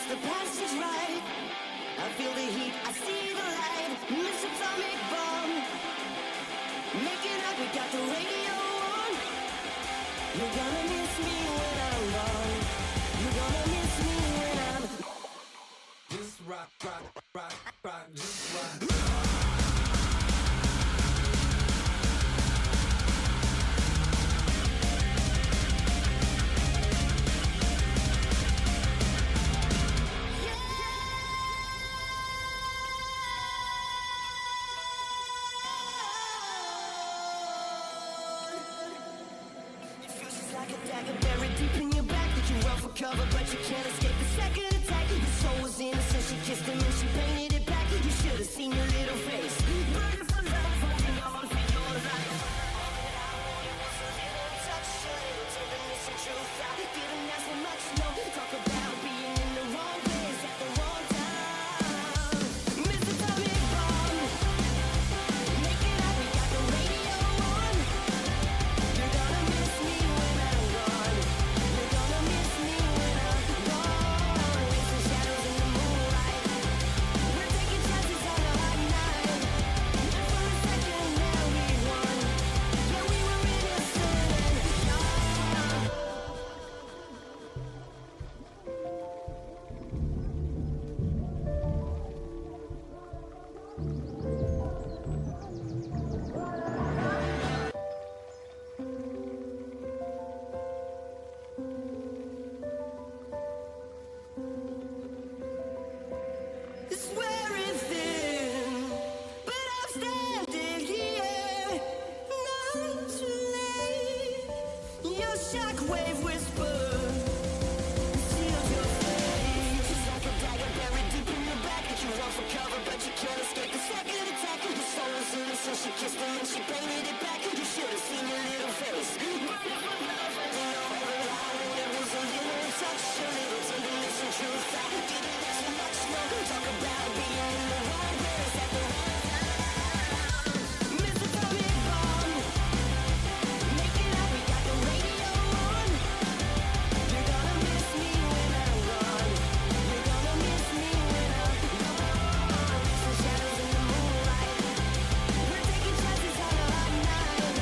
the passage right. I feel the heat, I see the light. Miss atomic bomb. Make it up, we got the radio on. You're gonna miss me when I'm gone. You're gonna miss me when I'm. Just rock, rock, rock, rock, just rock. Like a dagger buried deep in your back that you run for cover, but you can't escape the second attack. Your soul was innocent, she kissed him and she painted it back. You should have seen your little face. Burning for love, holding on for your life. All that I wanted was a little touch, a little tenderness and truth. I didn't ask for much, no. Talk about being in the wrong place at the wrong time. Mr. Atomic Bomb, make it up, we got the radio on. You're gonna miss me when I'm gone. You're gonna miss me when I'm gone. Racing shadows in the moonlight. We're taking chances on a hot night. And for a second now we won. Yeah, we were innocent and young. I swear it's thin, but I'm standing here, not too late. Your shockwave whisper seals your face. Just like a dagger buried deep in your back that you run for cover, but you can't escape the second attack. Your soul was innocent, she kissed him and she painted it back. You should have seen your little face. Burning for love, and you know that I wanted was a little touch, a little tenderness and truth. I didn't ask for much, no. Talk about being in the wrong place at the wrong time. Mr. Atomic Bomb, make it up, we got the radio on. You're gonna miss me when I'm gone. You're gonna miss me when I'm gone. Racing shadows in the moonlight. We're taking chances on a hot night.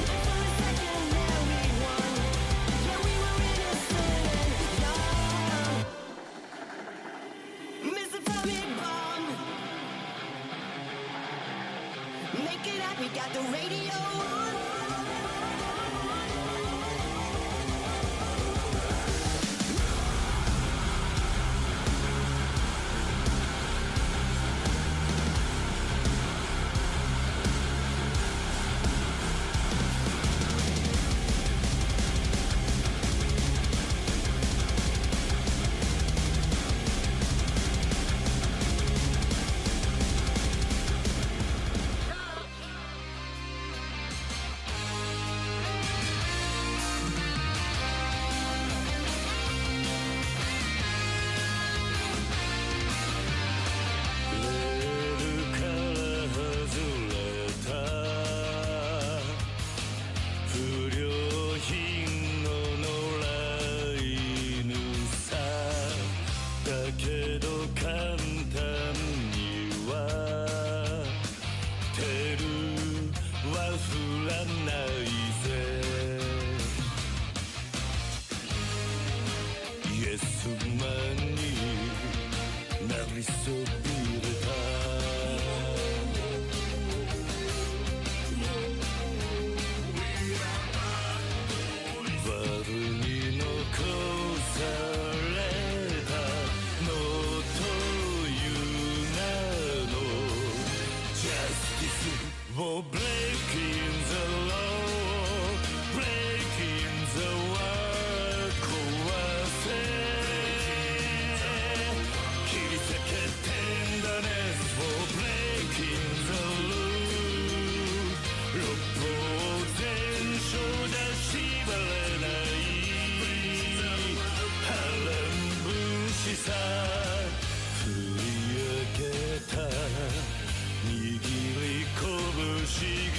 And for a second now we won. Yeah, we were innocent and young. Mr. Atomic Bomb, make it up, we got the radio on. Oh, breaking the law, breaking the world, 壊せ切り裂け tenderness for breaking the rule 六法全書じゃ縛れない波乱分子さ振り上げた握り拳が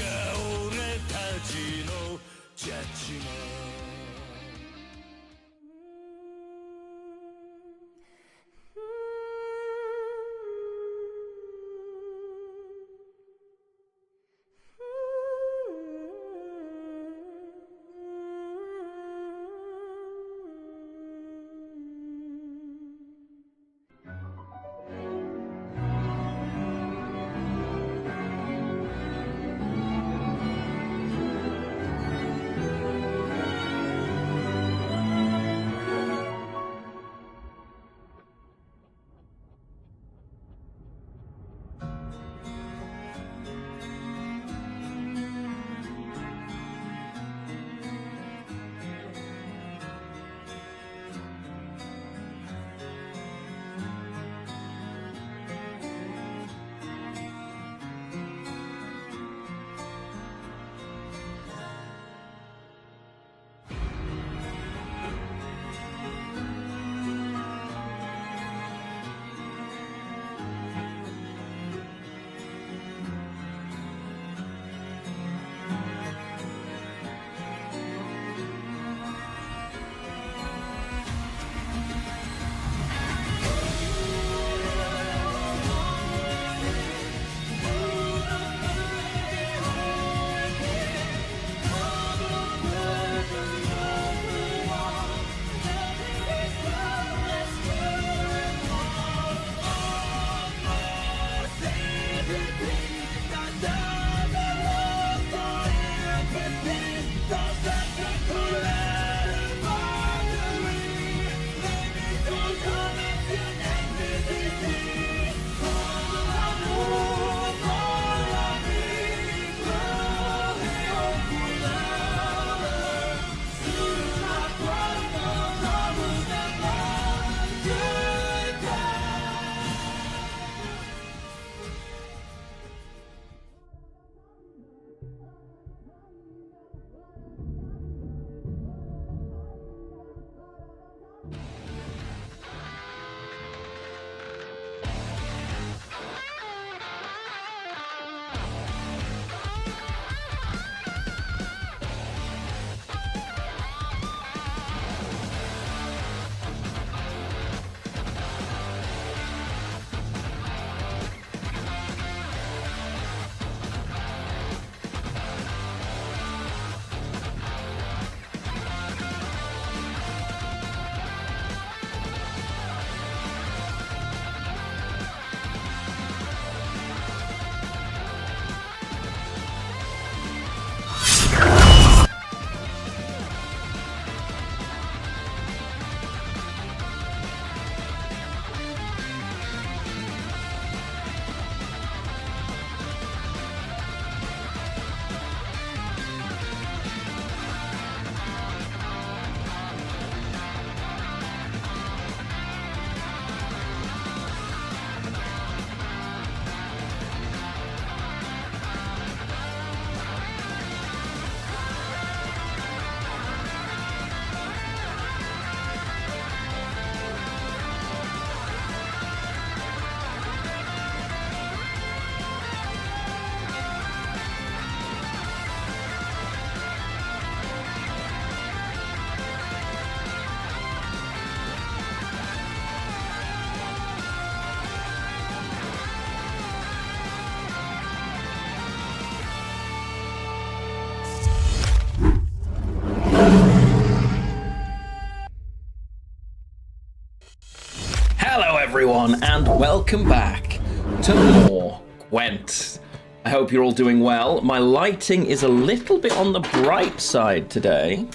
everyone, and welcome back to more Gwent. I hope you're all doing well. My lighting is a little bit on the bright side today.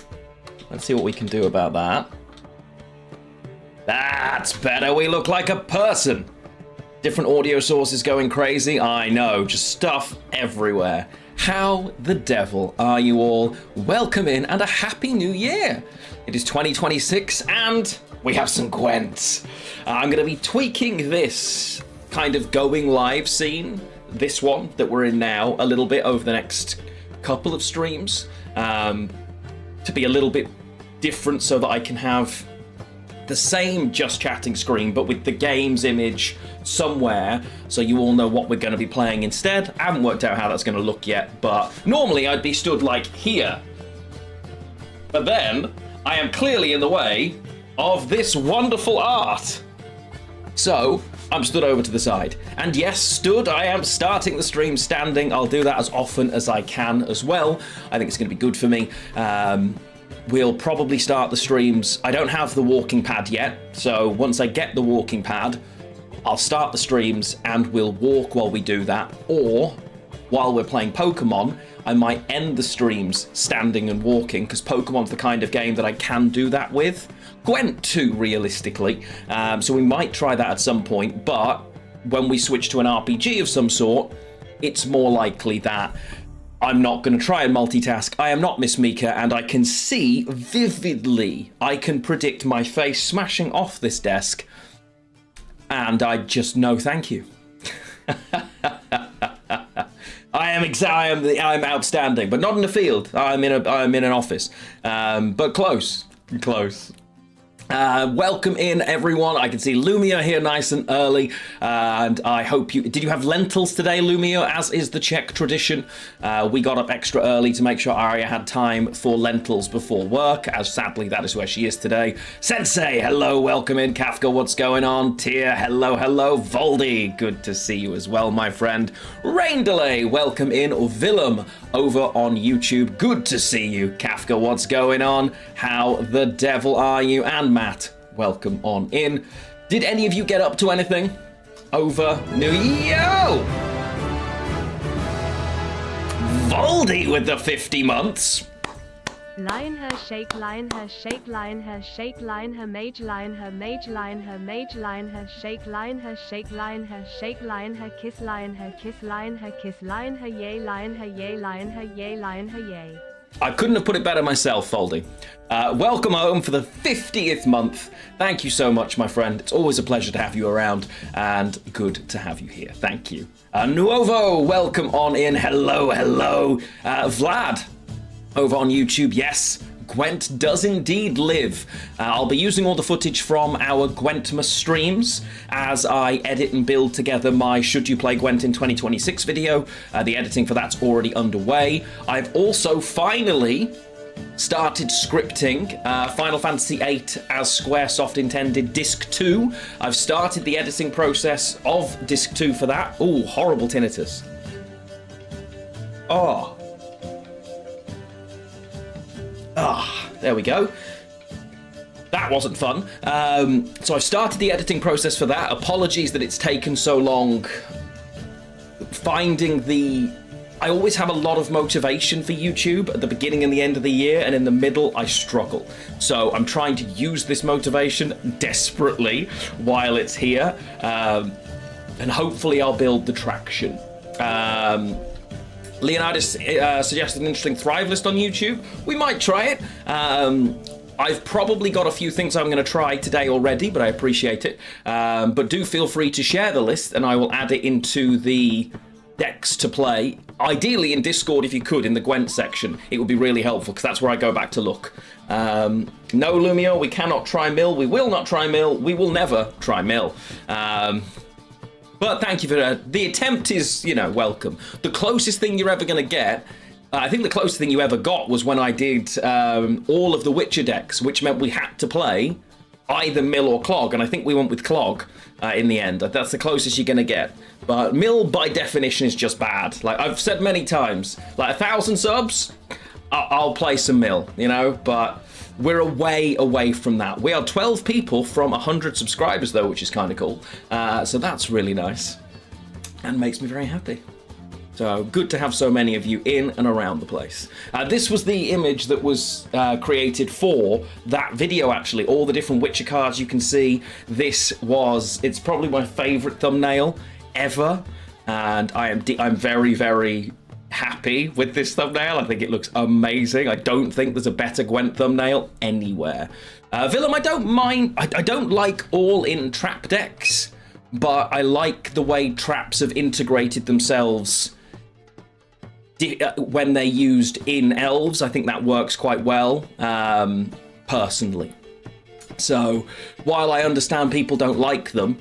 Let's see what we can do about that. That's better. We look like a person. Different audio sources going crazy. I know, just stuff everywhere. How the devil are you all? Welcome in and a happy new year. It is 2026 and we have some Gwent. I'm going to be tweaking this kind of going live scene, this one that we're in now, a little bit over the next couple of streams to be a little bit different so that I can have the same just chatting screen but with the game's image somewhere so you all know what we're going to be playing instead. I haven't worked out how that's going to look yet, but normally I'd be stood like here. But then I am clearly in the way of this wonderful art. So I'm stood over to the side. And yes, stood, I am starting the stream standing. I'll do that as often as I can as well. I think it's going to be good for me. We'll probably start the streams. I don't have the walking pad yet, so once I get the walking pad, I'll start the streams and we'll walk while we do that. Or while we're playing Pokemon, I might end the streams standing and walking because Pokemon's the kind of game that I can do that with. Gwent too, realistically. So we might try that at some point, but when we switch to an RPG of some sort, it's more likely that I'm not going to try and multitask. I am not Miss Mika, and I can see vividly. I can predict my face smashing off this desk, and I just no thank you. I'm outstanding, but not in the field. I'm in an office, but close. Welcome in, everyone. I can see Lumia here nice and early, and I hope did you have lentils today, Lumia, as is the Czech tradition? We got up extra early to make sure Arya had time for lentils before work, as sadly that is where she is today. Sensei, hello, welcome in. Kafka, what's going on? Tia, hello. Voldy, good to see you as well, my friend. Rain Delay, welcome in. Willem over on YouTube, good to see you. Kafka, what's going on? How the devil are you? And Matt, welcome on in. Did any of you get up to anything over New Year? Voldy with the 50 months. Lion her shake, lion her shake, lion her shake, lion her mage, lion her mage, lion her mage, lion her shake, lion her shake, lion her shake, lion her kiss, lion her kiss, lion her kiss, lion her yay, lion her yay, lion her yay, lion her yay. I couldn't have put it better myself, Foldy. Welcome home for the 50th month. Thank you so much, my friend. It's always a pleasure to have you around, and good to have you here. Thank you. Nuovo, welcome on in. Hello. Vlad, over on YouTube. Yes, Gwent does indeed live. I'll be using all the footage from our Gwentmas streams as I edit and build together my Should You Play Gwent in 2026 video. The editing for that's already underway. I've also finally started scripting Final Fantasy VIII as Squaresoft intended Disc 2. I've started the editing process of Disc 2 for that. Ooh, horrible tinnitus. There we go. That wasn't fun. So I've started the editing process for that. Apologies that it's taken so long finding I always have a lot of motivation for YouTube at the beginning and the end of the year, and in the middle I struggle. So I'm trying to use this motivation desperately while it's here, and hopefully I'll build the traction. Leonidas suggested an interesting Thrive list on YouTube. We might try it. I've probably got a few things I'm going to try today already, but I appreciate it. But do feel free to share the list, and I will add it into the decks to play. Ideally in Discord, if you could, in the Gwent section. It would be really helpful, because that's where I go back to look. No, Lumio, we cannot try mill. We will not try mill. We will never try mill. But thank you for that. The attempt is, welcome. The closest thing you're ever going to get, I think the closest thing you ever got was when I did all of the Witcher decks, which meant we had to play either mill or clog, and I think we went with clog in the end. That's the closest you're going to get. But mill, by definition, is just bad. Like I've said many times, like 1,000 subs, I'll play some mill, but we're away from that. We are 12 people from 100 subscribers, though, which is kind of cool. So that's really nice and makes me very happy. So good to have so many of you in and around the place. This was the image that was created for that video, actually. All the different Witcher cards you can see. It's probably my favorite thumbnail ever. And I'm very, very happy with this thumbnail. I think it looks amazing. I don't think there's a better Gwent thumbnail anywhere. Willem, I don't mind. I don't like all-in trap decks, but I like the way traps have integrated themselves when they're used in elves. I think that works quite well, personally. So while I understand people don't like them,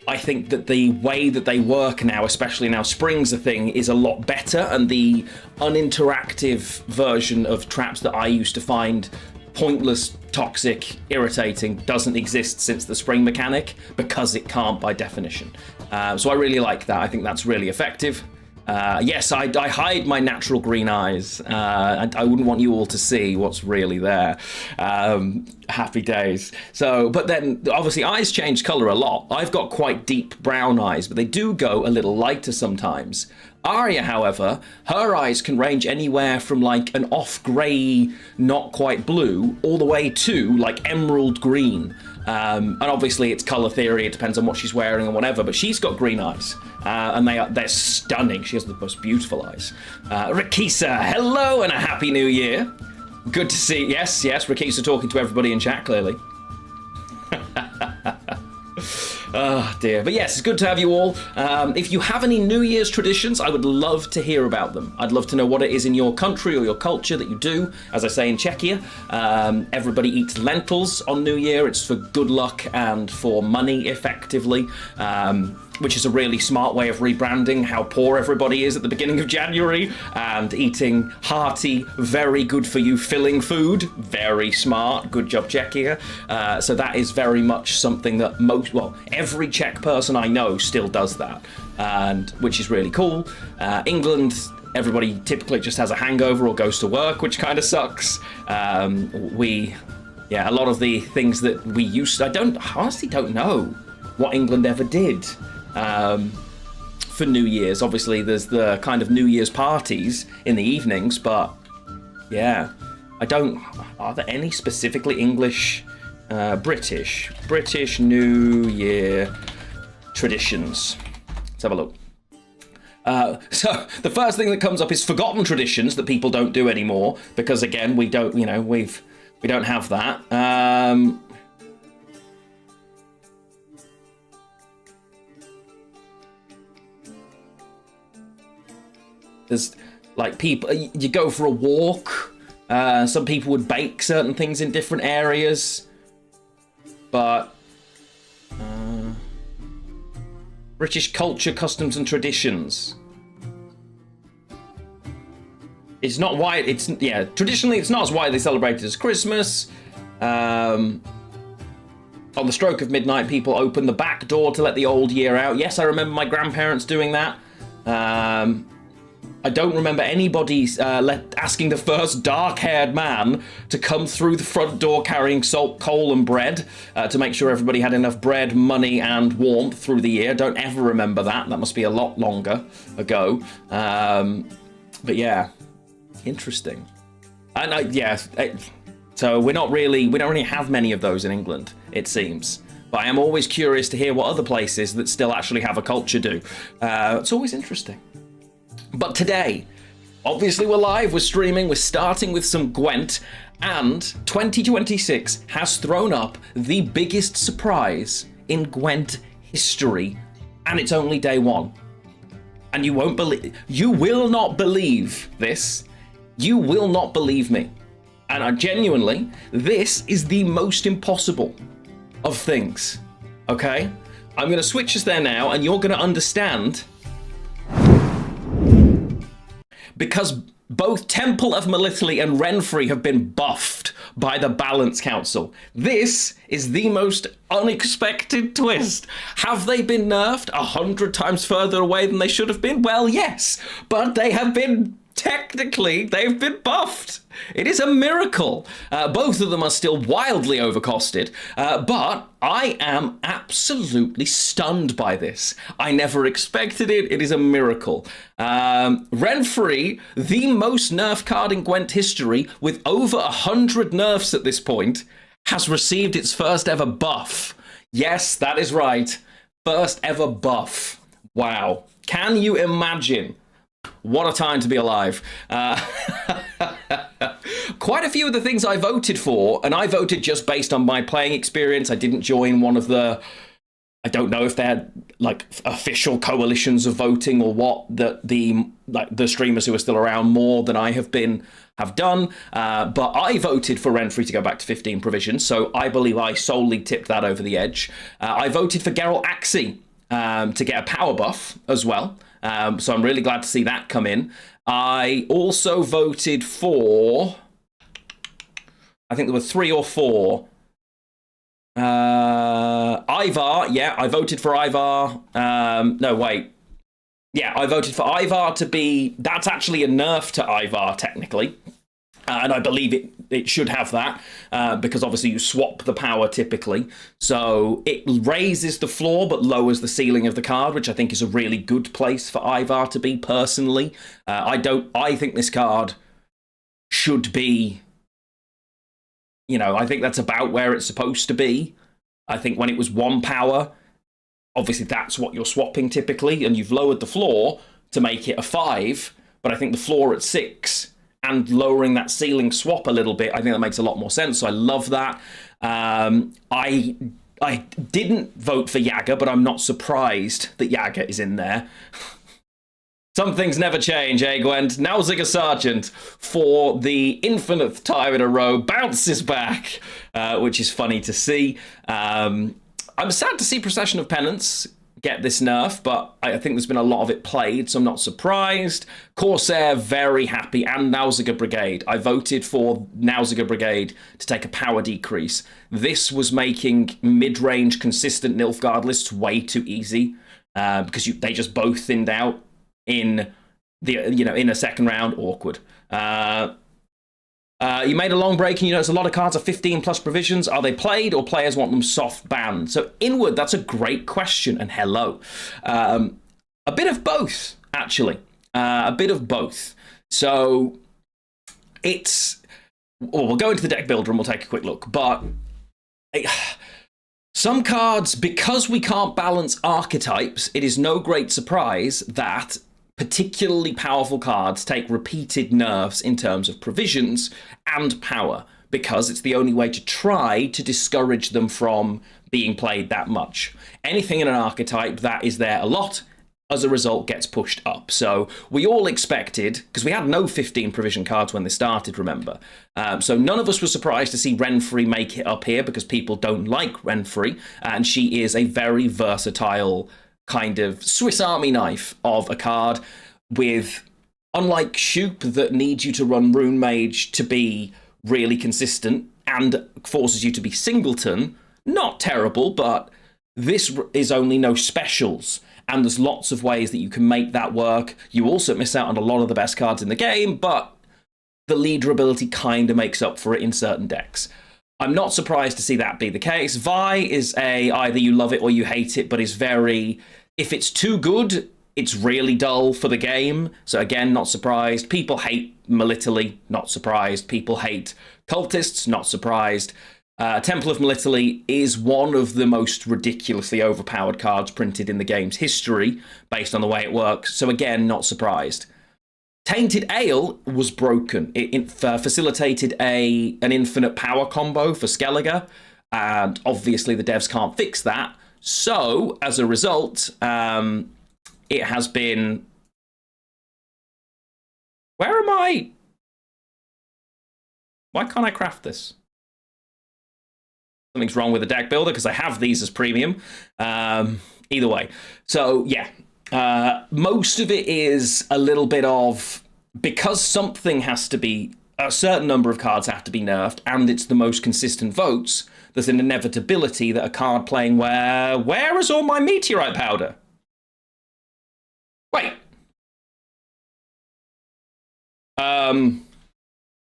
I think that the way that they work now, especially now spring's a thing, is a lot better, and the uninteractive version of traps that I used to find pointless, toxic, irritating doesn't exist since the spring mechanic, because it can't by definition. So I really like that. I think that's really effective. Yes, I hide my natural green eyes. I wouldn't want you all to see what's really there. Happy days. So, but then obviously eyes change color a lot. I've got quite deep brown eyes, but they do go a little lighter sometimes. Arya, however, her eyes can range anywhere from like an off grey, not quite blue, all the way to like emerald green. And obviously it's color theory, it depends on what she's wearing and whatever, but she's got green eyes, and they're stunning. She has the most beautiful eyes. Rakisa, hello and a happy new year. Good to see, yes, Rakisa talking to everybody in chat, clearly. Oh dear, but yes, it's good to have you all. If you have any New Year's traditions, I would love to hear about them. I'd love to know what it is in your country or your culture that you do. As I say in Czechia, everybody eats lentils on New Year. It's for good luck and for money, effectively, which is a really smart way of rebranding how poor everybody is at the beginning of January, and eating hearty, very good for you filling food. Very smart. Good job, Czechia. So that is very much something that every Czech person I know still does that, and which is really cool. England, everybody typically just has a hangover or goes to work, which kind of sucks. A lot of the things that we used, I honestly don't know what England ever did for New Year's. Obviously, there's the kind of New Year's parties in the evenings, but yeah, are there any specifically English, British New Year traditions? Let's have a look. So the first thing that comes up is forgotten traditions that people don't do anymore, because again, we don't have that. There's like people, you go for a walk. Some people would bake certain things in different areas, but British culture, customs and traditions. It's not why traditionally it's not as widely celebrated as Christmas. On the stroke of midnight, people open the back door to let the old year out. Yes, I remember my grandparents doing that. I don't remember anybody asking the first dark-haired man to come through the front door carrying salt, coal and bread to make sure everybody had enough bread, money and warmth through the year. Don't ever remember that. That must be a lot longer ago. But yeah, interesting. And so we don't really have many of those in England, it seems. But I am always curious to hear what other places that still actually have a culture do. It's always interesting. But today, obviously we're live, we're streaming, we're starting with some Gwent, and 2026 has thrown up the biggest surprise in Gwent history, and it's only day one. And you will not believe this. You will not believe me. And genuinely, this is the most impossible of things, okay? I'm going to switch us there now, and you're going to understand. Because both Temple of Melitele and Renfrey have been buffed by the Balance Council. This is the most unexpected twist. Have they been nerfed 100 times further away than they should have been? Well, yes, but they have been technically they've been buffed. It is a miracle. Both of them are still wildly overcosted, but I am absolutely stunned by this. I never expected it. It is a miracle. Renfrey, the most nerf card in Gwent history, with over 100 nerfs at this point, has received its first ever buff. Yes, that is right. First ever buff. Wow. Can you imagine? What a time to be alive. Quite a few of the things I voted for, and I voted just based on my playing experience. I didn't join one of the, I don't know if they had like official coalitions of voting or what, that the streamers who are still around more than I have done. But I voted for Renfrey to go back to 15 provisions, so I believe I solely tipped that over the edge. I voted for Geralt Axie to get a power buff as well. So I'm really glad to see that come in. I also voted for, I think there were 3 or 4. Ivar, yeah, I voted for Ivar. No, wait. Yeah, I voted for Ivar to be, that's actually a nerf to Ivar, technically. And I believe it should have that, because obviously you swap the power typically. So it raises the floor but lowers the ceiling of the card, which I think is a really good place for Ivar to be, personally. I think this card should be, I think that's about where it's supposed to be. I think when it was 1 power, obviously that's what you're swapping typically, and you've lowered the floor to make it a 5, but I think the floor at 6... and lowering that ceiling swap a little bit, I think that makes a lot more sense. So I love that. I didn't vote for Yaga, but I'm not surprised that Yaga is in there. Some things never change, eh, Gwent? Nausiger Sergeant, for the infinite time in a row, bounces back, which is funny to see. I'm sad to see Procession of Penance get this nerf, but I think there's been a lot of it played, so I'm not surprised. Corsair, very happy, and Nausiger Brigade. I voted for Nausiger Brigade to take a power decrease. This was making mid-range consistent Nilfgaard lists way too easy, because they just both thinned out in the in a second round. Awkward. You made a long break and you notice a lot of cards are 15 plus provisions. Are they played or players want them soft banned? So Inward, that's a great question, and hello. A bit of both, actually. A bit of both. So we'll go into the deck builder and we'll take a quick look. But some cards, because we can't balance archetypes, it is no great surprise that particularly powerful cards take repeated nerfs in terms of provisions and power, because it's the only way to try to discourage them from being played that much. Anything in an archetype that is there a lot, as a result, gets pushed up. So we all expected, because we had no 15 provision cards when they started, remember. So none of us were surprised to see Renfrey make it up here, because people don't like Renfrey, and she is a very versatile kind of Swiss Army knife of a card with, unlike Shoop that needs you to run Rune Mage to be really consistent and forces you to be singleton, not terrible, but this is only no specials, and there's lots of ways that you can make that work. You also miss out on a lot of the best cards in the game, but the leader ability kind of makes up for it in certain decks. I'm not surprised to see that be the case. Vi is either you love it or you hate it, but is very, if it's too good, it's really dull for the game. So again, not surprised. People hate Melitele, not surprised. People hate Cultists, not surprised. Temple of Melitele is one of the most ridiculously overpowered cards printed in the game's history, based on the way it works. So again, not surprised. Tainted Ale was broken. It facilitated an infinite power combo for Skellige, and obviously the devs can't fix that. So, as a result, it has been... Where am I? Why can't I craft this? Something's wrong with the deck builder, because I have these as premium. Either way. So, yeah. Most of it is a little bit of, because something has to be, a certain number of cards have to be nerfed, and it's the most consistent votes, there's an inevitability that a card playing where is all my meteorite powder? Wait.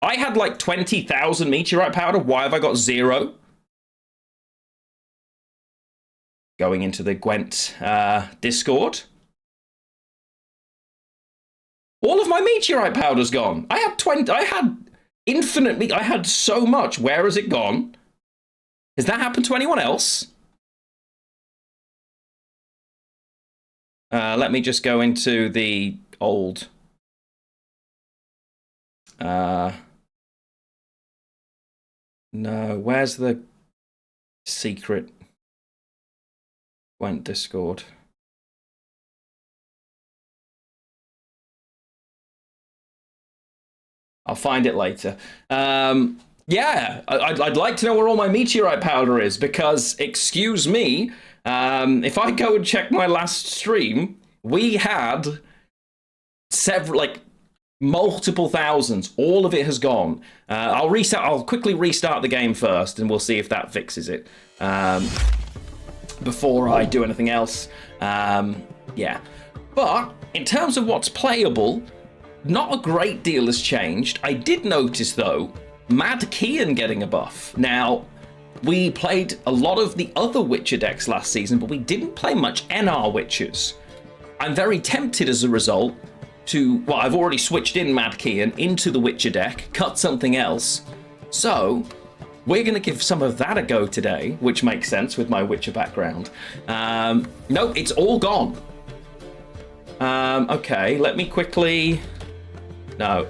I had like 20,000 meteorite powder. Why have I got 0? Going into the Gwent Discord. All of my meteorite powder's gone. I had infinite I had so much. Where has it gone? Has that happened to anyone else? Let me just go into the old... No, where's the secret Gwent Discord? I'll find it later. Yeah, I'd like to know where all my meteorite powder is, because, excuse me, if I go and check my last stream, we had several, like, multiple thousands. All of it has gone. I'll quickly restart the game first, and we'll see if that fixes it. Before I do anything else. Yeah. But, in terms of what's playable, not a great deal has changed. I did notice, though, Mad Kian getting a buff. Now, we played a lot of the other Witcher decks last season, but we didn't play much NR Witchers. I'm very tempted as a result to... Well, I've already switched in Mad Kian into the Witcher deck, cut something else. So, we're going to give some of that a go today, which makes sense with my Witcher background. No, it's all gone. Okay, let me quickly... No.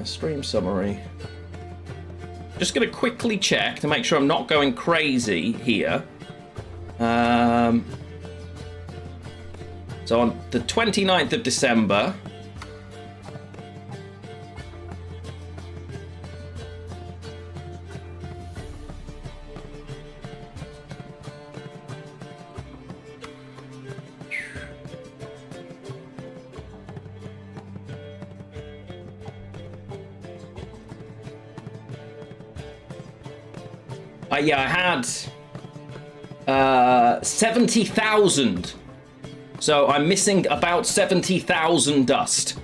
Stream summary. Just going to quickly check to make sure I'm not going crazy here. So on the 29th of December... yeah, I had 70,000. So I'm missing about 70,000 dust.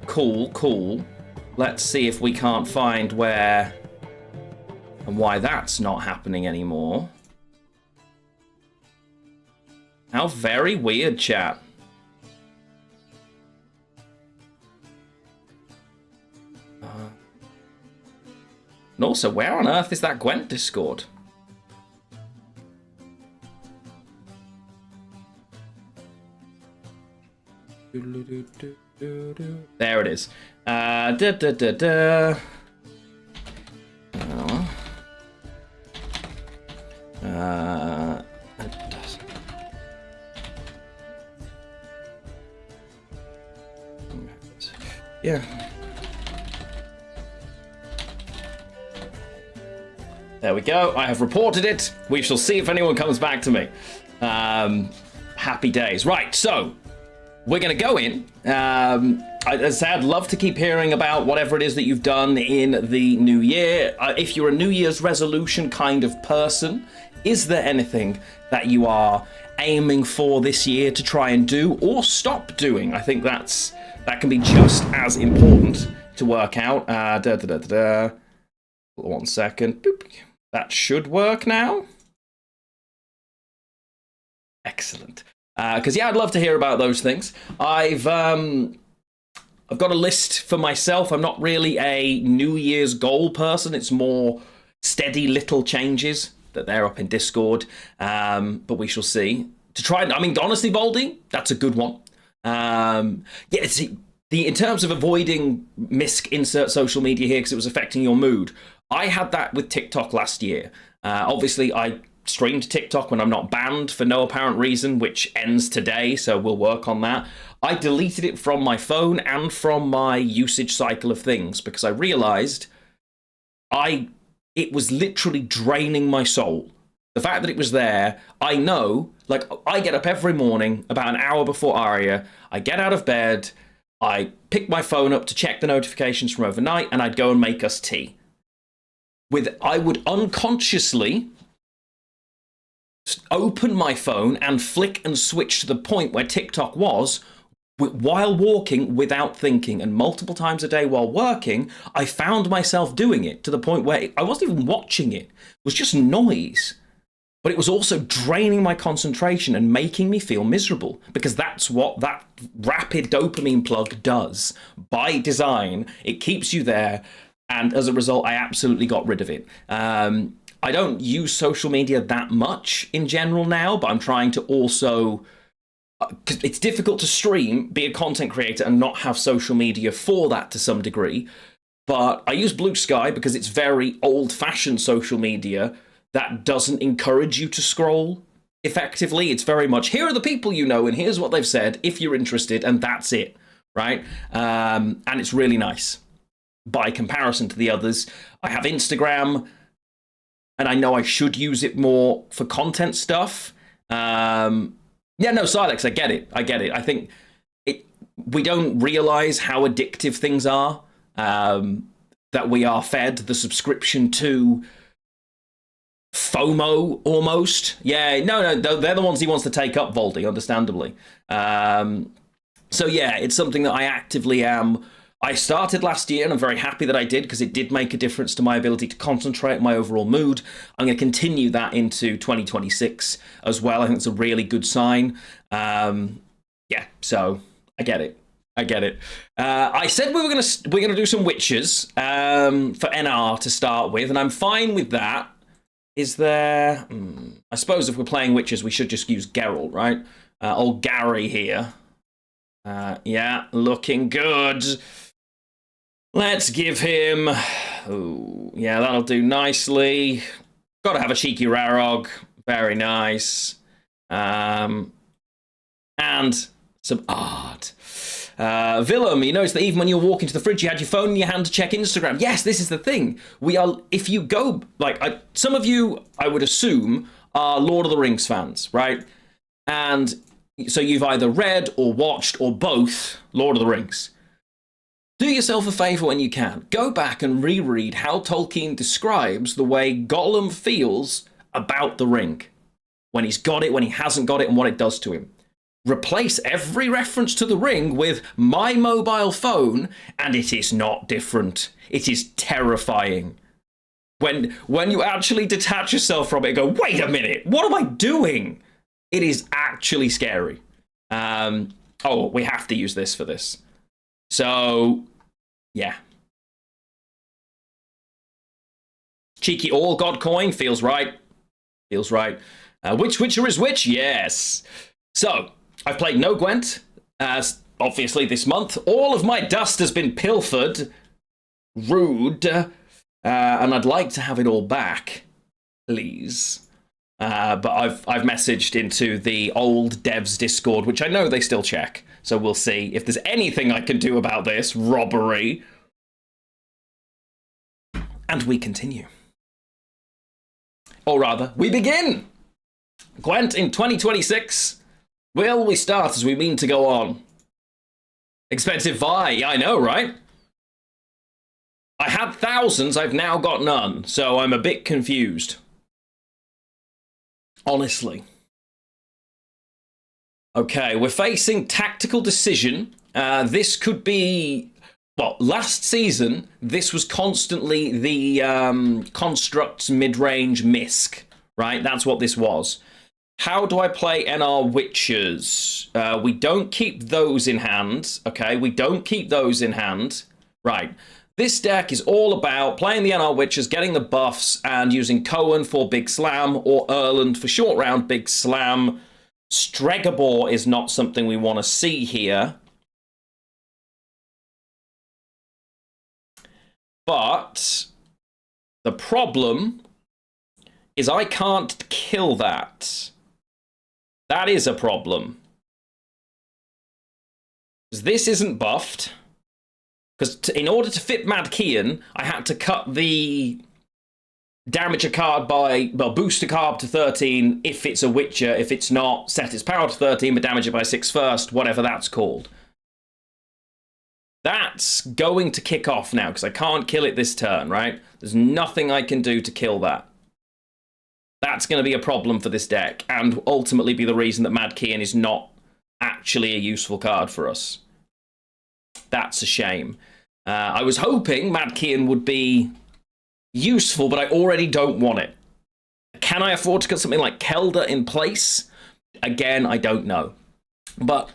Cool. Let's see if we can't find where and why that's not happening anymore. How very weird, chat. And also, where on earth is that Gwent Discord? There it is. Yeah. There we go. I have reported it. We shall see if anyone comes back to me. Happy days. Right, so we're going to go in. I'd love to keep hearing about whatever it is that you've done in the new year. If you're a New Year's resolution kind of person, is there anything that you are aiming for this year to try and do or stop doing? I think that can be just as important to work out. 1 second. Boop. That should work now. Excellent. Because yeah, I'd love to hear about those things. I've got a list for myself. I'm not really a New Year's goal person. It's more steady little changes that they're up in Discord. But we shall see. To try, I mean, honestly, Baldy, that's a good one. Yeah, see, in terms of avoiding insert social media here because it was affecting your mood. I had that with TikTok last year. Obviously, I streamed TikTok when I'm not banned for no apparent reason, which ends today, so we'll work on that. I deleted it from my phone and from my usage cycle of things because I realized it was literally draining my soul. The fact that it was there, I know, like, I get up every morning about an hour before Aria, I get out of bed, I pick my phone up to check the notifications from overnight, and I'd go and make us tea. I would unconsciously open my phone and flick and switch to the point where TikTok was while walking without thinking. And multiple times a day while working, I found myself doing it to the point where I wasn't even watching it. It was just noise. But it was also draining my concentration and making me feel miserable, because that's what that rapid dopamine plug does. By design, it keeps you there. And as a result, I absolutely got rid of it. I don't use social media that much in general now, but I'm trying to also, because it's difficult to stream, be a content creator, and not have social media for that to some degree. But I use Blue Sky because it's very old-fashioned social media that doesn't encourage you to scroll effectively. It's very much, here are the people you know, and here's what they've said, if you're interested, and that's it, right? And it's really nice by comparison to the others. I have Instagram, and I know I should use it more for content stuff. Yeah, no, Silex, I get it. I think we don't realize how addictive things are, that we are fed the subscription to FOMO almost. Yeah, no, they're the ones he wants to take up, Voldy, understandably. So yeah, it's something that I actively am. I started last year, and I'm very happy that I did, because it did make a difference to my ability to concentrate, my overall mood. I'm going to continue that into 2026 as well. I think it's a really good sign. Yeah, so I get it. I said we're gonna do some witches for NR to start with, and I'm fine with that. Is there? I suppose if we're playing witches, we should just use Geralt, right? Old Gary here. Yeah, looking good. Let's give him... Ooh, yeah, that'll do nicely. Got to have a cheeky Rarog. Very nice. And some art. Willem, you notice that even when you're walking to the fridge, you had your phone in your hand to check Instagram. Yes, this is the thing. If you go, some of you, I would assume, are Lord of the Rings fans, right? And so you've either read or watched or both Lord of the Rings. Do yourself a favour when you can. Go back and reread how Tolkien describes the way Gollum feels about the ring. When he's got it, when he hasn't got it, and what it does to him. Replace every reference to the ring with my mobile phone, and it is not different. It is terrifying. When you actually detach yourself from it and go, wait a minute, what am I doing? It is actually scary. Oh, we have to use this for this. So, yeah. Cheeky all god coin feels right. Feels right. Which Witcher is which? Yes. So, I've played no Gwent, obviously this month. All of my dust has been pilfered. Rude. And I'd like to have it all back, please. But I've messaged into the old devs Discord, which I know they still check. So we'll see if there's anything I can do about this robbery. And we continue. Or rather, we begin! Gwent in 2026. Will we start as we mean to go on? Expensive Vi, yeah, I know, right? I had thousands, I've now got none, so I'm a bit confused. Honestly. Okay, we're facing tactical decision. This could be... Well, last season, this was constantly the Construct's mid-range misc, right? That's what this was. How do I play NR Witchers? We don't keep those in hand, okay? We don't keep those in hand. Right. This deck is all about playing the NR Witchers, getting the buffs, and using Cohen for Big Slam, or Erland for short round Big Slam. Stregobor is not something we want to see here. But the problem is I can't kill that. That is a problem. This isn't buffed. Because in order to fit Mad Kian, I had to cut the damage a card by, well, boost a card to 13 if it's a Witcher. If it's not, set its power to 13, but damage it by 6 first, whatever that's called. That's going to kick off now, because I can't kill it this turn, right? There's nothing I can do to kill that. That's going to be a problem for this deck, and ultimately be the reason that Mad Kian is not actually a useful card for us. That's a shame. I was hoping Mad Kian would be useful, but I already don't want it. Can I afford to get something like Kelda in place? Again, I don't know. But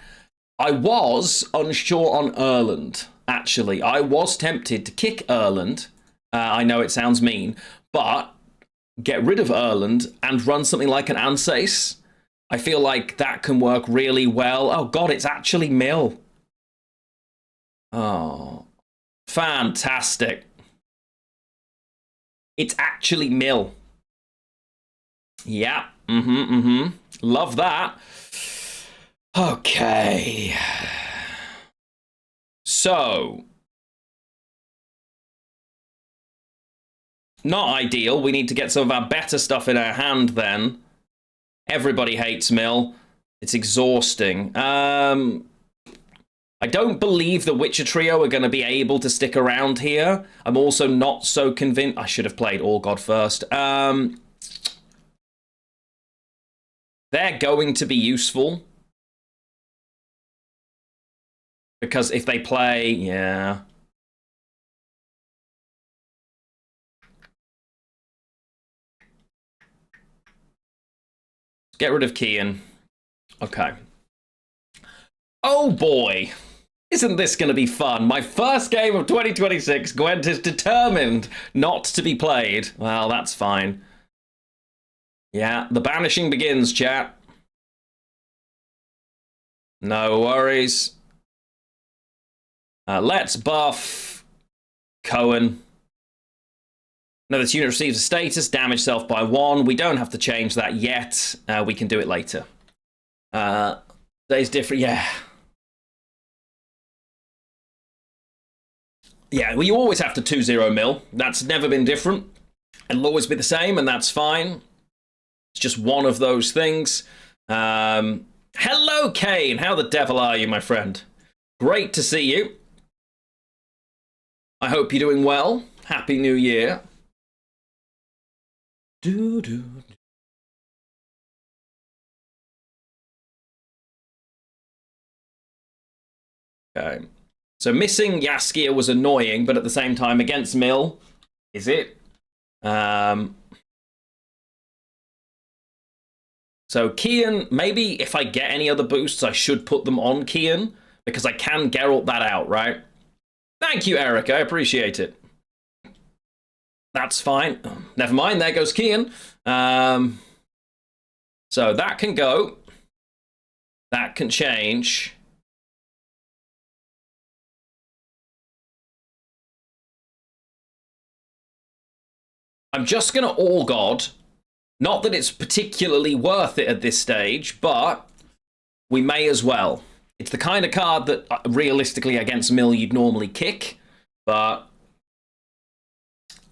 I was unsure on Erland, actually. I was tempted to kick Erland. I know it sounds mean, but get rid of Erland and run something like an Ansace. I feel like that can work really well. Oh, God, it's actually Mill. Oh, fantastic. It's actually Mill. Yeah, love that. Okay. So. Not ideal. We need to get some of our better stuff in our hand then. Everybody hates Mill. It's exhausting. I don't believe the Witcher trio are going to be able to stick around here. I'm also not so convinced. I should have played All God first. They're going to be useful. Because if they play, yeah. Get rid of Kian. Okay. Oh boy. Isn't this going to be fun? My first game of 2026, Gwent is determined not to be played. Well, that's fine. Yeah, the banishing begins, chat. No worries. Let's buff Cohen. No, this unit receives a status, damage self by 1. We don't have to change that yet. We can do it later. Today's different, yeah. Yeah, well, you always have to 2-0 Mill. That's never been different. It'll always be the same, and that's fine. It's just one of those things. Hello, Kane. How the devil are you, my friend? Great to see you. I hope you're doing well. Happy New Year. Okay. So missing Yaskia was annoying, but at the same time, against Mill, is it? So Kian, maybe if I get any other boosts, I should put them on Kian, because I can Geralt that out, right? Thank you, Eric. I appreciate it. That's fine. Oh, never mind. There goes Kian. So that can go. That can change. I'm just going to All God. Not that it's particularly worth it at this stage, but we may as well. It's the kind of card that, realistically, against Mill, you'd normally kick, but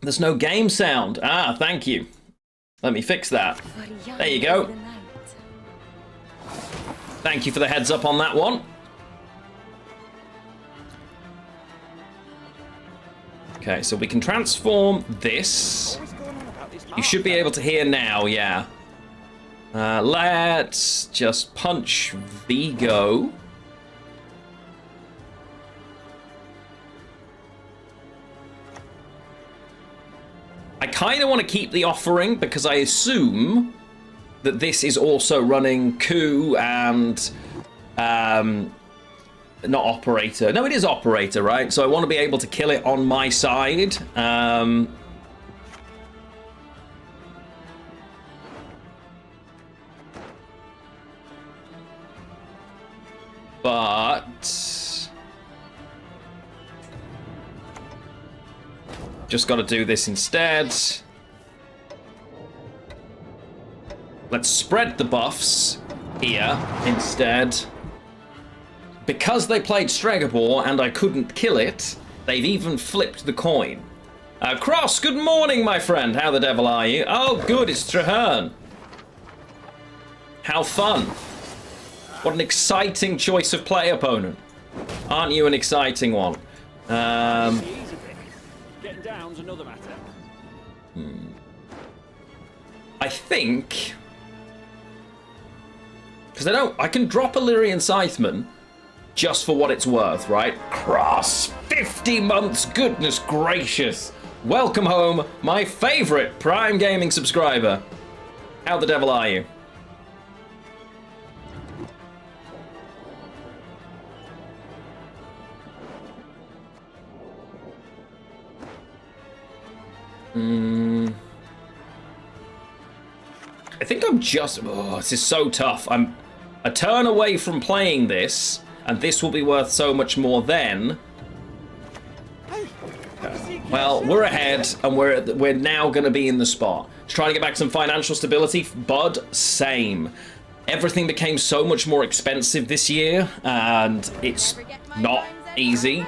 there's no game sound. Ah, thank you. Let me fix that. There you go. Thank you for the heads up on that one. Okay, so we can transform this. You should be able to hear now, yeah. Let's just punch Vigo. I kind of want to keep the offering because I assume that this is also running coup and not operator. No, it is operator, right? So I want to be able to kill it on my side. But just got to do this instead. Let's spread the buffs here instead. Because they played Stregobor and I couldn't kill it, they've even flipped the coin. Cross, good morning, my friend. How the devil are you? Oh, good, it's Traherne. How fun. What an exciting choice of play opponent. Aren't you an exciting one? Getting down's another matter. I think... Because I can drop Illyrian Scytheman just for what it's worth, right? Cross 50 months, goodness gracious. Welcome home, my favorite Prime Gaming subscriber. How the devil are you? I think I'm just... Oh, this is so tough. I'm a turn away from playing this, and this will be worth so much more then. Well, we're ahead, and we're now going to be in the spot. Trying to get back some financial stability. Bud, same. Everything became so much more expensive this year, and it's not easy.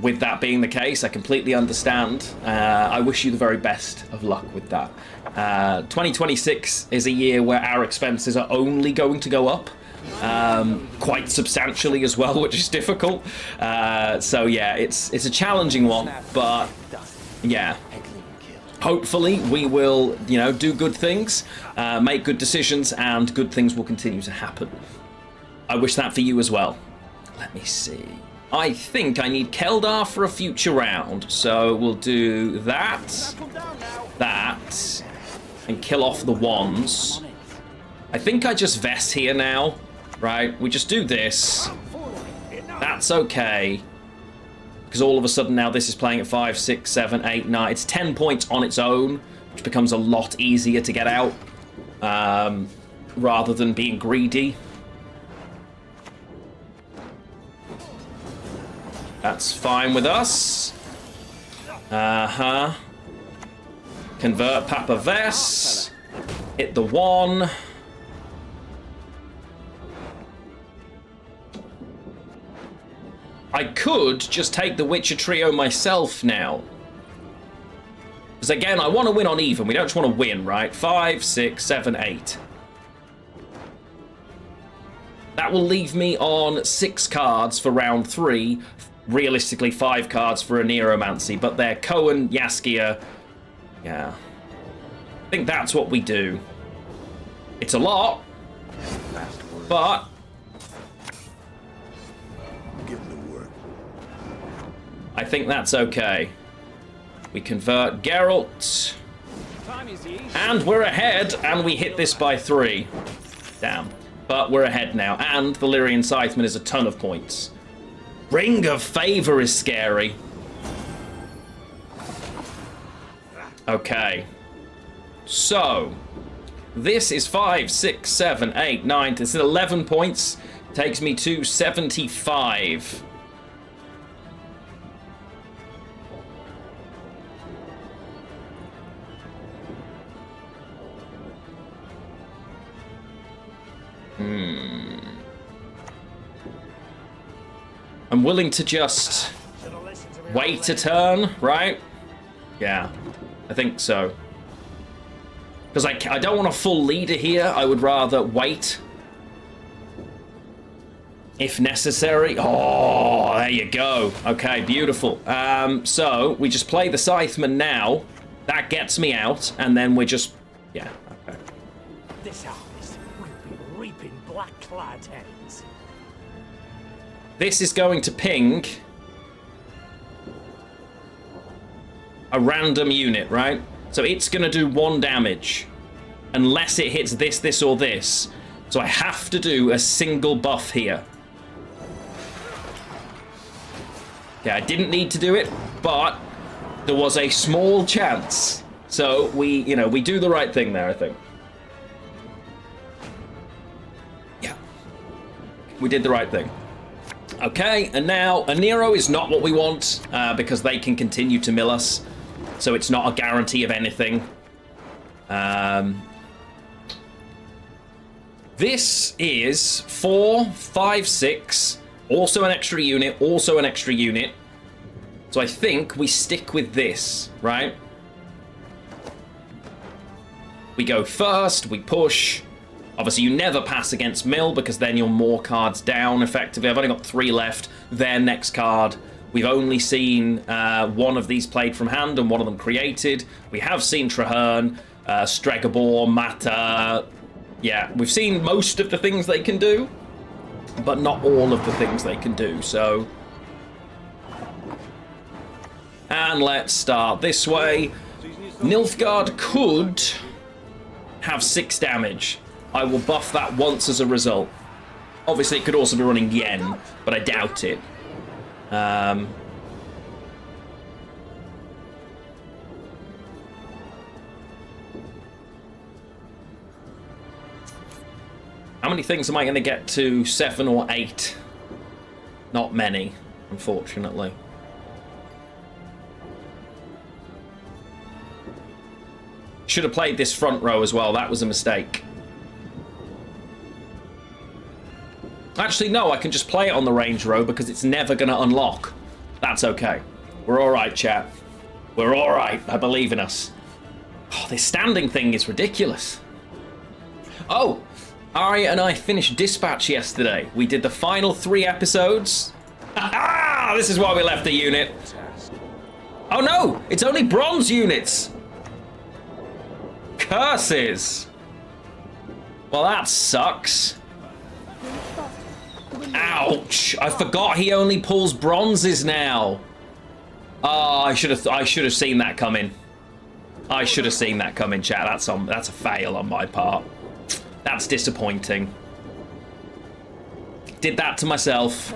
With that being the case, I completely understand. I wish you the very best of luck with that. 2026 is a year where our expenses are only going to go up. Quite substantially as well, which is difficult. So yeah, it's a challenging one, but yeah. Hopefully we will, do good things, make good decisions, and good things will continue to happen. I wish that for you as well. Let me see. I think I need Keldar for a future round, so we'll do that, and kill off the wands. I think I just vest here now, right? We just do this. That's okay. Because all of a sudden now this is playing at 5, 6, 7, 8, 9. It's 10 points on its own, which becomes a lot easier to get out, rather than being greedy. That's fine with us. Convert Papa Vess. Hit the 1. I could just take the Witcher trio myself now. Because again, I want to win on even. We don't just want to win, right? 5, 6, 7, 8. That will leave me on 6 cards for round 3. Realistically, 5 cards for a Neromancy, but they're Cohen, Yaskia. Yeah. I think that's what we do. It's a lot, but... I think that's okay. We convert Geralt. And we're ahead, and we hit this by 3. Damn. But we're ahead now, and the Lyrian Scytheman is a ton of points. Ring of Favor is scary. Okay. So, this is 5, 6, 7, 8, 9. This is 11 points. Takes me to 75. I'm willing to just wait a turn, right? Yeah, I think so. Because I don't want a full leader here. I would rather wait. If necessary. Oh, there you go. Okay, beautiful. So, we just play the Scytheman now. That gets me out. And then we're just... Yeah, okay. This harvest will be reaping black-clad heads. This is going to ping a random unit, right? So it's going to do 1 damage unless it hits this, this, or this. So I have to do a single buff here. Okay, I didn't need to do it, but there was a small chance. So we do the right thing there, I think. Yeah. We did the right thing. Okay, and now a Nero is not what we want because they can continue to mill us. So it's not a guarantee of anything. This is 4, 5, 6. Also an extra unit, also an extra unit. So I think we stick with this, right? We go first, we push. Obviously, you never pass against mill because then you're more cards down, effectively. I've only got 3 left. Their next card. We've only seen 1 of these played from hand and 1 of them created. We have seen Traherne. Stregobor, Mata. Yeah, we've seen most of the things they can do, but not all of the things they can do, so... And let's start this way. Nilfgaard could have 6 damage. I will buff that once as a result. Obviously, it could also be running Yen, but I doubt it. How many things am I going to get to? 7 or 8? Not many, unfortunately. Should have played this front row as well. That was a mistake. Actually, no, I can just play it on the range row because it's never going to unlock. That's okay. We're all right, chat. We're all right. I believe in us. Oh, this standing thing is ridiculous. Oh, Ari and I finished Dispatch yesterday. We did the final 3 episodes. Ah, this is why we left the unit. Oh no, it's only bronze units. Curses. Well, that sucks. Ouch! I forgot he only pulls bronzes now. Oh, I should have seen that coming. I should have seen that coming, chat. That's a fail on my part. That's disappointing. Did that to myself.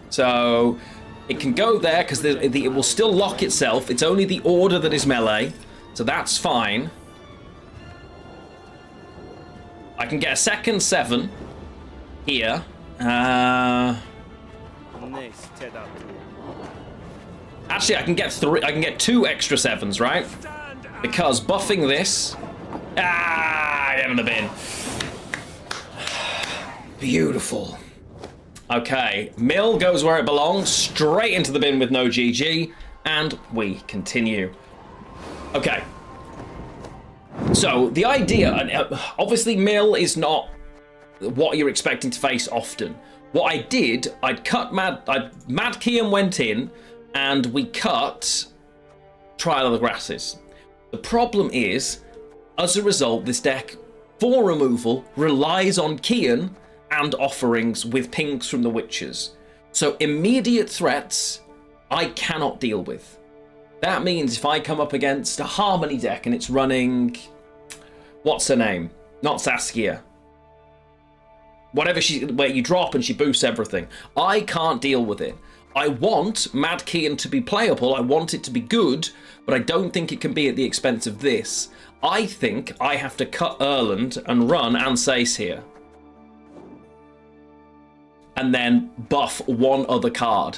So it can go there because it will still lock itself. It's only the order that is melee, so that's fine. I can get a second 7 here. Actually, I can get 3. I can get 2 extra 7s, right? Because buffing this. Get in the bin. Beautiful. Okay, Mill goes where it belongs, straight into the bin with no GG, and we continue. Okay. So, the idea, obviously Mill is not what you're expecting to face often. What I did, Mad Kian went in, and we cut Trial of the Grasses. The problem is, as a result, this deck, for removal, relies on Kian and offerings with pings from the Witches. So immediate threats, I cannot deal with. That means if I come up against a Harmony deck and it's running... What's her name? Not Saskia. Whatever where you drop and she boosts everything. I can't deal with it. I want Mad Kian to be playable, I want it to be good, but I don't think it can be at the expense of this. I think I have to cut Erland and run Ansace here. And then buff one other card.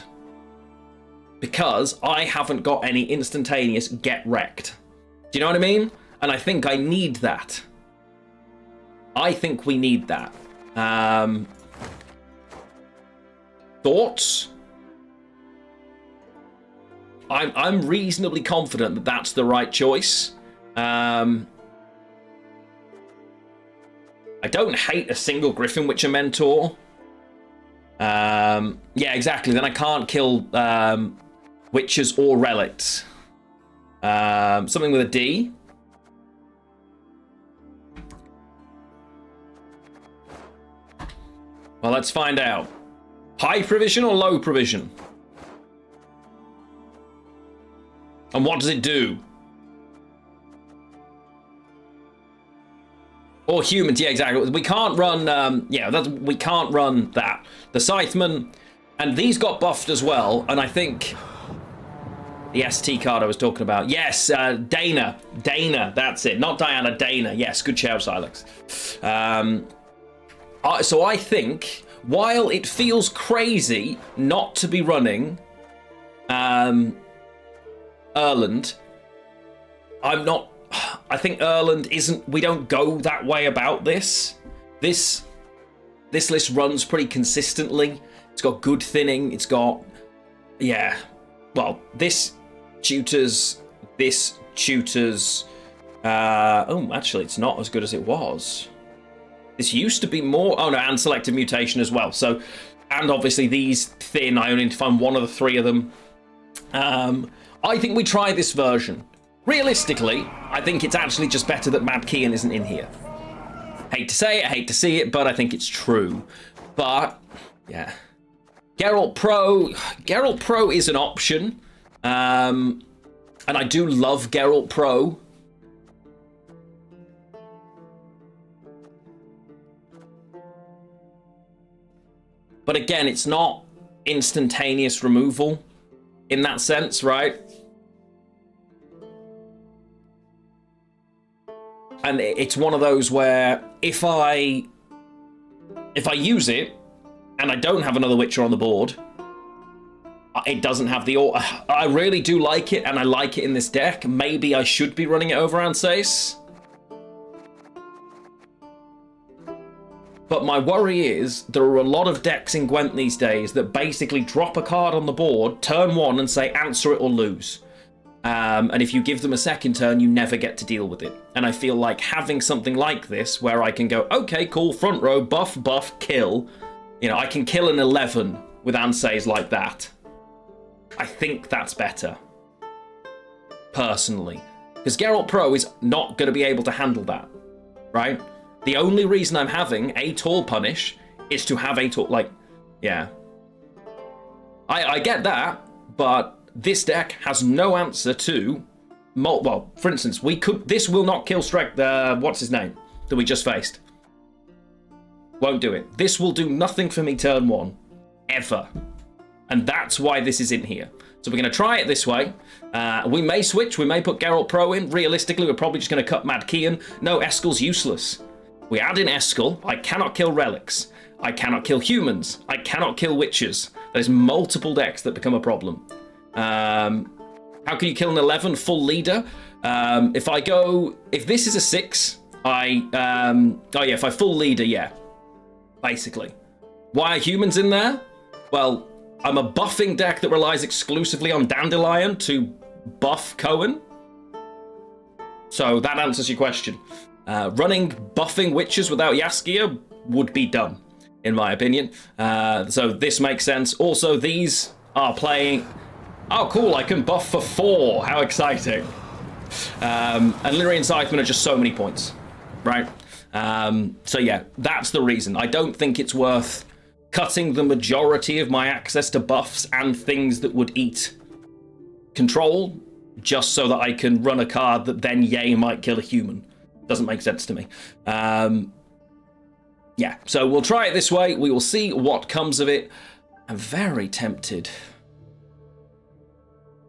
Because I haven't got any instantaneous get wrecked. Do you know what I mean? And I think I need that. I think we need that. Thoughts? I'm reasonably confident that that's the right choice. I don't hate a single Griffin Witcher Mentor. Yeah, exactly. Then I can't kill Witchers or Relics. Something with a D. Well, let's find out. High provision or low provision? And what does it do? Or humans, yeah, exactly. We can't run, we can't run that. The Scytheman, and these got buffed as well, and I think the ST card I was talking about. Yes, Dana, that's it. Not Diana, Dana. Yes, good shout, Silex. So I think, while it feels crazy not to be running Erland, I think Erland isn't... We don't go that way about this. This list runs pretty consistently. It's got good thinning. It's got... Yeah. Well, this tutors... oh, actually, it's not as good as it was. This used to be more... Oh, no, and selective mutation as well. So, and obviously these thin. I only need to find one of the 3 of them. I think we try this version. realistically, I think it's actually just better that Mad Kian isn't in here. Hate to say it, hate to see it, but I think it's true. But, yeah. Geralt Pro is an option. And I do love Geralt Pro. But again, it's not instantaneous removal in that sense, right? And it's one of those where if I use it and I don't have another Witcher on the board, it doesn't have the... I really do like it, and I like it in this deck. Maybe I should be running it over Ansace. But my worry is there are a lot of decks in Gwent these days that basically drop a card on the board, turn one, and say answer it or lose. And if you give them a second turn, you never get to deal with it. And I feel like having something like this, where I can go, okay, cool, front row, buff, kill. You know, I can kill an 11 with Ansays like that. I think that's better. Personally. Because Geralt Pro is not going to be able to handle that. Right? The only reason I'm having a tall punish is to have a tall... Like, yeah. I get that, but this deck has no answer to... Well, for instance, this will not kill what's his name? That we just faced. Won't do it. This will do nothing for me turn one. Ever. And that's why this is in here. So we're going to try it this way. We may switch. We may put Geralt Pro in. Realistically, we're probably just going to cut Mad Kian. No, Eskel's useless. We add in Eskel. I cannot kill relics. I cannot kill humans. I cannot kill witches. There's multiple decks that become a problem. How can you kill an 11 full leader? If this is a 6, if I full leader, yeah. Basically. Why are humans in there? Well, I'm a buffing deck that relies exclusively on Dandelion to buff Cohen. So that answers your question. Running buffing witches without Yaskia would be dumb, in my opinion. So this makes sense. Also, these are playing... Oh, cool, I can buff for 4. How exciting. And Lyrian Scytheman are just so many points, right? So yeah, that's the reason. I don't think it's worth cutting the majority of my access to buffs and things that would eat control just so that I can run a card that then, yay, might kill a human. Doesn't make sense to me. Yeah, so we'll try it this way. We will see what comes of it. I'm very tempted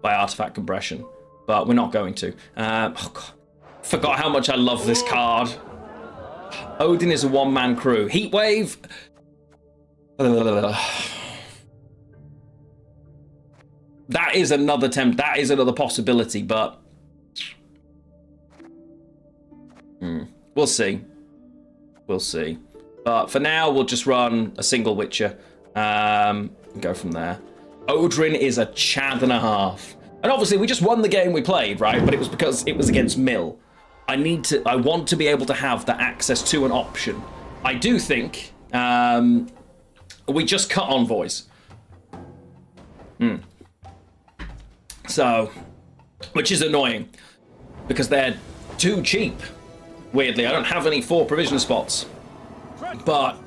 by artifact compression, but we're not going to. Oh God, forgot how much I love this card. Odin is a one-man crew. Heatwave. That is another that is another possibility, but we'll see. We'll see. But for now, we'll just run a single Witcher. And go from there. Odrin is a chad and a half. And obviously, we just won the game we played, right? But it was because it was against Mill. I want to be able to have the access to an option. I do think we just cut envoys. So, which is annoying because they're too cheap. Weirdly, I don't have any 4 provision spots. But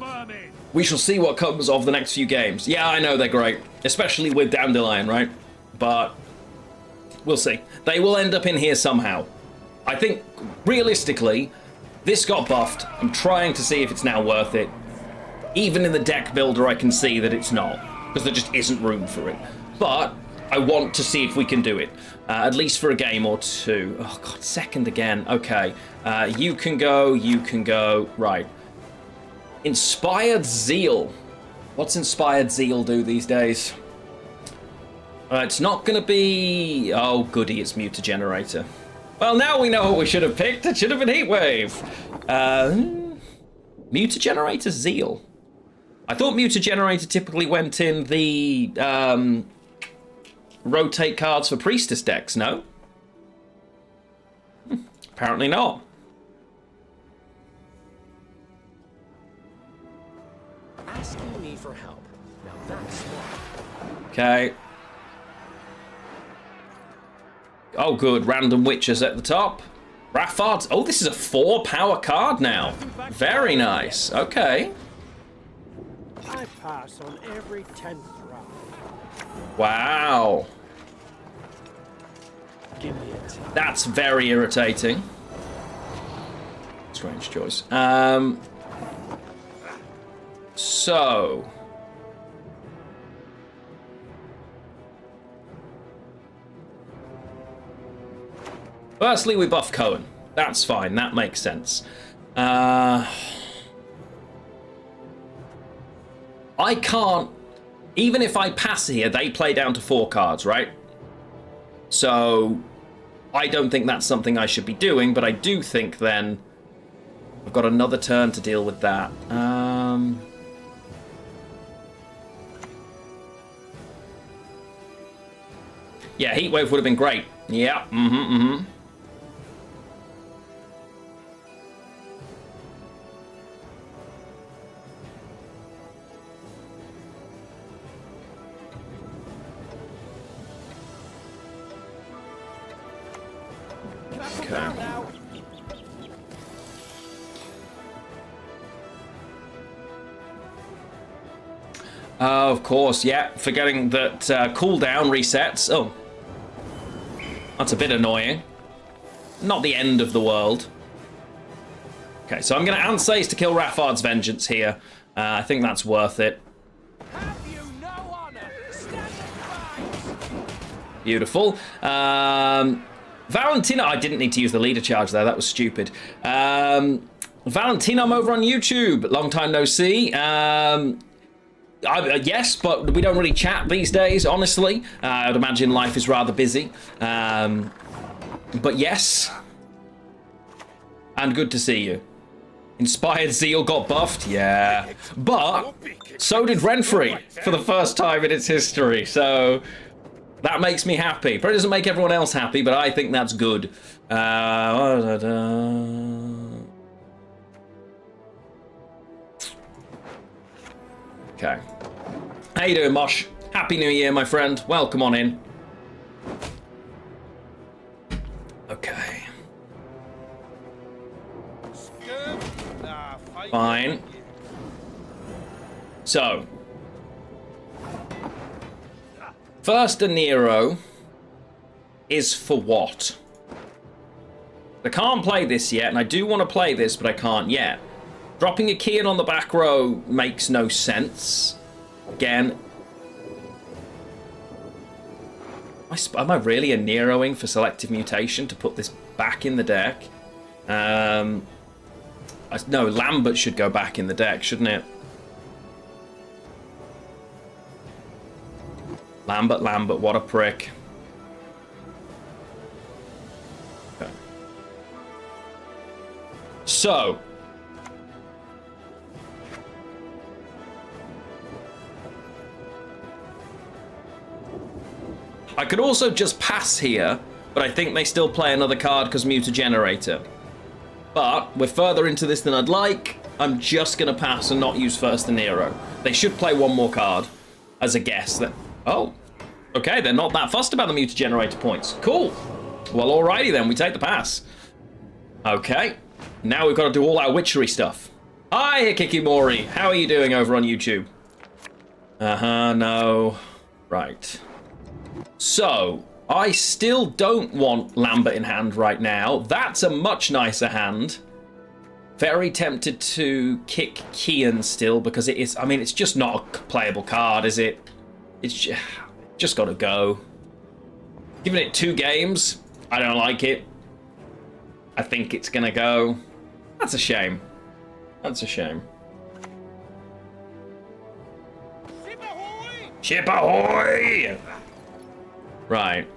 we shall see what comes of the next few games. Yeah, I know they're great, especially with Dandelion, right? But we'll see. They will end up in here somehow. I think, realistically, this got buffed. I'm trying to see if it's now worth it. Even in the deck builder, I can see that it's not, because there just isn't room for it. But I want to see if we can do it, at least for a game or two. Oh, God, second again. Okay, you can go. Right. Inspired Zeal. What's Inspired Zeal do these days? It's not going to be... Oh, goody, it's Mutagenerator. Well, now we know what we should have picked. It should have been Heatwave. Mutagenerator Zeal. I thought Mutagenerator typically went in the rotate cards for Priestess decks, no? Apparently not. Asking me for help. Now that's smart. Okay. Oh, good. Random witches at the top. Raffard's. Oh, this is a 4 power card now. Very nice. Okay. I pass on every 10th round. Wow. Give me a time. That's very irritating. Strange choice. So. Firstly, we buff Cohen. That's fine. That makes sense. I can't... Even if I pass here, they play down to 4 cards, right? So, I don't think that's something I should be doing, but I do think then I've got another turn to deal with that. Yeah, Heatwave would have been great. Yeah, Okay. Of course, yeah. Forgetting that cooldown resets. Oh. That's a bit annoying. Not the end of the world. Okay, so I'm going to Ansays to kill Raffard's Vengeance here. I think that's worth it. Have you no honor? Stand and fight. Beautiful. Valentina, I didn't need to use the leader charge there. That was stupid. Valentina, I'm over on YouTube. Long time no see. Yes, but we don't really chat these days, honestly. I'd imagine life is rather busy. But yes. And good to see you. Inspired Zeal got buffed? Yeah. But so did Renfrey for the first time in its history. So that makes me happy. Probably doesn't make everyone else happy, but I think that's good. Okay. How you doing, Mosh? Happy New Year, my friend. Welcome on in. Okay. Fine. So. First a Nero is for what? I can't play this yet, and I do want to play this, but I can't yet. Dropping a Kian on the back row makes no sense. Again. Am I really a Neroing for Selective Mutation to put this back in the deck? No, Lambert should go back in the deck, shouldn't it? Lambert, what a prick. Okay. So. I could also just pass here, but I think they still play another card because Mutagenerator. But we're further into this than I'd like. I'm just going to pass and not use First and Nero. They should play one more card as a guess. Oh, okay, they're not that fussed about the Mutagenerator points. Cool. Well, alrighty then, we take the pass. Okay, now we've got to do all our witchery stuff. Hi, Hikikimori. How are you doing over on YouTube? No. Right. So, I still don't want Lambert in hand right now. That's a much nicer hand. Very tempted to kick Kian still because it is, I mean, it's just not a playable card, is it? It's just got to go. Giving it 2 games, I don't like it. I think it's going to go. That's a shame. That's a shame. Ship ahoy! Ship ahoy! Right.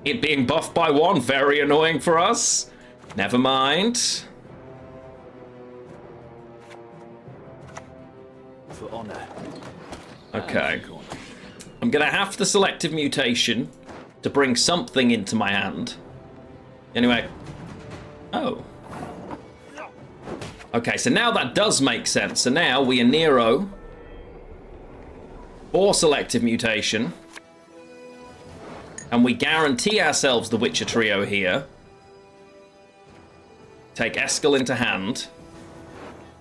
It being buffed by 1, very annoying for us. Never mind. For honor. Okay. I'm gonna have the Selective Mutation to bring something into my hand. Anyway. Oh. Okay, so now that does make sense. So now we are Nero. For Selective Mutation. and we guarantee ourselves the Witcher trio here. Take Eskel into hand.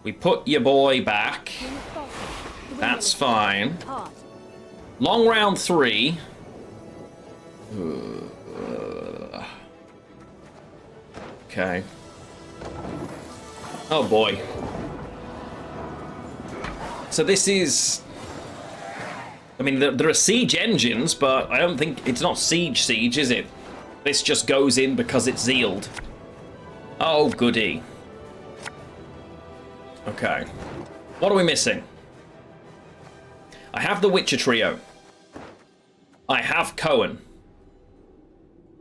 We put your boy back. That's fine. Long round 3. Okay. Oh boy. So this is... I mean, there are siege engines, but I don't think... It's not siege, is it? This just goes in because it's sealed. Oh, goody. Okay. What are we missing? I have the Witcher trio. I have Cohen.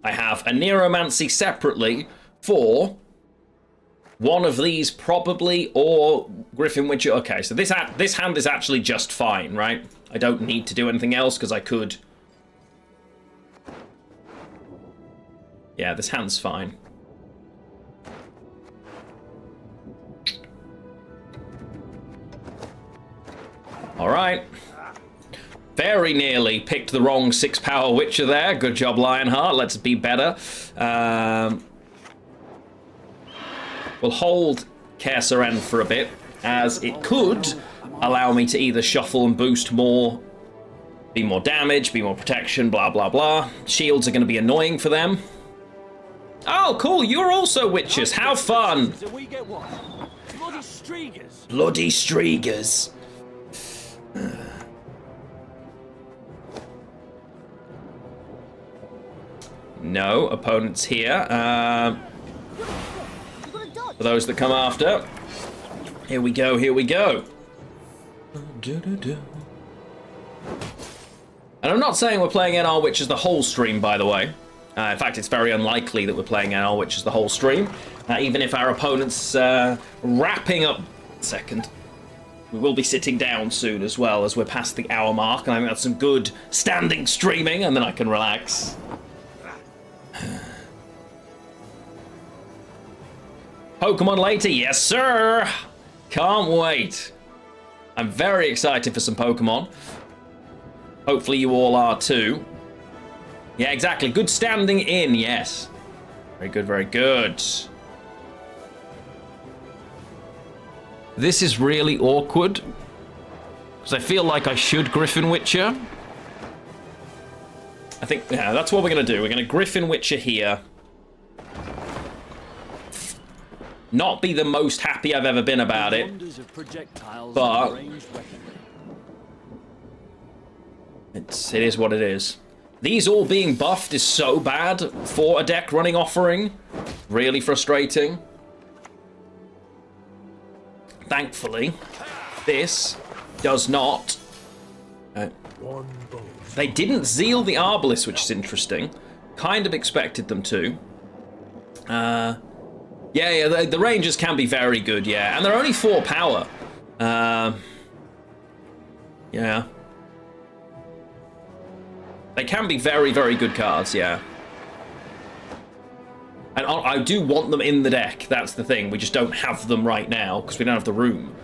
I have a Neromancy separately for one of these probably, or Griffin Witcher. Okay, so this hand is actually just fine, right? I don't need to do anything else because I could. Yeah, this hand's fine. All right. Very nearly picked the wrong 6-power Witcher there. Good job, Lionheart. Let's be better. We'll hold Kersaren for a bit, as it could allow me to either shuffle and boost more, be more damage, be more protection, blah, blah, blah. Shields are going to be annoying for them. Oh, cool. You're also Witchers. How fun. So we get what? Bloody Striegers. Bloody Striegers. No opponents here. For those that come after. Here we go, here we go. And I'm not saying we're playing NR Witchers the whole stream, by the way. In fact, it's very unlikely that we're playing NR Witchers the whole stream. Even if our opponent's wrapping up... Second. We will be sitting down soon as well, as we're past the hour mark, and I think that's some good standing streaming, and then I can relax. Pokemon later, yes sir! Can't wait. I'm very excited for some Pokemon. Hopefully you all are too. Yeah, exactly. Good standing in, yes. Very good, very good. This is really awkward, because I feel like I should Griffin Witcher. I think, yeah, that's what we're going to do. We're going to Griffin Witcher here. Not be the most happy I've ever been about it, but it is what it is. These all being buffed is so bad for a deck running Offering. Really frustrating. Thankfully, this does not. They didn't zeal the Arbalest, which is interesting. Kind of expected them to. Yeah, the Rangers can be very good, yeah. And they're only 4 power. Yeah. They can be very, very good cards, yeah. And I do want them in the deck, that's the thing. We just don't have them right now, because we don't have the room.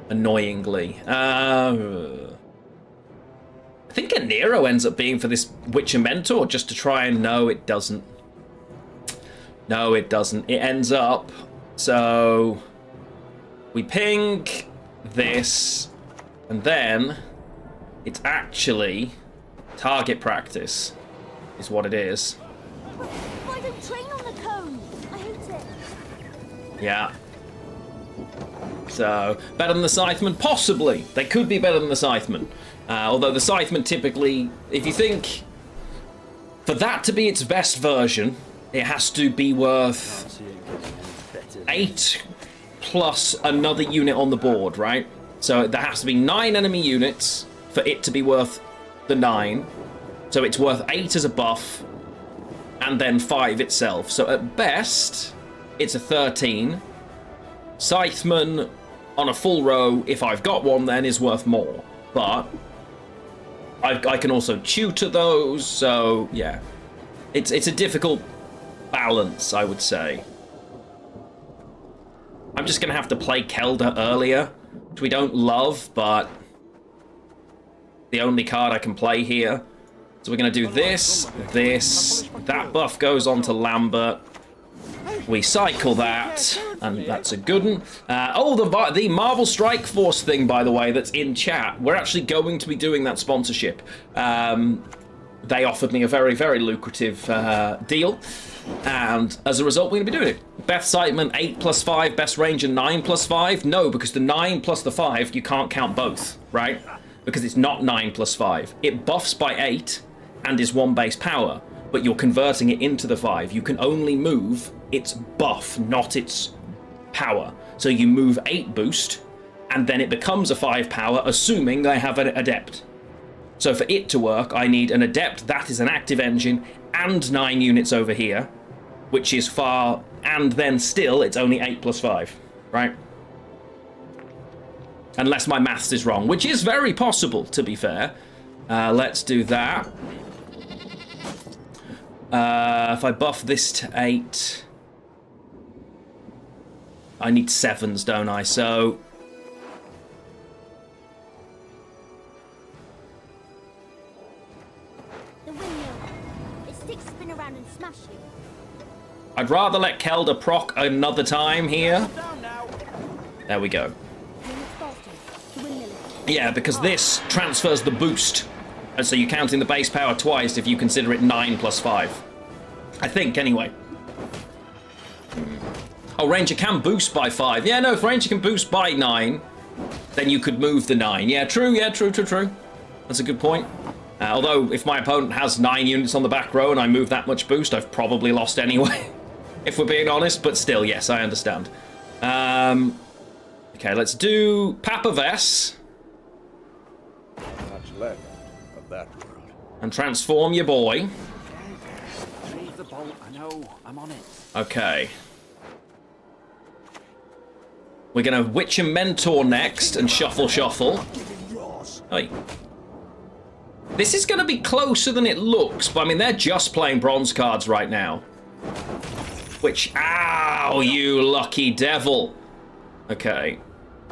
Annoyingly. I think a Nero ends up being for this Witcher Mentor, just to try and... No, it doesn't. No, it doesn't. It ends up... So... We ping this, and then... It's actually... Target practice is what it is. Why don't train on the cone? I hate it. Yeah. So, better than the Scytheman? Possibly. They could be better than the Scytheman. Although the Scytheman typically, if you think, for that to be its best version, it has to be worth 8 plus another unit on the board, right? So there has to be 9 enemy units for it to be worth the 9. So it's worth 8 as a buff, and then 5 itself. So at best, it's a 13. Scytheman on a full row, if I've got one, then is worth more. But I can also tutor those, so yeah. It's a difficult balance, I would say. I'm just going to have to play Kelda earlier, which we don't love, but the only card I can play here. So we're going to do this, this, that buff goes on to Lambert. We cycle that, and that's a good one. The Marvel Strike Force thing, by the way, that's in chat. We're actually going to be doing that sponsorship. They offered me a very, very lucrative deal, and as a result, we're going to be doing it. Beth Siteman, 8+5, best ranger 9+5. No, because the 9 plus the 5, you can't count both, right? Because it's not 9+5. It buffs by 8 and is 1 base power, but you're converting it into the 5. You can only move its buff, not its power. So you move 8 boost, and then it becomes a 5 power, assuming they have an adept. So for it to work, I need an adept that is an active engine and 9 units over here, which is far, and then still it's only 8+5, right? Unless my maths is wrong, which is very possible, to be fair. Let's do that. If I buff this to 8, I need 7s, don't I? So The windmill. Its sticks spin around and smash you. I'd rather let Kelda proc another time here. There we go. Yeah, because this transfers the boost, and so you're counting the base power twice if you consider it 9+5. I think, anyway. Oh, Ranger can boost by 5. Yeah, no, if Ranger can boost by 9, then you could move the 9. Yeah, true, true. That's a good point. Although, if my opponent has 9 units on the back row and I move that much boost, I've probably lost anyway, if we're being honest, but still, yes, I understand. Okay, let's do Papavess. Much left of that world. And transform your boy. Retrieve the bolt. I know. I'm on it. Okay. We're going to Witcher Mentor next and shuffle. Hey. This is going to be closer than it looks, but I mean, they're just playing bronze cards right now. Which, ow, you lucky devil. Okay.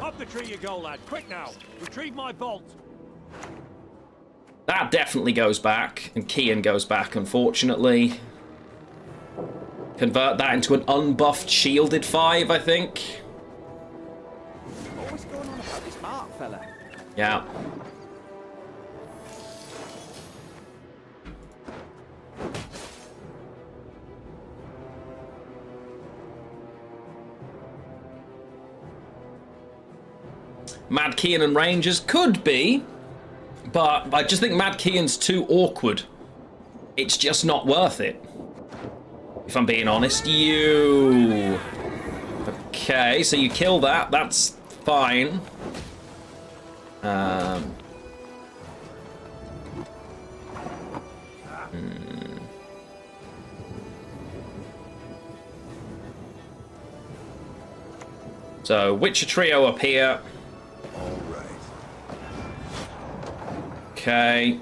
Up the tree you go, lad. Quick now. Retrieve my bolt. That definitely goes back, and Kian goes back, unfortunately. Convert that into an unbuffed shielded 5, I think. What's going on about this mark, fella? Yeah. Mad Kian and Rangers could be, but I just think Mad Kian's too awkward. It's just not worth it, if I'm being honest. You... Okay, so you kill that. That's fine. So, Witcher Trio up here. All right. Okay.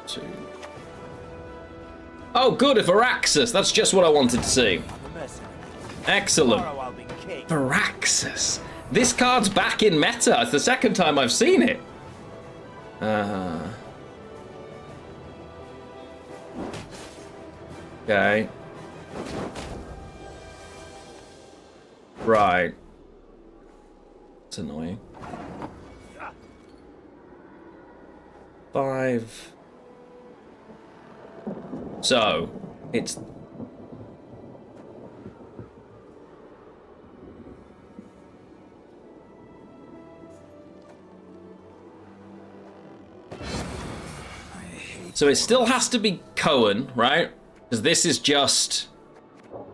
Two. Oh, good, a Varaxus. That's just what I wanted to see. Excellent. Tomorrow I'll be king. Varaxus. This card's back in meta. It's the second time I've seen it. Okay. Right. It's annoying. 5. So, it's... So it still has to be Cohen, right? Because this is just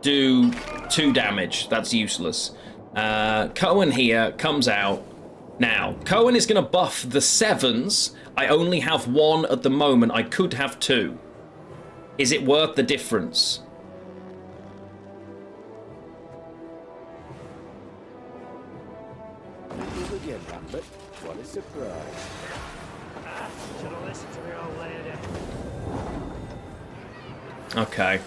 do 2 damage. That's useless. Cohen here comes out. Now, Cohen is going to buff the 7s. I only have 1 at the moment. I could have 2. Is it worth the difference? Again, Lambert. What a surprise. Should have listened to the old lady. Okay.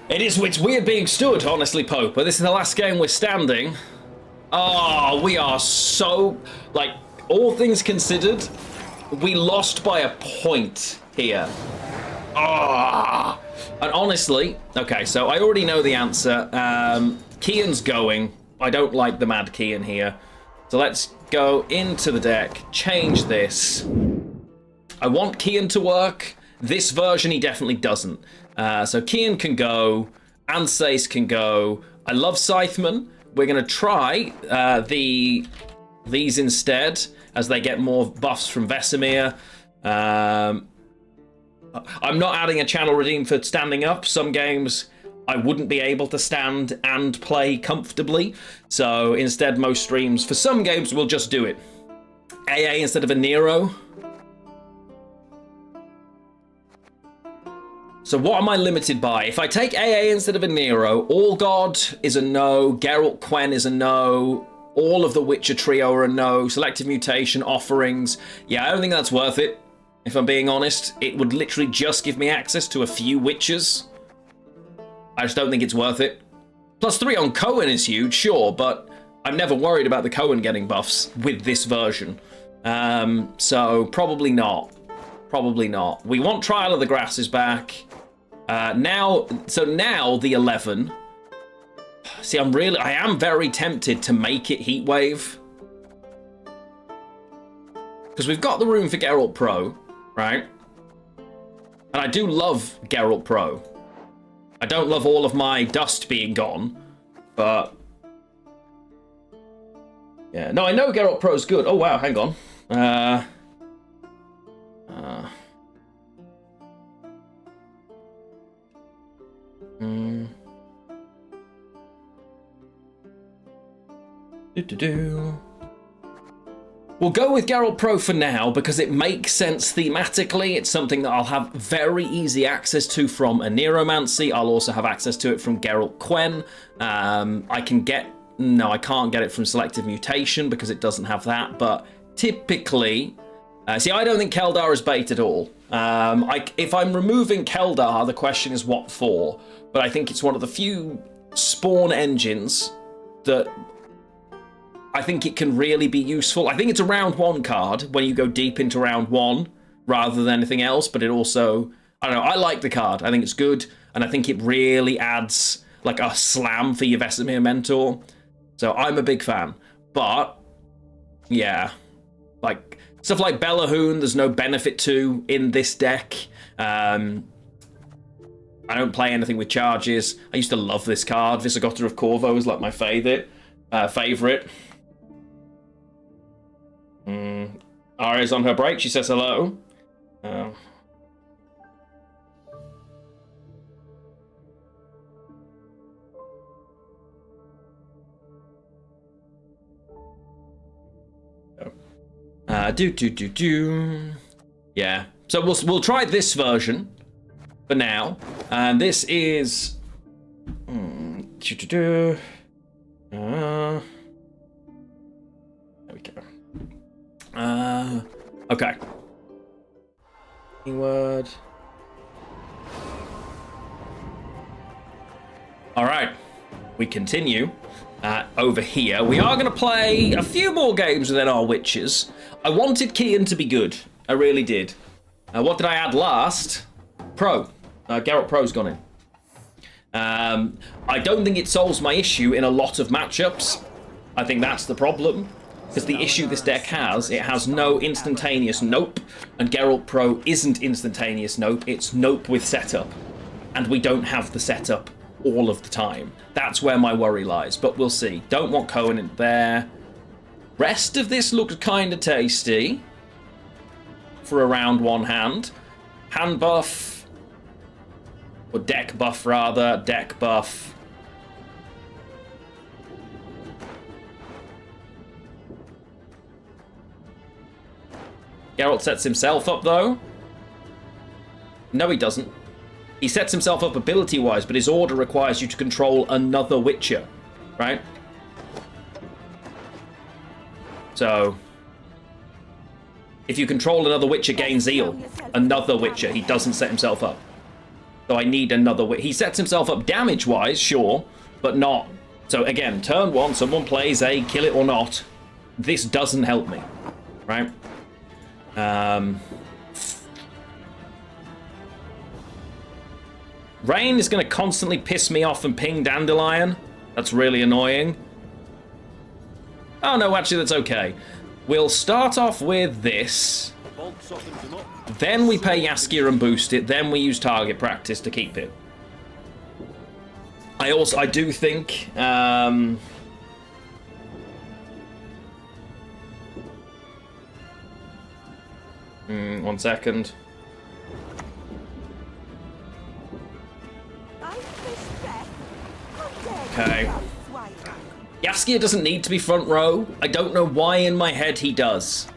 It's weird being stood, honestly, Pope, but this is the last game we're standing. Oh, we are so... Like, all things considered, we lost by a point here. Ah, and honestly, okay, so I already know the answer. Kian's going. I don't like the Mad Kian here. So let's go into the deck, change this. I want Kian to work. This version, he definitely doesn't. So Kian can go. Ansace can go. I love Scytheman. We're going to try these instead, as they get more buffs from Vesemir. I'm not adding a channel redeem for standing up. Some games I wouldn't be able to stand and play comfortably. So instead, most streams, for some games, we'll just do it. AA instead of a Nero. So what am I limited by? If I take AA instead of a Nero, All God is a no, Geralt Quen is a no, all of the Witcher trio are a no, Selective Mutation, Offerings. Yeah, I don't think that's worth it. If I'm being honest, it would literally just give me access to a few Witchers. I just don't think it's worth it. +3 on Cohen is huge, sure, but I'm never worried about the Cohen getting buffs with this version. So probably not. Probably not. We want Trial of the Grasses back. Now the 11. See, I am very tempted to make it Heatwave. Because we've got the room for Geralt Pro, right? And I do love Geralt Pro. I don't love all of my dust being gone, but... yeah, no, I know Geralt Pro's good. Oh, wow, hang on. We'll go with Geralt Pro for now because it makes sense thematically. It's something that I'll have very easy access to from a Neromancy. I'll also have access to it from Geralt Quen. I can't get it from Selective Mutation because it doesn't have that, but typically... see, I don't think Keldar is bait at all. If I'm removing Keldar, the question is what for, but I think it's one of the few spawn engines that I think it can really be useful. I think it's a round 1 card when you go deep into round 1 rather than anything else, but it also, I don't know, I like the card. I think it's good, and I think it really adds like a slam for your Vesemir Mentor. So I'm a big fan. But, yeah, like stuff like Bellahoon, there's no benefit to in this deck. I don't play anything with charges. I used to love this card. Visigotta of Corvo was like my favourite. Aria's on her break. She says hello. Yeah. So we'll try this version for now. And this is there we go. Okay. Keyword. All right. We continue. Over here, we are going to play a few more games within our Witches. I wanted Kian to be good. I really did. What did I add last? Pro. Geralt Pro's gone in. I don't think it solves my issue in a lot of matchups. I think that's the problem. Because the issue this deck has, it has no instantaneous nope, and Geralt Pro isn't instantaneous nope, it's nope with setup. And we don't have the setup all of the time. That's where my worry lies, but we'll see. Don't want Cohen in there. Rest of this looked kind of tasty for a round 1 hand. Hand buff, or deck buff rather, deck buff. Geralt sets himself up, though. No, he doesn't. He sets himself up ability-wise, but his order requires you to control another Witcher, right? So, if you control another Witcher, gain Zeal. Another Witcher. He doesn't set himself up. So I need another Witcher. He sets himself up damage-wise, sure, but not So again, turn 1, someone plays a kill it or not. This doesn't help me, right? Rain is going to constantly piss me off and ping Dandelion. That's really annoying. Oh no, actually that's okay. We'll start off with this. Then we pay Yaskia and boost it. Then we use target practice to keep it. I do think... 1 second. Okay. Yaskia doesn't need to be front row. I don't know why in my head he does.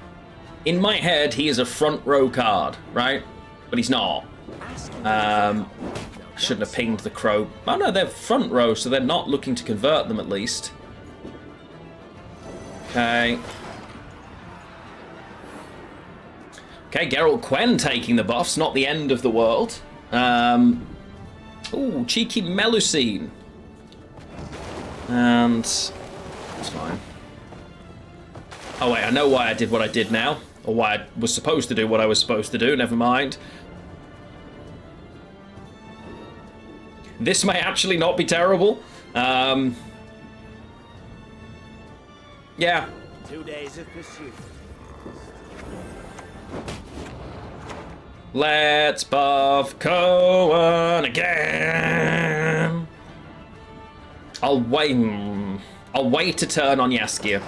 In my head, he is a front row card, right? But he's not. Shouldn't have pinged the crow. Oh no, they're front row, so they're not looking to convert them at least. Okay. Okay, Geralt Quen taking the buffs, not the end of the world. Ooh, cheeky Melusine. And it's fine. Oh wait, I know why I did what I did now. Or why I was supposed to do what I was supposed to do, never mind. This may actually not be terrible. Yeah. 2 days of pursuit. Let's buff Cohen again. I'll wait to turn on Yaskia.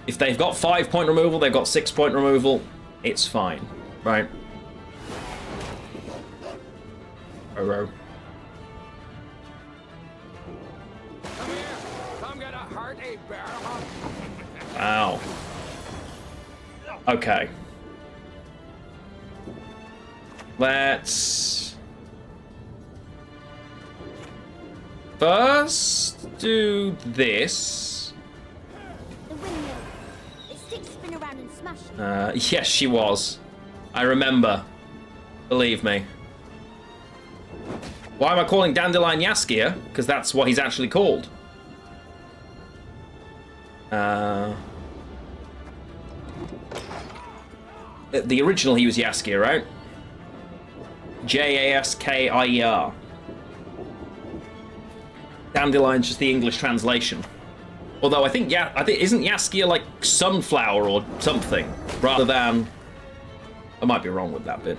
If they've got 5-point removal, they've got 6-point removal. It's fine, right? Come here. Come get a hearty bear hug. Wow. Okay. Let's first do this. The windmill. It sticks spin around and smash you. Yes, she was. I remember. Believe me. Why am I calling Dandelion Yaskia? Because that's what he's actually called. The original, he was Yaskia, right? Jaskier. Dandelion's just the English translation. Although I think isn't Yaskia like sunflower or something, rather than... I might be wrong with that bit.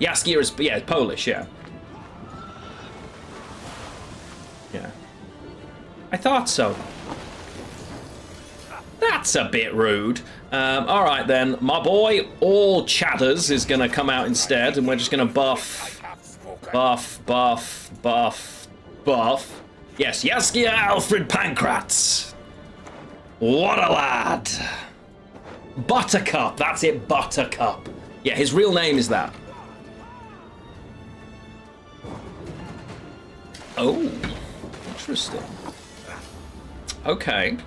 Yaskia is, yeah, Polish, yeah. Yeah. I thought so. That's a bit rude. Alright then, my boy All Chatters is gonna come out instead, and we're just gonna buff. Yes, Yaskia Alfred Pancratz. What a lad. Buttercup, that's it, Buttercup. Yeah, his real name is that. Oh, interesting. Okay.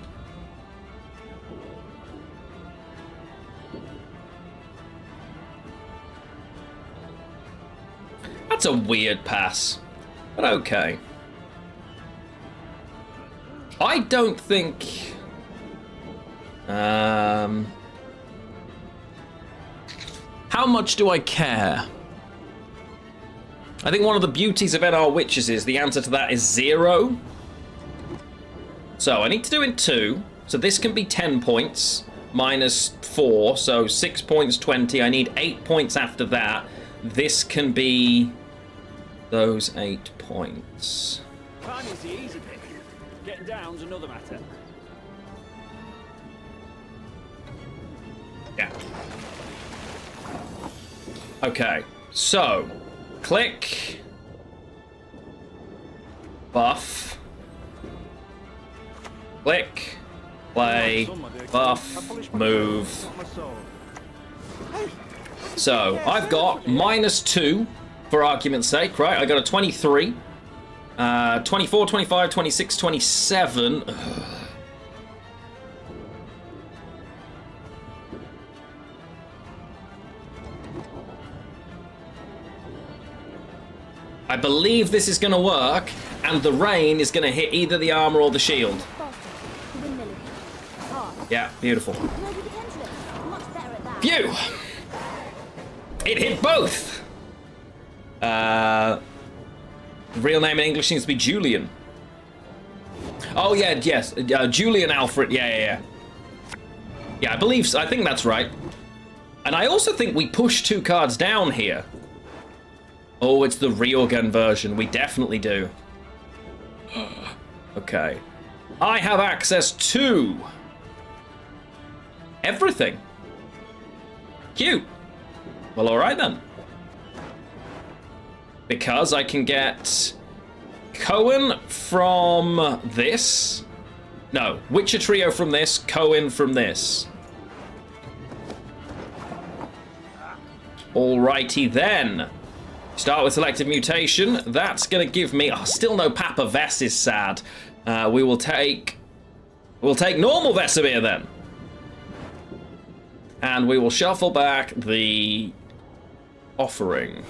That's a weird pass, but okay. I don't think... How much do I care? I think one of the beauties of NR Witches is the answer to that is 0. So I need to do it in 2. So this can be 10 points minus 4. So 6 points, 20. I need 8 points after that. This can be those 8 points. Climbing's the easy bit. Getting down's another matter. Yeah. Okay, so click, buff, click, play, buff, move. So I've got -2 for argument's sake, right? I got a 23, 24, 25, 26, 27. I believe this is going to work, and the rain is going to hit either the armor or the shield. Faster. The windmill. Hard. Yeah, beautiful. No, we can enter it. I'm much better at that. Phew! It hit both! Real name in English seems to be Julian. Oh, yeah, yes. Julian Alfred. Yeah. Yeah, I believe so. I think that's right. And I also think we push 2 cards down here. Oh, it's the Reorgan version. We definitely do. Okay. I have access to everything. Cute. Well, alright then. Because I can get Cohen from this. No, Witcher Trio from this, Cohen from this. Alrighty then. Start with selective mutation. That's going to give me... Oh, still no Papa Vess is sad. We'll take normal Vesemir then. And we will shuffle back the offering.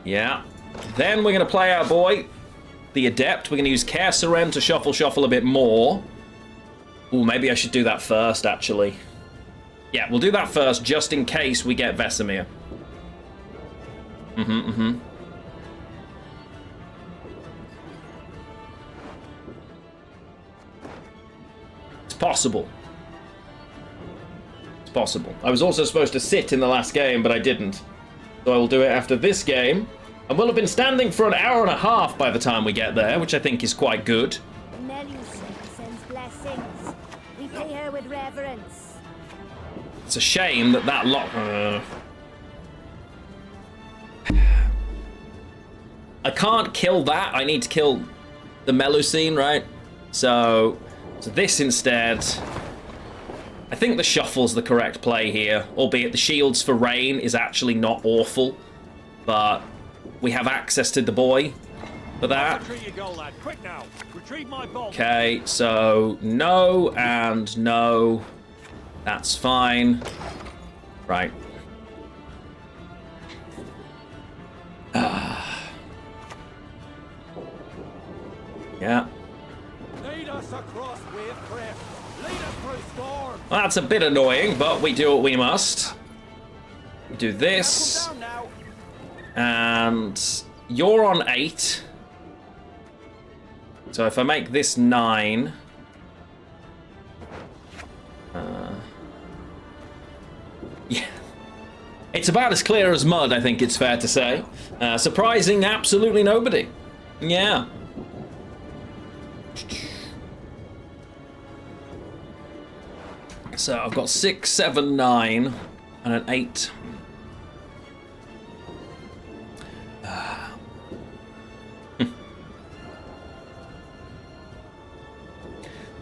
Yeah. Then we're going to play our boy, the Adept. We're going to use Care Seren to shuffle a bit more. Ooh, maybe I should do that first, actually. Yeah, we'll do that first, just in case we get Vesemir. It's possible. It's possible. I was also supposed to sit in the last game, but I didn't. So I will do it after this game. And we'll have been standing for an hour and a half by the time we get there, which I think is quite good. Melusine sends blessings. We pay her with reverence. It's a shame that that lock... I can't kill that. I need to kill the Melusine, right? So this instead... I think the shuffle's the correct play here, albeit the shields for rain is actually not awful, but we have access to the boy for that. Okay, so no and no. That's fine. Right. Yeah. Lead us across wave cliff. Lead us through storm. Well, that's a bit annoying, but we do what we must. Do this. Down now. And you're on 8. So if I make this 9... yeah. It's about as clear as mud, I think it's fair to say. Surprising absolutely nobody. Yeah. So I've got 6, 7, 9, and an 8.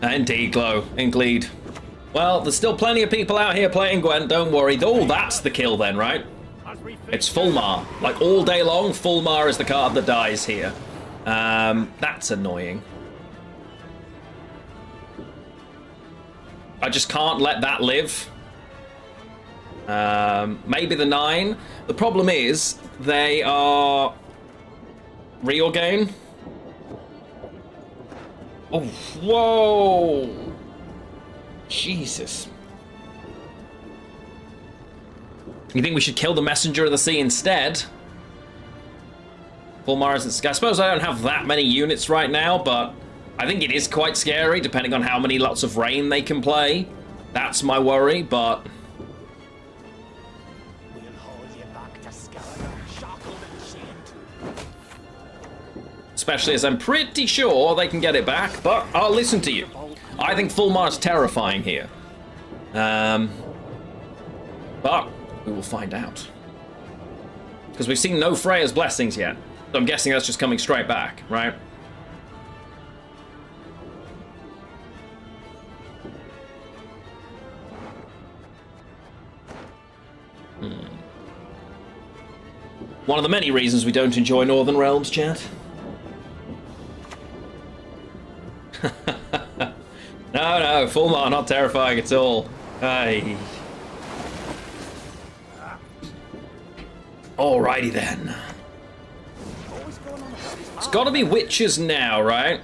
Indeed, Glow. Indeed. Well, there's still plenty of people out here playing Gwent, don't worry. Oh, that's the kill then, right? It's Fulmar. Like, all day long, Fulmar is the card that dies here. That's annoying. I just can't let that live. Maybe the 9. The problem is, they are... Reorgain. Oh, whoa! Jesus. You think we should kill the Messenger of the Sea instead? Fulmar isn't... I suppose I don't have that many units right now, but I think it is quite scary, depending on how many lots of rain they can play. That's my worry, but... We'll haul you back to Skeletor, shackled and chained. Especially as I'm pretty sure they can get it back, but I'll listen to you. I think Fulmar's terrifying here. But we will find out. Because we've seen no Freya's blessings yet. So I'm guessing that's just coming straight back, right? One of the many reasons we don't enjoy Northern Realms, chat. No, Fulmar, not terrifying at all. Hey. Alrighty then. Always going on about this. It's got to be witches now, right?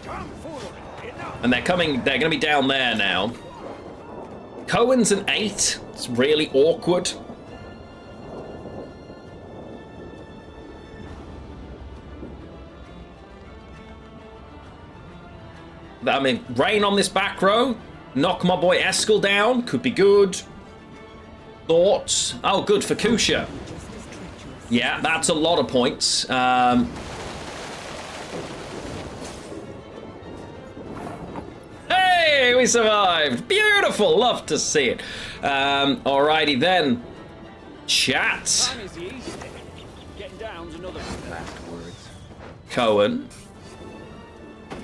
Come forward. Enough. And they're coming. They're going to be down there now. Cohen's an 8. It's really awkward. I mean, rain on this back row. Knock my boy Eskel down. Could be good. Thoughts? Oh, good for Kusha. Yeah, that's a lot of points. Hey, we survived. Beautiful. Love to see it. Alrighty then. Chat. Time is the easy thing. Getting down's another last words. Cohen.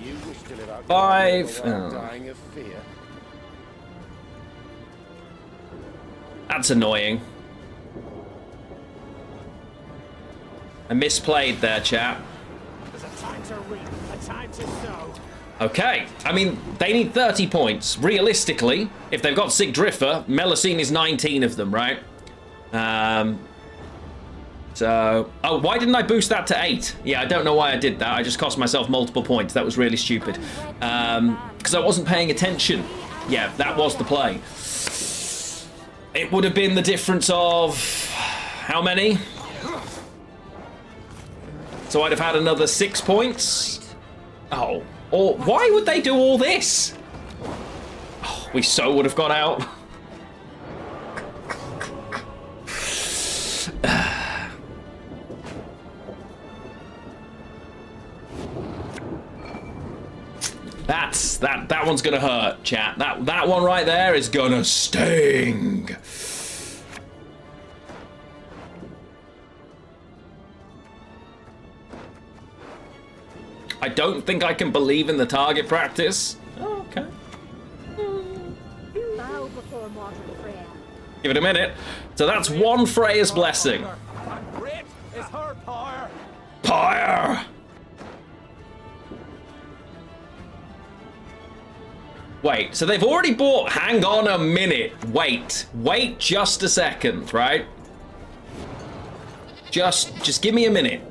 You wish to live out 5. while Oh, dying of fear. that's annoying. I misplayed there, chat. There's a time to reap, a time to sow. Okay, I mean, they need 30 points. Realistically, if they've got Sigdriffer, Melusine is 19 of them, right? So... Oh, why didn't I boost that to 8? Yeah, I don't know why I did that. I just cost myself multiple points. That was really stupid. Because I wasn't paying attention. Yeah, that was the play. It would have been the difference of... how many? So I'd have had another 6 points. Oh. Or why would they do all this? Oh, we so would have got out. That one's gonna hurt, chat. That one right there is gonna sting. I don't think I can believe in the target practice. Oh, okay. Bow before mortal prayer. Give it a minute. So that's one Freya's blessing. And great is her power. Pyre! Wait, so they've already bought... Hang on a minute. Wait just a second, right? Just give me a minute.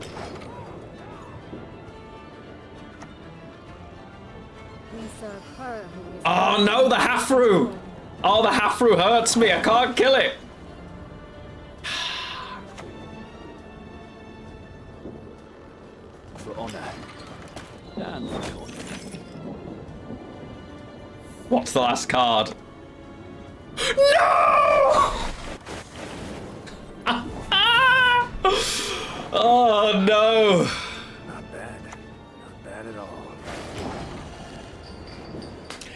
We serve her who is Oh no, the Hafru! Oh, the Hafru hurts me. I can't kill it. For honor. And for honor. What's the last card? No! Oh no! Not bad. Not bad at all.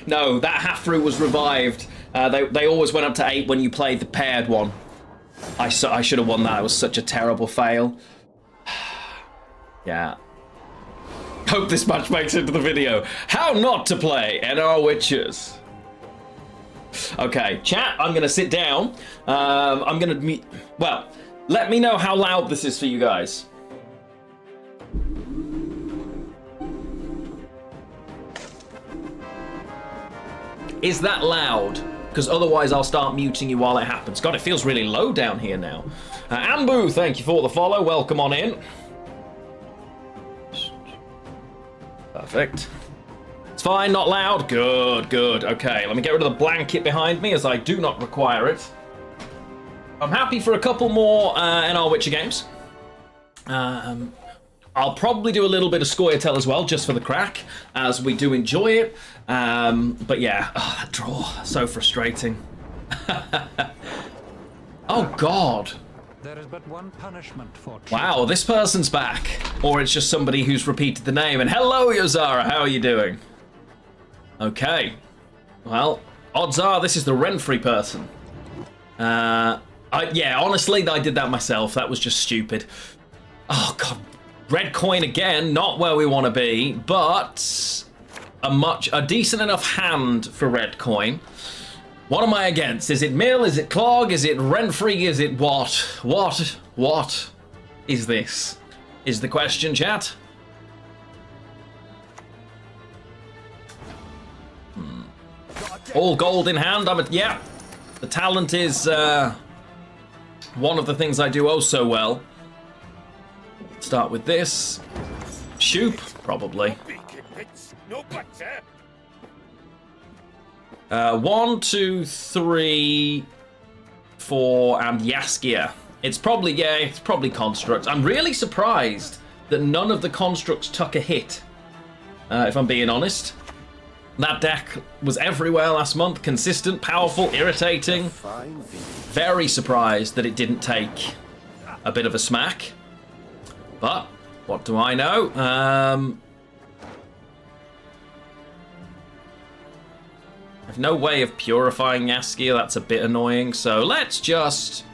No, that Hafru was revived. They always went up to 8 when you played the paired one. I should have won that. It was such a terrible fail. Yeah. Hope this match makes it to the video. How not to play NR Witches. Okay, chat, I'm going to sit down. I'm going to meet... Well, let me know how loud this is for you guys. Is that loud? Because otherwise I'll start muting you while it happens. God, it feels really low down here now. Ambu, thank you for the follow. Welcome on in. Perfect. It's fine, not loud. Good, good. Okay, let me get rid of the blanket behind me as I do not require it. I'm happy for a couple more NR Witcher games. I'll probably do a little bit of Scoia'tael as well, just for the crack, as we do enjoy it. But yeah, that draw, so frustrating. Oh God. There is but one punishment for Wow, this person's back. Or it's just somebody who's repeated the name. And hello, Yozara, how are you doing? Okay. Well, odds are this is the rent-free person. Yeah, honestly, I did that myself. That was just stupid. Oh, God. Red coin again, not where we want to be, but a decent enough hand for red coin. What am I against? Is it mill? Is it clog? Is it rent-free? Is it what? What is this? Is the question, chat? All gold in hand. Yeah. The talent is One of the things I do oh so well. Start with this. Shoop, probably. No butter. 1, 2, 3, 4, and Yaskia. It's probably constructs. I'm really surprised that none of the constructs took a hit, if I'm being honest. That deck was everywhere last month, consistent, powerful, irritating. Very surprised that it didn't take a bit of a smack. But, what do I know? I have no way of purifying Yaskia, that's a bit annoying, so let's just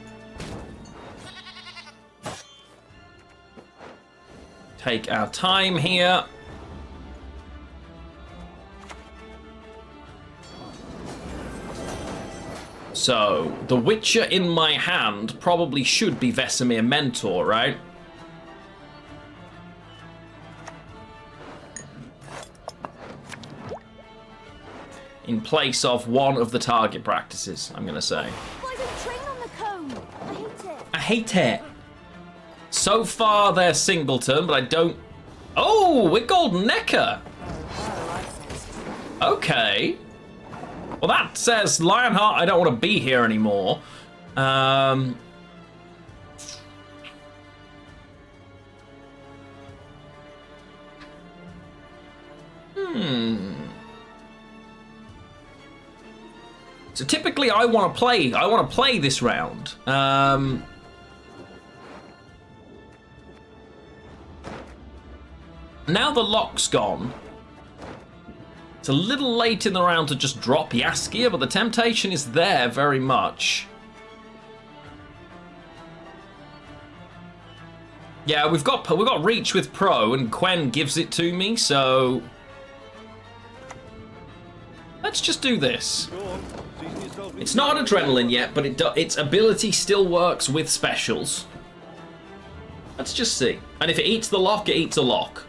take our time here. So, the Witcher in my hand probably should be Vesemir Mentor, right? In place of one of the target practices, I'm gonna say. Why don't train on the cone? I hate it. I hate it. So far, they're singleton, but I don't... Oh, we're Golden Necker. Okay. Well, that says, Lionheart, I don't want to be here anymore. So typically, I want to play this round. Now the lock's gone. It's a little late in the round to just drop Yaskia, but the temptation is there very much. Yeah, we've got reach with Pro, and Gwen gives it to me, so let's just do this. It's not an adrenaline yet, but its ability still works with specials. Let's just see. And if it eats the lock, it eats a lock.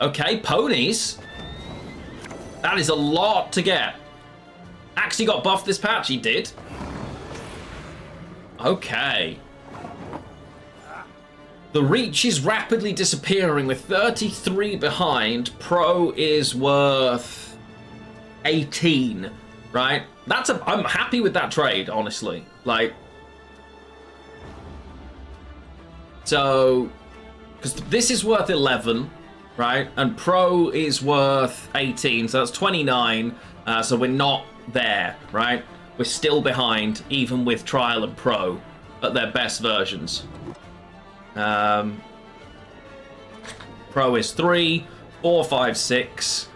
Okay, ponies. That is a lot to get. Actually got buffed this patch, he did. Okay. The reach is rapidly disappearing with 33 behind. Pro is worth 18, right? I'm happy with that trade, honestly. Like, so, because this is worth 11, right? And Pro is worth 18, so that's 29. So we're not there, right? We're still behind, even with Trial and Pro at their best versions. Pro is 3, 4, 5, 6,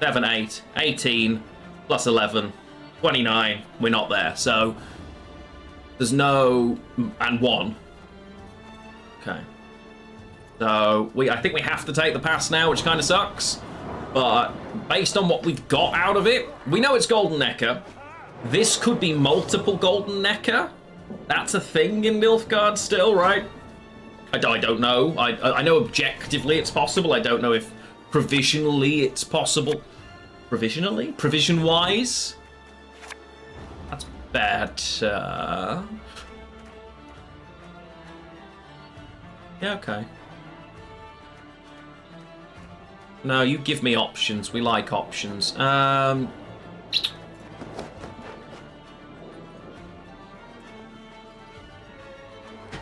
7, 8, 18, plus 11, 29. We're not there, so there's no... and 1. Okay. So I think we have to take the pass now, which kind of sucks. But based on what we've got out of it, we know it's Golden Necker. This could be multiple Golden Necker. That's a thing in Nilfgaard still, right? I don't know. I know objectively it's possible. I don't know if provisionally it's possible. Provisionally? Provision-wise? That's better. Yeah, okay. No, you give me options. We like options.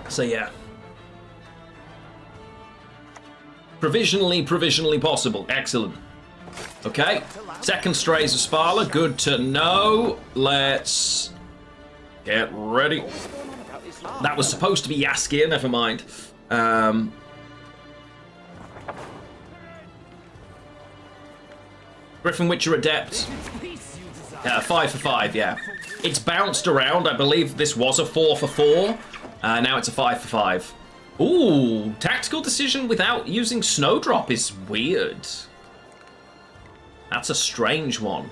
So yeah. Provisionally possible. Excellent. Okay. Second Strays of Spala. Good to know. Let's get ready. That was supposed to be Yaskia. Never mind. Griffin Witcher Adept. 5 for 5, yeah. It's bounced around. I believe this was a 4 for 4. Now it's a 5 for 5. Ooh, tactical decision without using Snowdrop is weird. That's a strange one.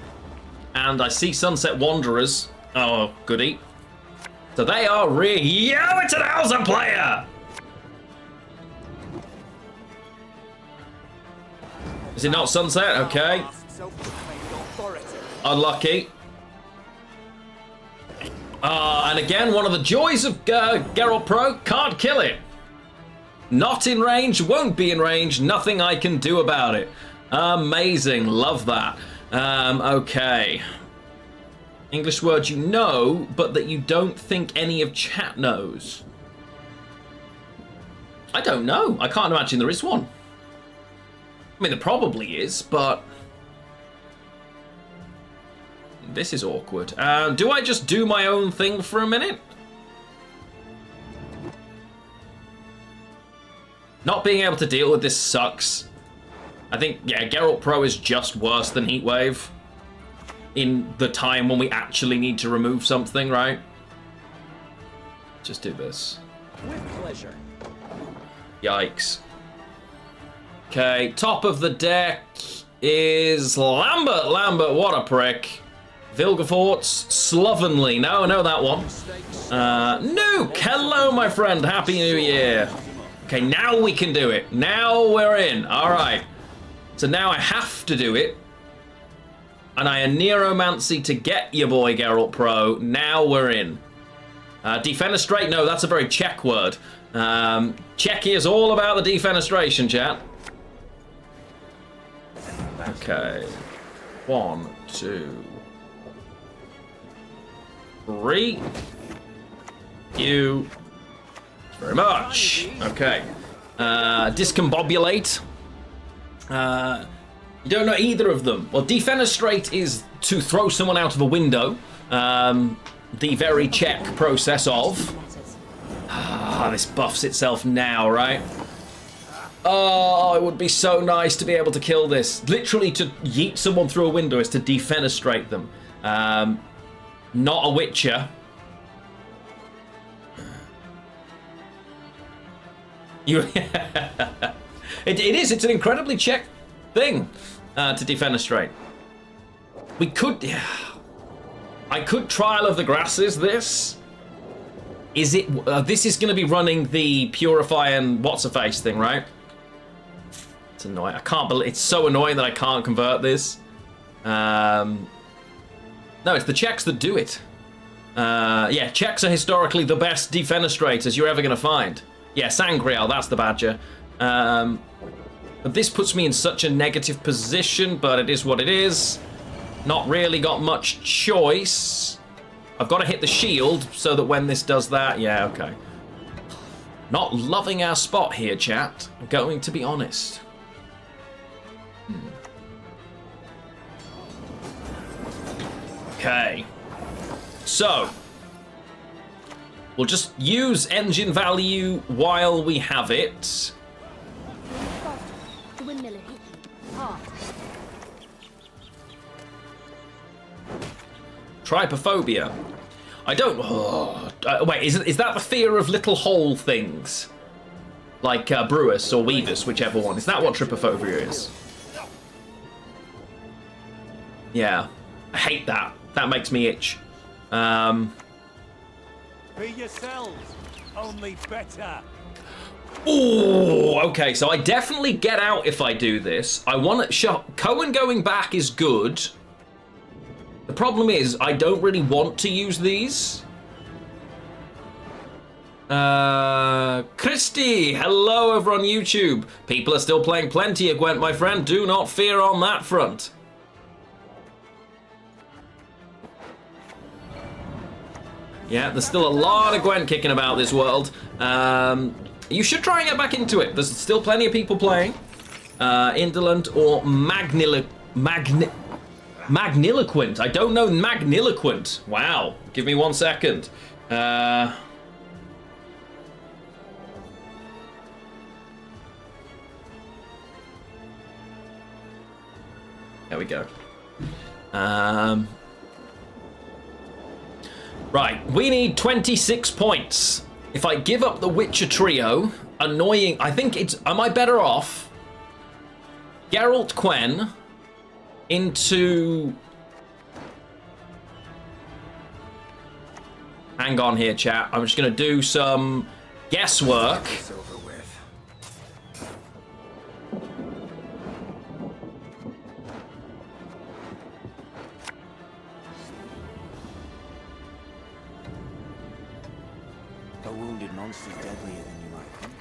And I see Sunset Wanderers. Oh, goody. So they are Yo, it's an Alza player! Is it not Sunset? Okay. Unlucky. And again, one of the joys of Geralt Pro, can't kill it. Not in range, won't be in range, nothing I can do about it. Amazing, love that. Okay. English words you know, but that you don't think any of chat knows. I don't know. I can't imagine there is one. I mean, there probably is, but... This is awkward. Do I just do my own thing for a minute? Not being able to deal with this sucks. I think, yeah, Geralt Pro is just worse than Heatwave. In the time when we actually need to remove something, right? Just do this. With pleasure. Yikes. Okay, top of the deck is Lambert. Lambert, what a prick. Vilgefortz, slovenly. No, I know that one. Nuke, hello, my friend. Happy New Year. Okay, now we can do it. Now we're in. All right. So now I have to do it. And I Neromancy to get your boy Geralt Pro. Now we're in. Defenestrate? No, that's a very Czech word. Czechia is all about the defenestration, chat. Okay. 1, 2, 3. You. Very much. Okay. Discombobulate. You don't know either of them. Well, defenestrate is to throw someone out of a window. The very Czech process of. This buffs itself now, right? Oh, it would be so nice to be able to kill this. Literally to yeet someone through a window is to defenestrate them. Not a Witcher. It is. It's an incredibly Czech thing to defenestrate. We could. I could Trial of the Grasses this. Is it? This is going to be running the Purify and what's a face thing, right? It's annoying. I can't believe it's so annoying that I can't convert this. No, it's the Czechs that do it. Yeah, Czechs are historically the best defenestrators you're ever going to find. Yeah, Sangreal, that's the badger. But this puts me in such a negative position, but it is what it is. Not really got much choice. I've got to hit the shield so that when this does that, yeah, okay. Not loving our spot here, chat. I'm going to be honest. Okay. So, we'll just use engine value while we have it. The windmill. Hard. Trypophobia. I don't... wait, is that the fear of little hole things? Like Brewis or Weavus, whichever one. Is that what trypophobia is? Yeah. I hate that. That makes me itch. Be yourselves, only better. Ooh, okay, so I definitely get out if I do this. I want to... Cohen going back is good. The problem is, I don't really want to use these. Christy, hello over on YouTube. People are still playing plenty of Gwent, my friend. Do not fear on that front. Yeah, there's still a lot of Gwent kicking about this world. You should try and get back into it. There's still plenty of people playing. Indolent or Magniloquent. I don't know Magniloquent. Wow. Give me 1 second. There we go. Right, we need 26 points. If I give up the Witcher trio, annoying... I think it's... Am I better off? Geralt Quen into... Hang on here, chat. I'm just going to do some guesswork. A wounded monster's deadlier than you might think.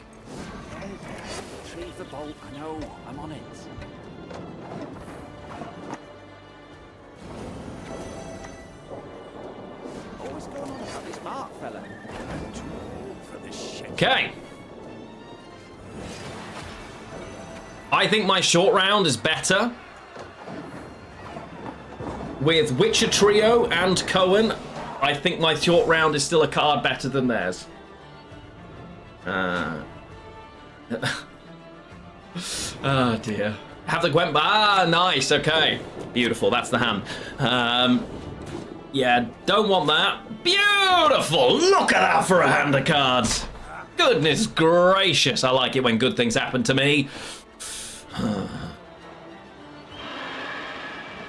Retrieve the bolt. I know. I'm on it. What's going on about this mark, fella? I'm too old for this shit. Okay. I think my short round is better. With Witcher Trio and Cohen, I think my short round is still a card better than theirs. Oh dear. Have the Gwent. Ah, nice. Okay. Beautiful. That's the hand. Yeah, don't want that. Beautiful. Look at that for a hand of cards. Goodness gracious. I like it when good things happen to me.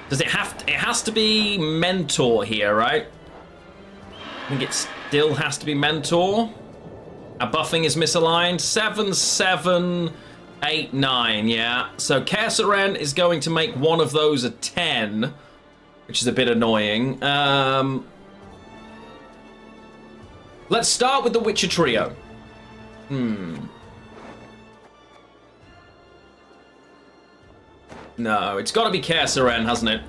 Does it have to, it has to be Mentor here, right? I think it still has to be Mentor. Our buffing is misaligned. 7, 7, 8, 9, yeah. So Kersaren is going to make one of those a 10, which is a bit annoying. Let's start with the Witcher Trio. No, it's got to be Kersaren, hasn't it?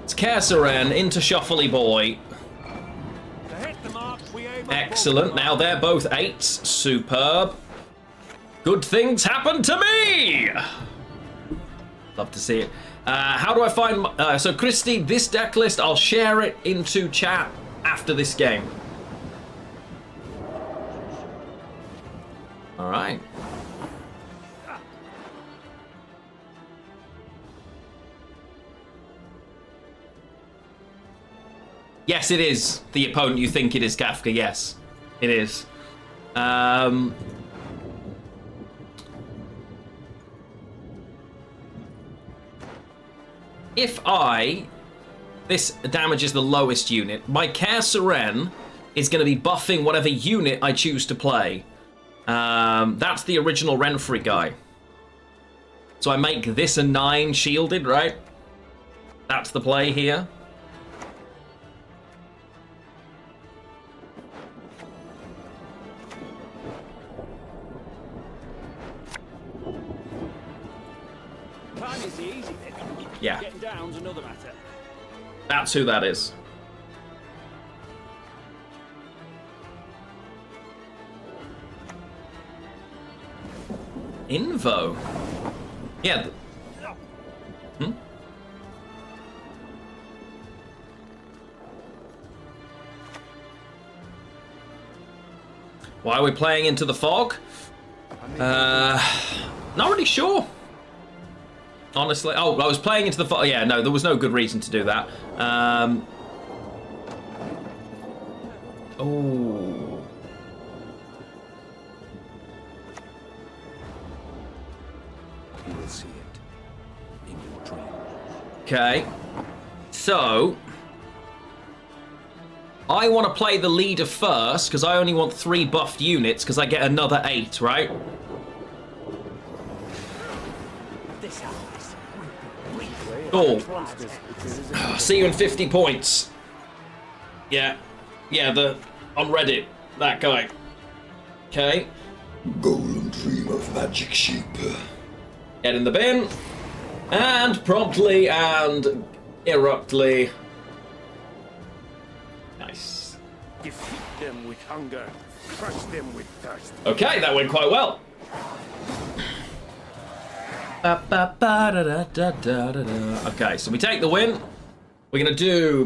It's Kersaren into Shuffly Boy. Excellent. Now they're both 8s. Superb. Good things happen to me! Love to see it. How do I find... so, Christy, this deck list, I'll share it into chat after this game. All right. Yes, it is the opponent you think it is, Kafka. Yes, it is. If this damages the lowest unit, my Kersaren is going to be buffing whatever unit I choose to play. That's the original Renfrey guy. So I make this a 9 shielded, right? That's the play here. Time is the easy bit. Yeah. Getting down's another matter. That's who that is. Invo. Yeah. Why are we playing Into the Fog? Not really sure. Honestly. Oh, I was playing Into the Fog. Yeah, no, there was no good reason to do that. Oh. You will see it in your dream. Okay. So I want to play the leader first because I only want 3 buffed units because I get another 8, right? This house. Cool. See you in 50 points. Yeah. Yeah, on Reddit. That guy. Okay. Golden dream of magic sheep. Get in the bin. And promptly and eruptly. Nice. Defeat them with hunger. Crush them with thirst. Okay, that went quite well. Okay, so we take the win. We're gonna do...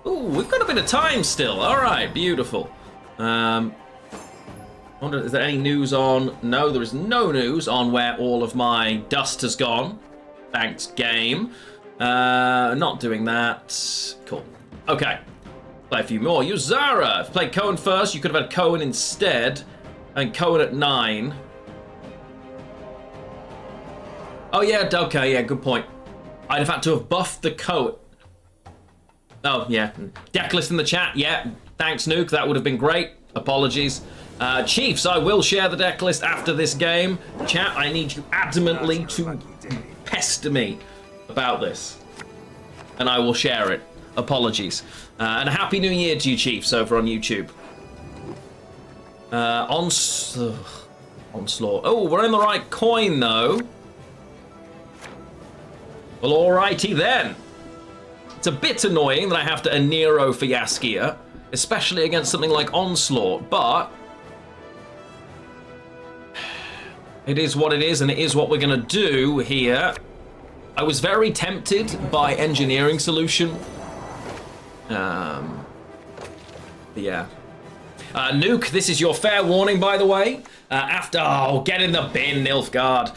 Ooh, we've got a bit of time still. All right, beautiful. Wonder, is there any news on... No, there is no news on where all of my dust has gone. Thanks, game. Not doing that. Cool. Okay. Play a few more. Yuzara. If you played Cohen first, you could have had Cohen instead. And Cohen at 9. Oh, yeah, okay, yeah, good point. I'd have had to have buffed the Cohen. Oh, yeah. Deck list in the chat, yeah. Thanks, Nuke, that would have been great. Apologies. Chiefs, I will share the deck list after this game. Chat, I need you adamantly to pester me about this. And I will share it. Apologies. And a happy new year to you, Chiefs, over on YouTube. Onslaught. Oh, we're in the right coin, though. Well, alrighty then. It's a bit annoying that I have to Nero for Yaskia, especially against something like Onslaught, but it is what it is, and it is what we're going to do here. I was very tempted by Engineering Solution. Yeah. Nuke, this is your fair warning, by the way. Get in the bin, Nilfgaard.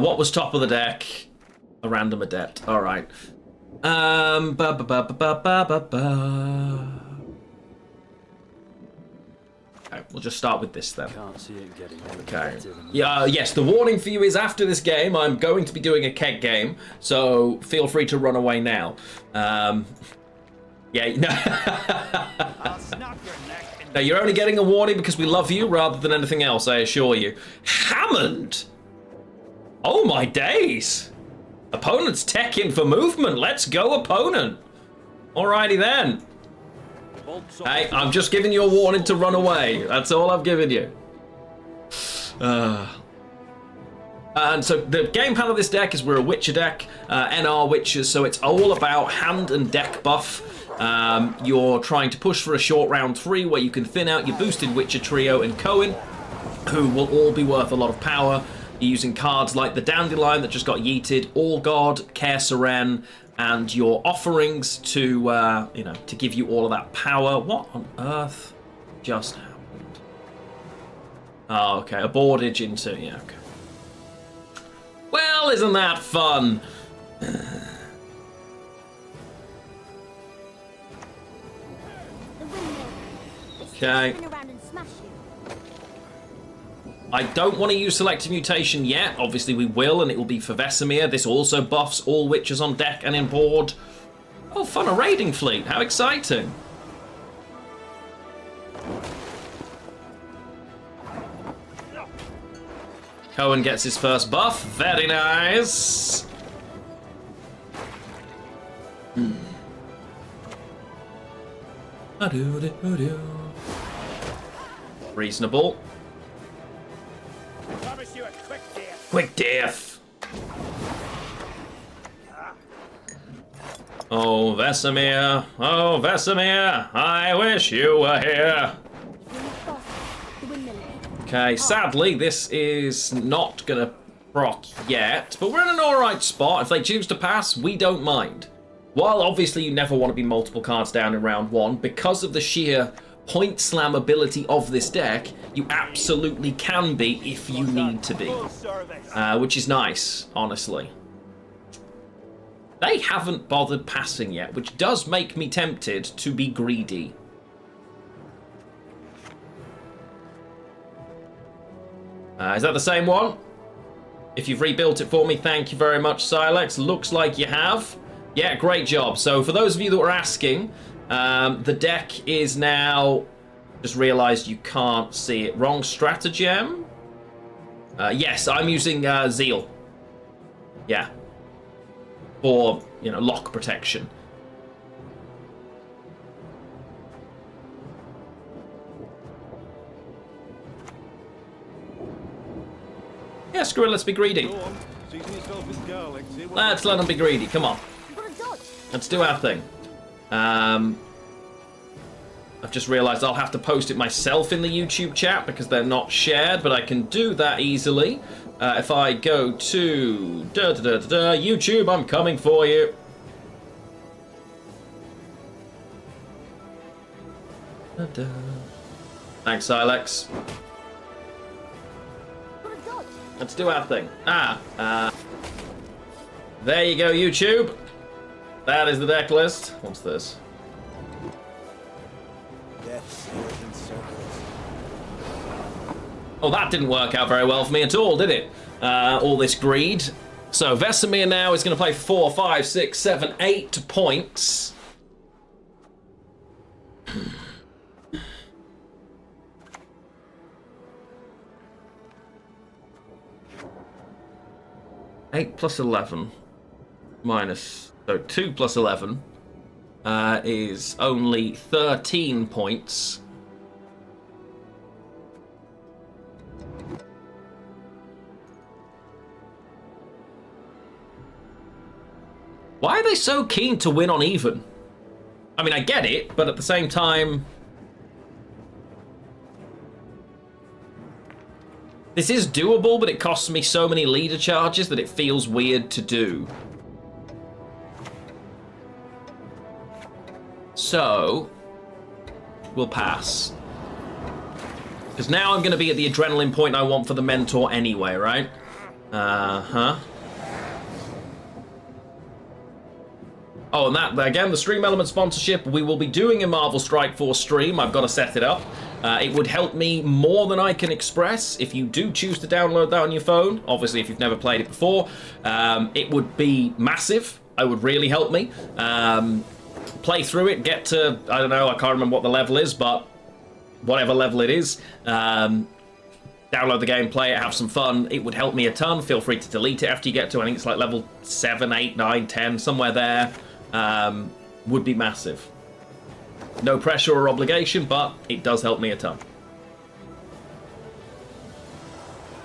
What was top of the deck? A random adept. All right. Okay, we'll just start with this then. Can't see it getting any Okay. better than Yeah. Yes. The warning for you is after this game, I'm going to be doing a keg game, so feel free to run away now. Yeah. No. No, you're only getting a warning because we love you rather than anything else, I assure you. Hammond! Oh my days! Opponent's tech in for movement. Let's go, opponent. Alrighty then. Hey, I'm just giving you a warning to run away. That's all I've given you. And so the game plan of this deck is we're a Witcher deck, NR Witchers, so it's all about hand and deck buff. You're trying to push for a short round 3 where you can thin out your boosted Witcher trio and Cohen, who will all be worth a lot of power. You're using cards like the Dandelion that just got yeeted, All God, Care Seren, and your offerings to, to give you all of that power. What on earth just happened? Oh, okay, a boardage into, yeah, okay. Well, isn't that fun? Okay. I don't want to use Selective Mutation yet. Obviously we will, and it will be for Vesemir. This also buffs all witches on deck and in board. Oh, fun, a raiding fleet. How exciting. Cohen gets his first buff. Very nice. Reasonable. promise you a quick death. Quick death. Oh, Vesemir. Oh, Vesemir. I wish you were here. Okay, sadly, this is not going to proc yet, but we're in an alright spot. If they choose to pass, we don't mind. While obviously you never want to be multiple cards down in round 1, because of the sheer point slam ability of this deck, you absolutely can be if you need to be. Which is nice, honestly. They haven't bothered passing yet, which does make me tempted to be greedy. Is that the same one? If you've rebuilt it for me, thank you very much, Silex. Looks like you have. Yeah, great job. So for those of you that were asking, the deck is now... Just realised you can't see it. Wrong stratagem? Yes, I'm using Zeal. Yeah. For, lock protection. Yeah, screw it, let's be greedy. Let's let them be greedy, come on. Let's do our thing. I've just realised I'll have to post it myself in the YouTube chat because they're not shared, but I can do that easily. If I go to YouTube, I'm coming for you. Thanks, Silex. Let's do our thing. There you go, YouTube. That is the deck list. What's this? Oh, that didn't work out very well for me at all, did it? All this greed. So Vesemir now is going to play 4, 5, 6, 7, 8 points. Eight plus 11 minus, so 2 plus 11 is only 13 points. Why are they so keen to win on even? I mean, I get it, but at the same time... This is doable, but it costs me so many leader charges that it feels weird to do. So, we'll pass. Because now I'm going to be at the adrenaline point I want for the mentor anyway, right? Uh-huh. Oh, and that, again, the Stream Element sponsorship, we will be doing a Marvel Strike Force stream. I've got to set it up. It would help me more than I can express if you do choose to download that on your phone. Obviously, if you've never played it before, it would be massive. It would really help me. Play through it, get to, I don't know, I can't remember what the level is, but whatever level it is, download the game, play it, have some fun. It would help me a ton. Feel free to delete it after you get to, I think it's like level 7, 8, 9, 10, somewhere there. Would be massive. No pressure or obligation, but it does help me a ton.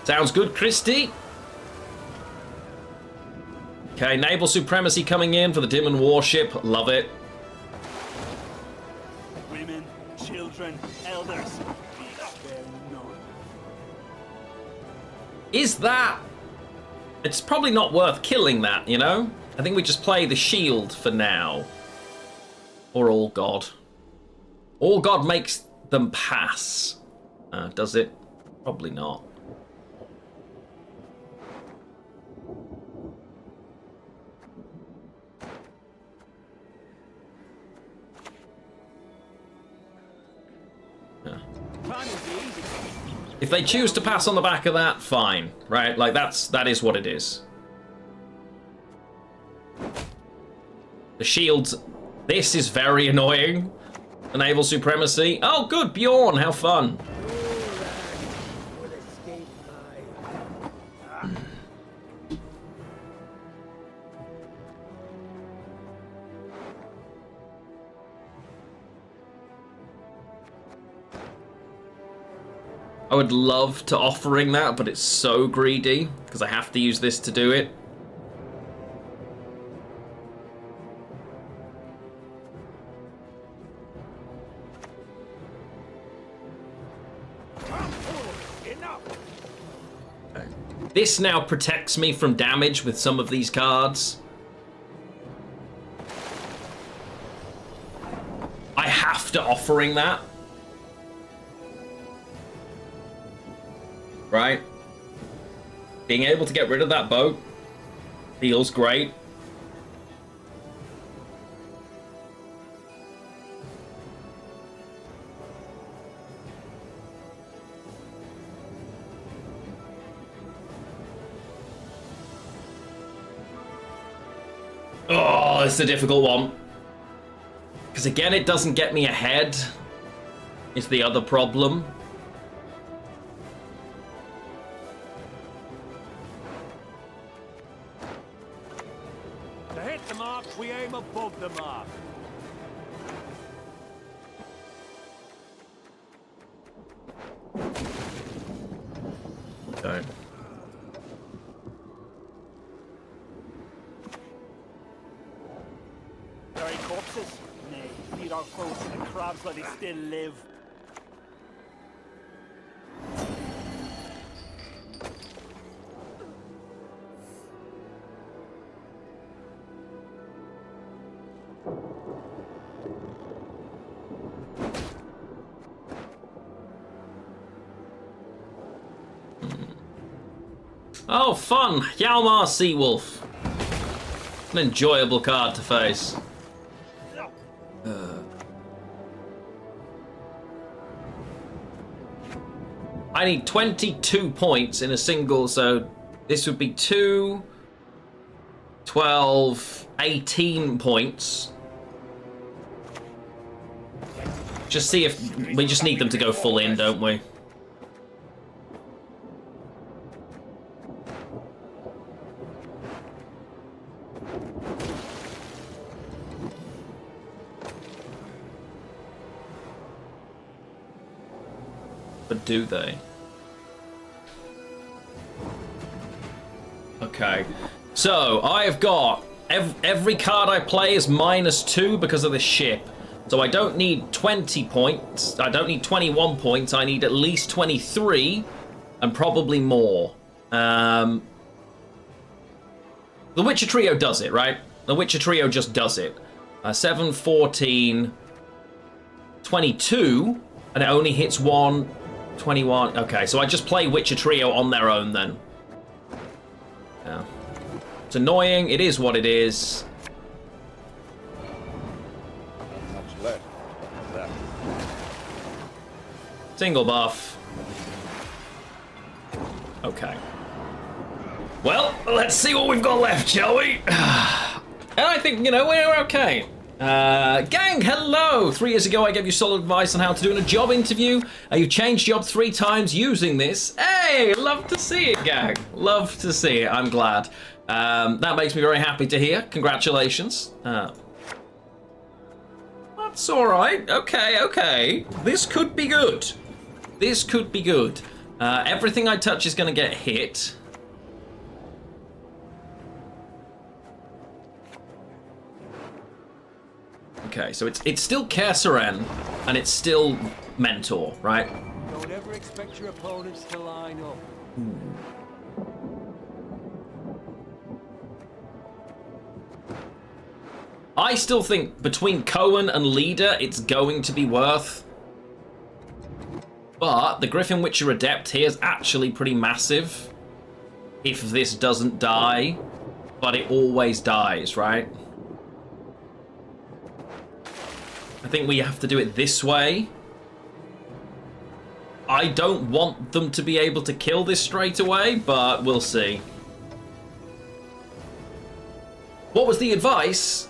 Sounds good, Christy? Okay, naval supremacy coming in for the Dimon warship. Love it. Women, children, elders. Is that... It's probably not worth killing that, you know? I think we just play the shield for now. Or All God. All God makes them pass. Does it? Probably not. If they choose to pass on the back of that, fine, right? Like that is what it is. The shields. This is very annoying. The naval supremacy. Oh, good, Bjorn. How fun. I would love to offering that, but it's so greedy because I have to use this to do it. This now protects me from damage with some of these cards. I have to offering that. Right? Being able to get rid of that boat feels great. Oh, it's a difficult one. Because again, it doesn't get me ahead. Is the other problem. To hit the mark, we aim above the mark. Okay. Very corpses? Nay, feed our foes to the crabs while they still live. Oh, fun! Hjalmar Seawolf. An enjoyable card to face. I need 22 points in a single, so this would be 2, 12, 18 points. Just see if... We just need them to go full in, don't we? But do they? Okay. So, I've got every card I play is -2 because of the ship. So I don't need 20 points. I don't need 21 points. I need at least 23 and probably more. The Witcher Trio does it, right? The Witcher Trio just does it. 7, 14, 22, and it only hits 1, 21. Okay, so I just play Witcher Trio on their own then. Yeah. It's annoying. It is what it is. Much left. That. Single buff. Okay. Well, let's see what we've got left, shall we? And I think, you know, we're okay. Gang, hello! 3 years ago, I gave you solid advice on how to do in a job interview. You've changed jobs 3 times using this. Hey, love to see it, gang. Love to see it. I'm glad. That makes me very happy to hear. Congratulations. That's all right. Okay, okay. This could be good. This could be good. Everything I touch is going to get hit. Okay, so it's still Kersaren, and it's still Mentor, right? Don't ever expect your opponents to line up. I still think between Cohen and Leader, it's going to be worth. But the Griffin Witcher Adept here is actually pretty massive. If this doesn't die, but it always dies, right? I think we have to do it this way. I don't want them to be able to kill this straight away, but we'll see. What was the advice?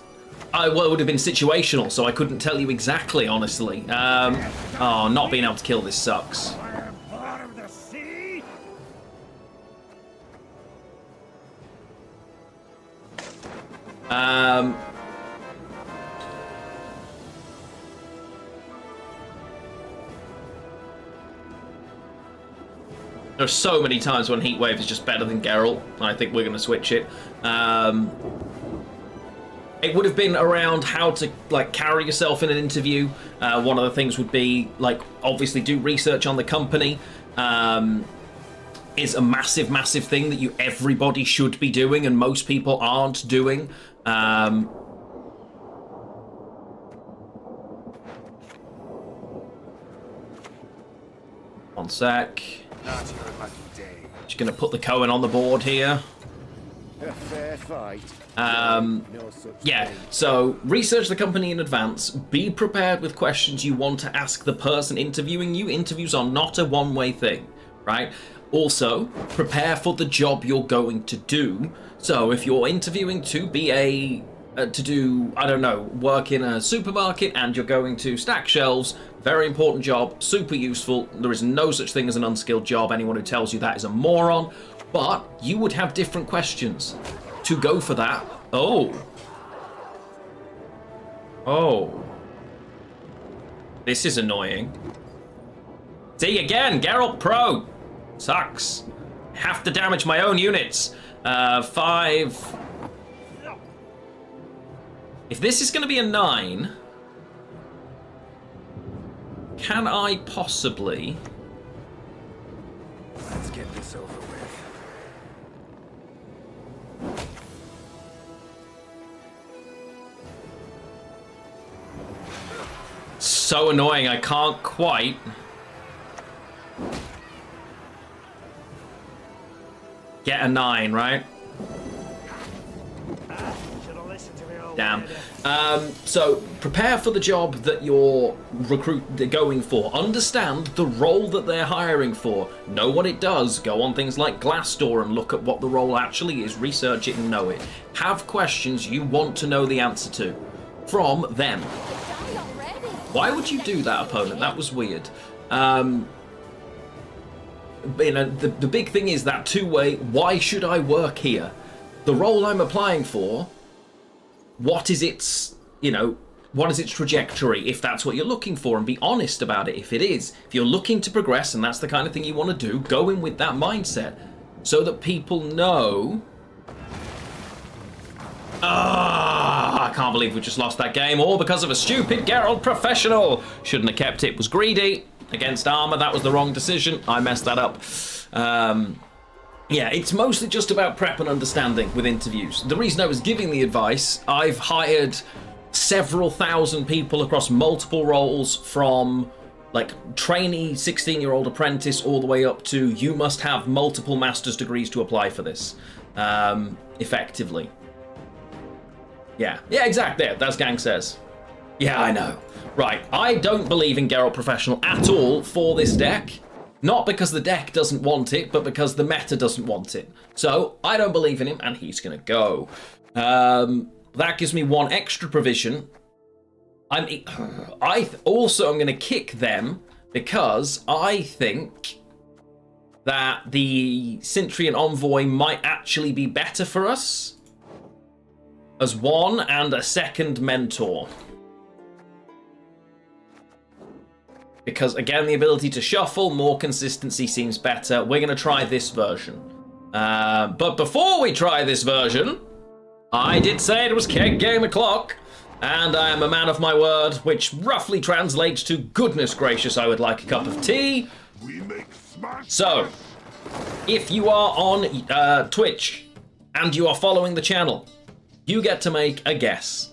Well, it would have been situational, so I couldn't tell you exactly, honestly. Oh, not being able to kill this sucks. There's so many times when Heatwave is just better than Geralt. I think we're going to switch it. It would have been around how to like carry yourself in an interview. One of the things would be like obviously do research on the company. Is a massive, massive thing that everybody should be doing, and most people aren't doing. One sec. Just gonna put the Cohen on the board here. A fair fight. Yeah, so research the company in advance. Be prepared with questions you want to ask the person interviewing you. Interviews are not a one-way thing, right? Also, prepare for the job you're going to do. So if you're interviewing to be to do, I don't know, work in a supermarket and you're going to stack shelves, very important job, super useful. There is no such thing as an unskilled job. Anyone who tells you that is a moron. But you would have different questions to go for that. Oh. This is annoying. See, again, Geralt Pro. Sucks. Have to damage my own units. 5. If this is going to be a 9, can I possibly... Let's get this over with. So annoying, I can't quite... get a 9, right? Damn. So prepare for the job that you're going for. Understand the role that they're hiring for. Know what it does. Go on things like Glassdoor and look at what the role actually is. Research it and know it. Have questions you want to know the answer to from them. Why would you do that, opponent? That was weird. You know, the big thing is that two-way, why should I work here? The role I'm applying for, what is its, you know, what is its trajectory, if that's what you're looking for, and be honest about it if it is. If you're looking to progress and that's the kind of thing you want to do, go in with that mindset so that people know. Ah, I can't believe we just lost that game, all because of a stupid Geralt professional. Shouldn't have kept it. Was greedy against armor. That was the wrong decision. I messed that up. Yeah, it's mostly just about prep and understanding with interviews. The reason I was giving the advice, I've hired several thousand people across multiple roles, from like trainee 16-year-old apprentice all the way up to you must have multiple master's degrees to apply for this, effectively. Yeah, exactly. That's Gang says. Yeah, I know. Right, I don't believe in Geralt Professional at all for this deck. Not because the deck doesn't want it, but because the meta doesn't want it. So, I don't believe in him, and he's gonna go. That gives me one extra provision. I also am gonna kick them, because I think that the Cintrian Envoy might actually be better for us as one and a second mentor. Because, again, the ability to shuffle, more consistency seems better. We're going to try this version. But before we try this version, I did say it was Keg Game O'Clock, and I am a man of my word, which roughly translates to goodness gracious, I would like a cup of tea. So, if you are on Twitch and you are following the channel, you get to make a guess.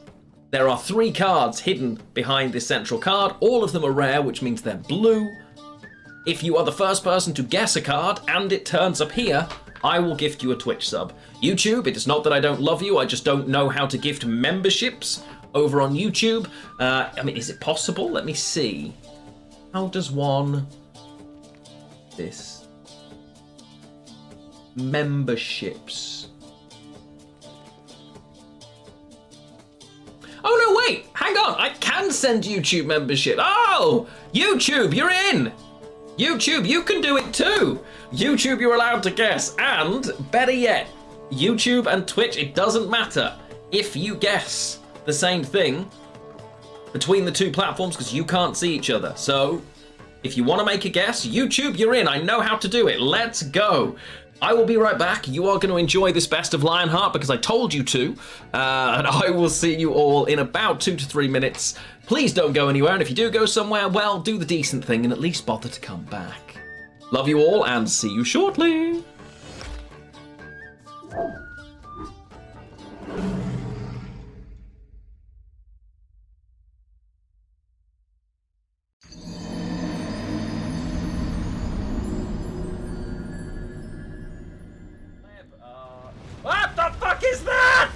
There are 3 cards hidden behind this central card. All of them are rare, which means they're blue. If you are the first person to guess a card and it turns up here, I will gift you a Twitch sub. YouTube, it is not that I don't love you, I just don't know how to gift memberships over on YouTube. I mean, is it possible? Let me see. How does one... this? Memberships. Oh, no, wait, hang on. I can send YouTube membership. Oh, YouTube, you're in. YouTube, you can do it too. YouTube, you're allowed to guess. And better yet, YouTube and Twitch, it doesn't matter if you guess the same thing between the 2 platforms, because you can't see each other. So if you want to make a guess, YouTube, you're in. I know how to do it. Let's go. I will be right back. You are going to enjoy this best of Lionheart because I told you to. And I will see you all in about 2 to 3 minutes. Please don't go anywhere. And if you do go somewhere, well, do the decent thing and at least bother to come back. Love you all and see you shortly. What the fuck is that?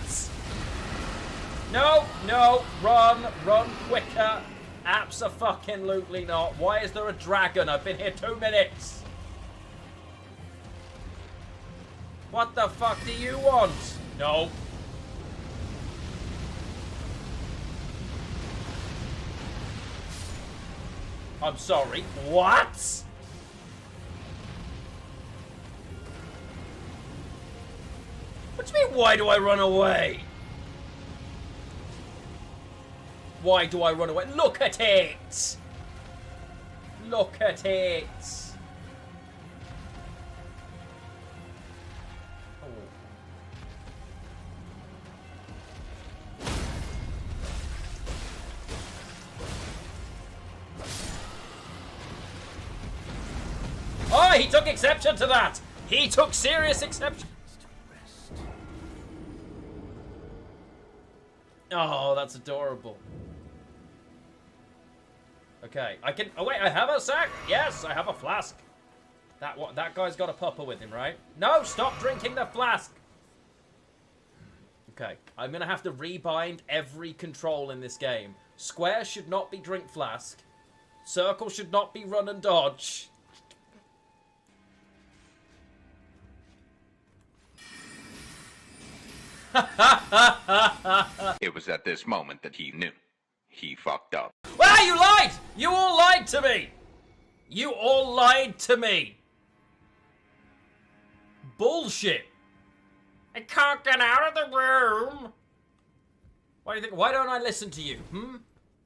No, run quicker. Abso-fucking-lutely not. Why is there a dragon? I've been here 2 minutes. What the fuck do you want? No. I'm sorry. What? What do you mean, why do I run away? Why do I run away? Look at it! Look at it! Oh, he took exception to that! He took serious exception! Oh, that's adorable. Okay, I can... Oh, wait, I have a sack? Yes, I have a flask. That guy's got a pupper with him, right? No, stop drinking the flask! Okay, I'm gonna have to rebind every control in this game. Square should not be drink flask. Circle should not be run and dodge. It was at this moment that he knew. He fucked up. Well, you lied! You all lied to me! You all lied to me! Bullshit! I can't get out of the room! What do you think? Why don't I listen to you?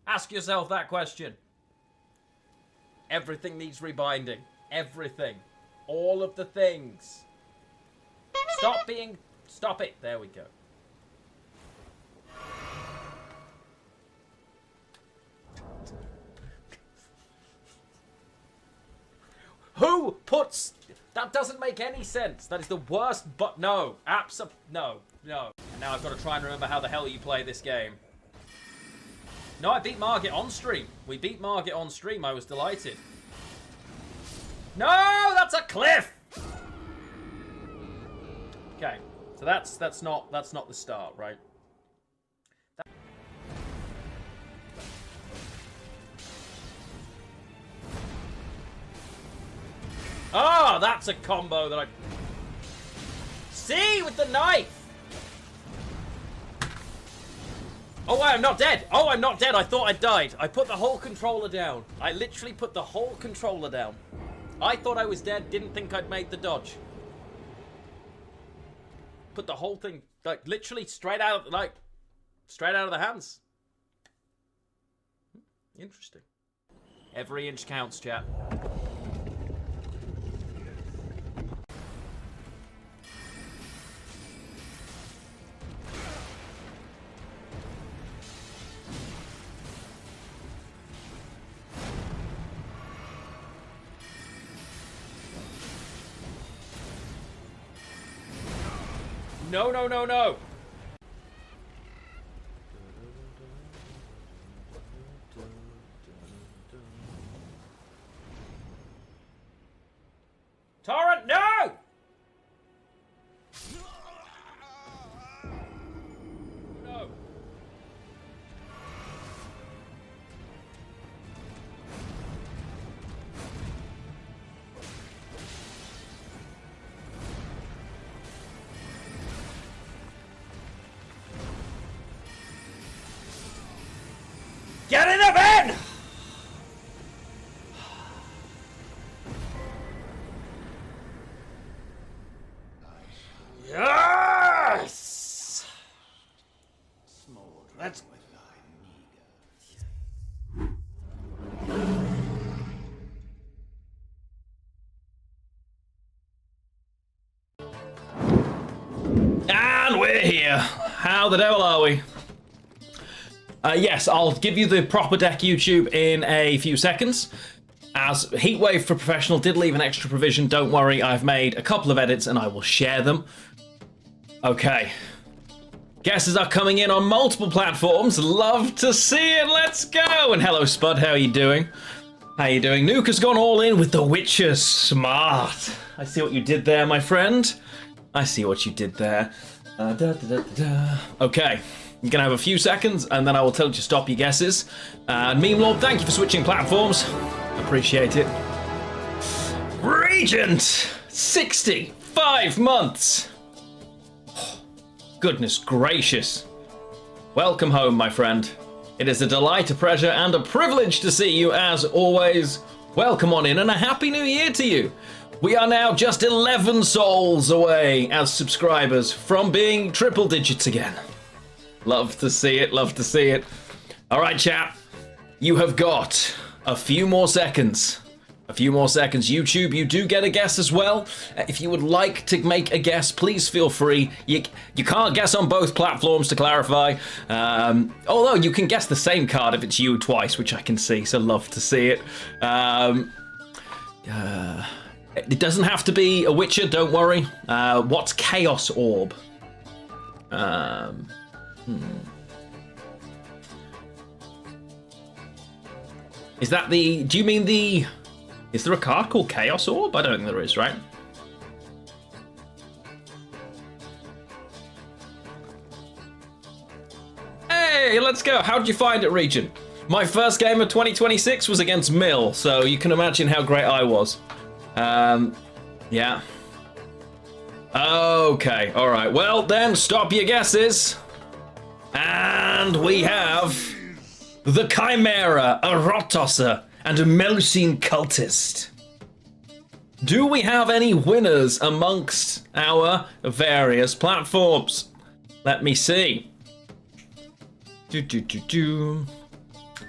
Ask yourself that question. Everything needs rebinding. Everything. All of the things. Stop being... Stop it. There we go. puts... That doesn't make any sense. That is the worst, but no. No. And now I've got to try and remember how the hell you play this game. No, I beat Margit on stream. We beat Margit on stream. I was delighted. No, that's a cliff! Okay, so that's not the start, right? Ah, oh, that's a combo that I... See, with the knife! Oh, I'm not dead! Oh, I'm not dead! I thought I died. I put the whole controller down. I literally put the whole controller down. I thought I was dead, didn't think I'd made the dodge. Put the whole thing, like, literally straight out of the hands. Interesting. Every inch counts, chat. No, no, no, no! Torrent, no! No. Get in the bin! Yes! Let's... And we're here. How the devil are we? Yes, I'll give you the proper deck YouTube in a few seconds. As Heatwave for Professional did leave an extra provision, don't worry, I've made a couple of edits and I will share them. Okay. Guesses are coming in on multiple platforms. Love to see it, let's go! And hello Spud, how are you doing? How you doing? Nuke has gone all in with The Witcher. Smart. I see what you did there, my friend. I see what you did there. Okay. You're going to have a few seconds, and then I will tell you to stop your guesses. Meme Lord, thank you for switching platforms. Appreciate it. Regent! 65 months! Goodness gracious. Welcome home, my friend. It is a delight, a pleasure, and a privilege to see you, as always. Welcome on in, and a happy new year to you. We are now just 11 souls away as subscribers from being triple digits again. Love to see it, love to see it. All right, chat. You have got a few more seconds. A few more seconds. YouTube, you do get a guess as well. If you would like to make a guess, please feel free. You can't guess on both platforms, to clarify. Although you can guess the same card if it's you twice, which I can see, so love to see it. It doesn't have to be a Witcher, don't worry. What's Chaos Orb? Is that the... Do you mean the... Is there a card called Chaos Orb? I don't think there is, right? Hey, let's go. How did you find it, Regent? My first game of 2026 was against Mill, so you can imagine how great I was. Yeah. Okay, alright. Well, then, stop your guesses. And we have the Chimera, a Rot Tosser, and a Melusine Cultist. Do we have any winners amongst our various platforms? Let me see.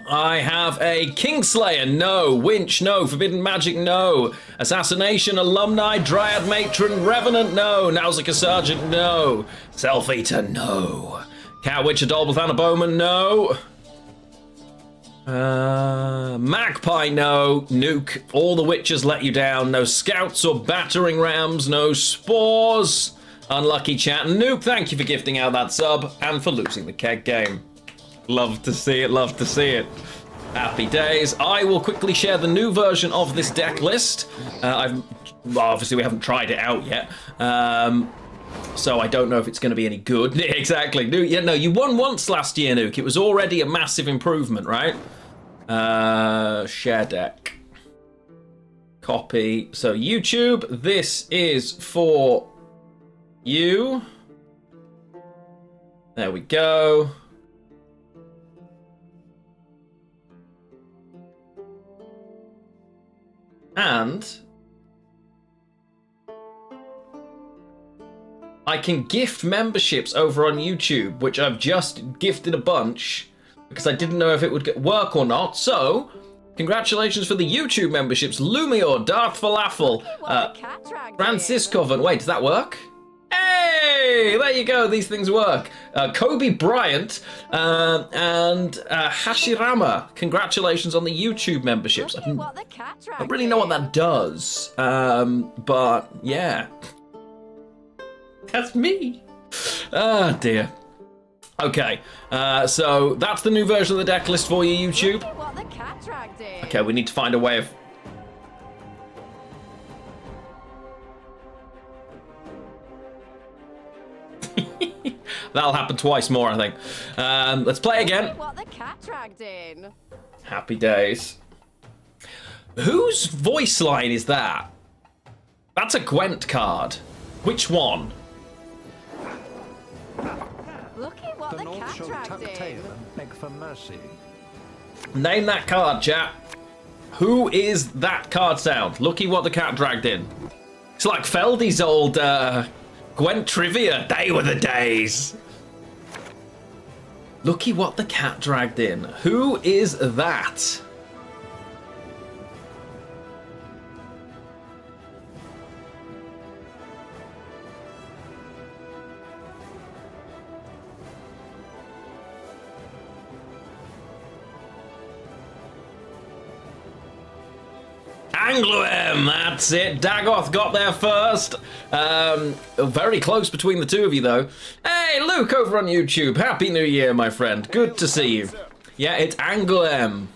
I have a Kingslayer, no. Winch, no. Forbidden Magic, no. Assassination, Alumni, Dryad Matron, Revenant, no. Nausicaa Sergeant, no. Self-Eater, no. Cat Witcher, Dolblethan, Bowman, no. Magpie, no. Nuke, all the witches let you down. No scouts or battering rams. No spores. Unlucky chat. Nuke, thank you for gifting out that sub and for losing the keg game. Love to see it, love to see it. Happy days. I will quickly share the new version of this deck list. Obviously we haven't tried it out yet. So I don't know if it's going to be any good. Exactly. No, you won once last year, Nuke. It was already a massive improvement, right? Share deck. Copy. So YouTube, this is for you. There we go. And I can gift memberships over on YouTube, which I've just gifted a bunch because I didn't know if it would work or not. So, congratulations for the YouTube memberships. Lumior, Darth Falafel, Francisco. Wait, does that work? Hey, there you go. These things work. Kobe Bryant and Hashirama. Congratulations on the YouTube memberships. I don't really know what that does, but yeah. That's me. Ah, dear. Okay, so that's the new version of the deck list for you, YouTube. Okay, we need to find a way of... That'll happen twice more, I think. Let's play again. Happy days. Whose voice line is that? That's a Gwent card. Which one? The North shall tuck tail and beg for mercy. Name that card, chat. Who is that card sound? Looky what the cat dragged in. It's like Feldy's old Gwent trivia. They were the days. Looky what the cat dragged in. Who is that? Anglo-M, that's it. Dagoth got there first. Very close between the two of you, though. Hey, Luke over on YouTube. Happy New Year, my friend. Good to see you. Yeah, it's Anglo-M.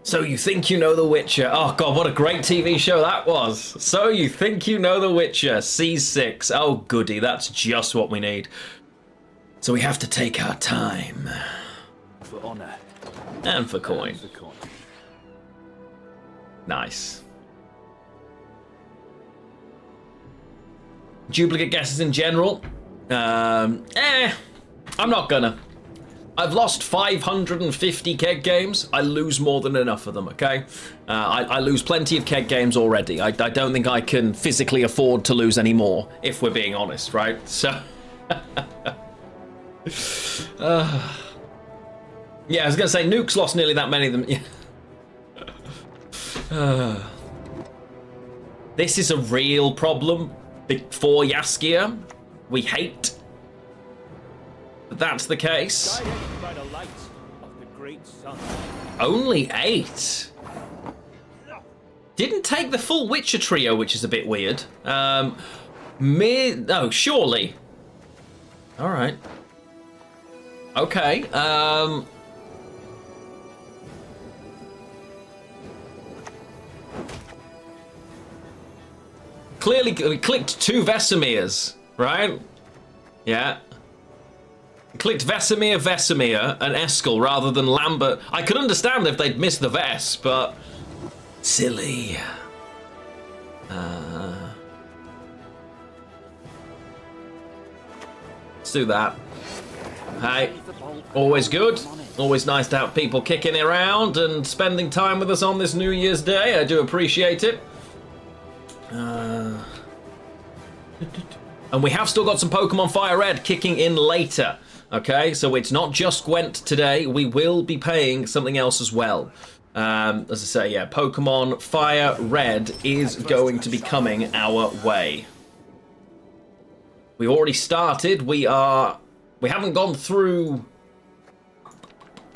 So You Think You Know The Witcher. Oh, God, what a great TV show that was. So You Think You Know The Witcher. C6. Oh, goody. That's just what we need. So we have to take our time. For honor. And for coin. Nice. Duplicate guesses in general. I'm not gonna. I've lost 550 keg games. I lose more than enough of them, okay? I lose plenty of keg games already. I don't think I can physically afford to lose any more, if we're being honest, right? So... yeah, I was gonna say, Nuke's lost nearly that many of them. Yeah. This is a real problem for Yaskia. We hate that that's the case. By the light of the great sun. Only 8. Didn't take the full Witcher trio, which is a bit weird. Oh, surely. All right. Okay. Clearly, we clicked 2 Vesemirs, right? Yeah. Clicked Vesemir, and Eskel rather than Lambert. I could understand if they'd missed the Ves, but... Silly. Let's do that. Hey, always good. Always nice to have people kicking around and spending time with us on this New Year's Day. I do appreciate it. And we have still got some Pokemon Fire Red kicking in later. Okay, so it's not just Gwent today. We will be paying something else as well. As I say, yeah, Pokemon Fire Red is going to be coming our way. We already started. We haven't gone through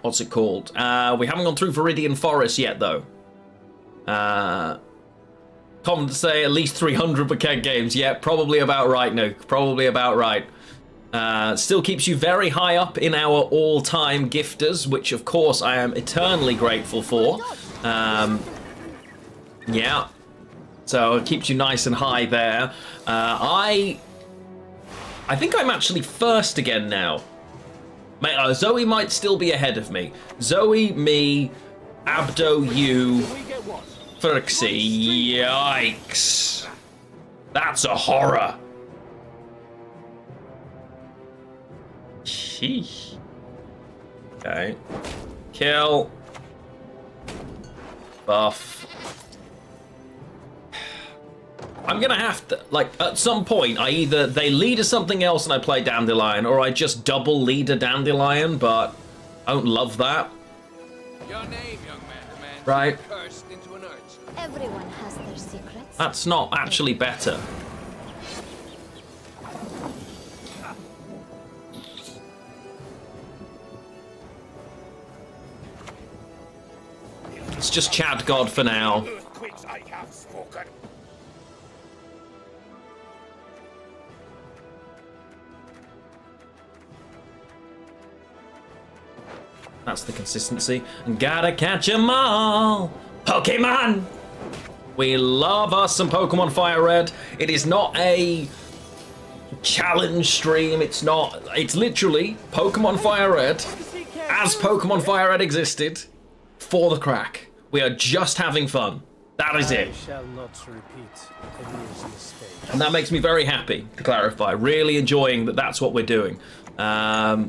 what's it called? We haven't gone through Viridian Forest yet, though. Common to say at least 300 per keg games. Yeah, probably about right, Nuke. Probably about right. Still keeps you very high up in our all-time gifters, which of course I am eternally grateful for. Yeah. So it keeps you nice and high there. I think I'm actually first again now. Zoe might still be ahead of me. Zoe, me, Abdo, you, Ferxie. Yikes. That's a horror. Sheesh. Okay. Kill. Buff. I'm gonna have to, like, at some point, they lead to something else and I play Dandelion, or I just double lead a Dandelion, but I don't love that. Your name, young man. Right. Cursed into an urge. Everyone has their secrets. That's not actually better. It's just Chad God for now. Earthquakes I have spoken. That's the consistency. Gotta catch 'em all! Pokemon! We love us some Pokemon Fire Red. It is not a challenge stream. It's literally Pokemon Fire Red as Pokemon Fire Red existed for the crack. We are just having fun. That is it. I shall not repeat Emil's mistake. And that makes me very happy, to clarify. Really enjoying that that's what we're doing. Why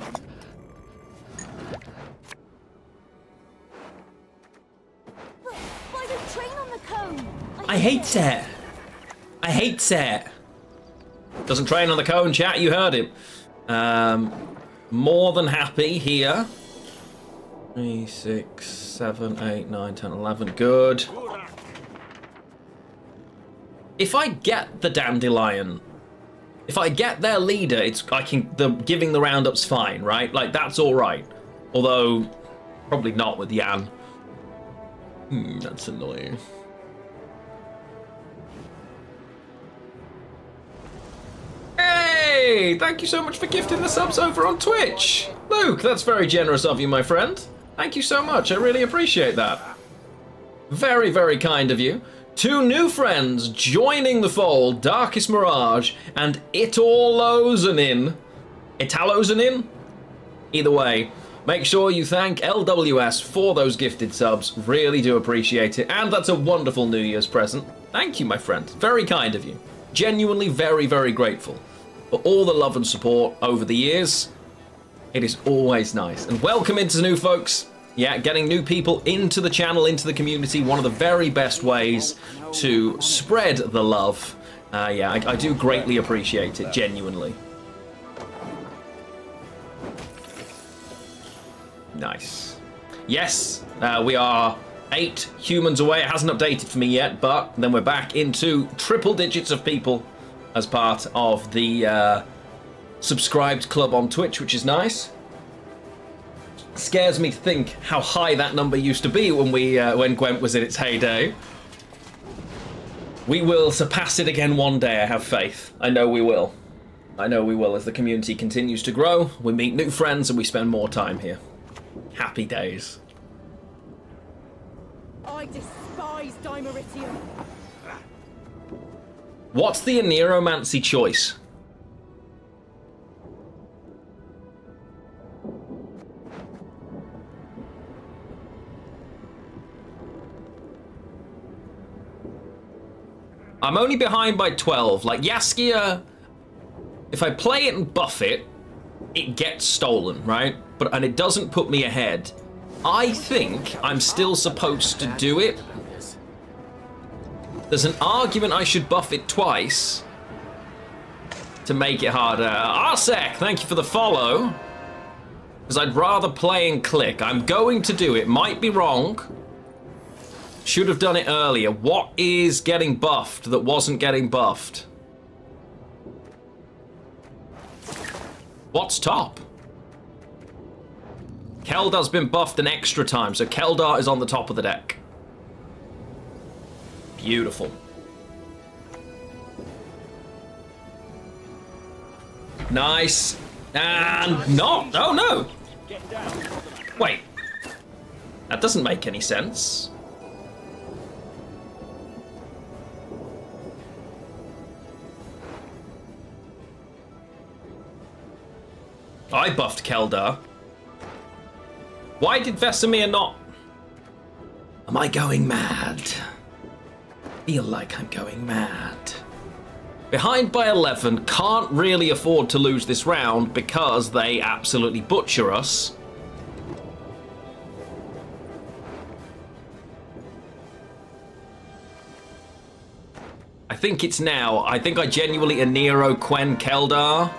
don't train on the cone? I hate it. I hate it. Doesn't train on the cone, chat. You heard him. More than happy here. 3, 6, 7, 8, 9, 10, 11. Good. If I get the Dandelion, if I get their leader, giving the roundup's fine, right? Like, that's all right. Although, probably not with Yan. That's annoying. Hey! Thank you so much for gifting the subs over on Twitch. Luke, that's very generous of you, my friend. Thank you so much. I really appreciate that. Very, very kind of you. 2 new friends joining the fold, Darkest Mirage and Italozanin. Italozanin? Either way, make sure you thank LWS for those gifted subs. Really do appreciate it. And that's a wonderful New Year's present. Thank you, my friend. Very kind of you. Genuinely very, very grateful for all the love and support over the years. It is always nice. And welcome into new folks. Yeah, getting new people into the channel, into the community, one of the very best ways to spread the love. Yeah, I do greatly appreciate it, genuinely. Nice. Yes, we are 8 humans away. It hasn't updated for me yet, but then we're back into triple digits of people as part of the subscribed club on Twitch, which is nice. Scares me to think how high that number used to be when Gwent was in its heyday. We will surpass it again one day, I have faith. I know we will. I know we will as the community continues to grow. We meet new friends and we spend more time here. Happy days. I despise Dimeritium. What's the Aneromancy choice? I'm only behind by 12. Like, Yaskia, if I play it and buff it, it gets stolen, right? And it doesn't put me ahead. I think I'm still supposed to do it. There's an argument I should buff it twice to make it harder. Arsec, thank you for the follow. Because I'd rather play and click. I'm going to do it. Might be wrong. Should have done it earlier. What is getting buffed that wasn't getting buffed? What's top? Keldar's been buffed an extra time, so Keldar is on the top of the deck. Beautiful. Nice. And not. Oh, no. Wait. That doesn't make any sense. I buffed Keldar. Why did Vesemir not? Am I going mad? Feel like I'm going mad. Behind by 11, can't really afford to lose this round because they absolutely butcher us. I think it's now. I think I genuinely Anero Quen Keldar.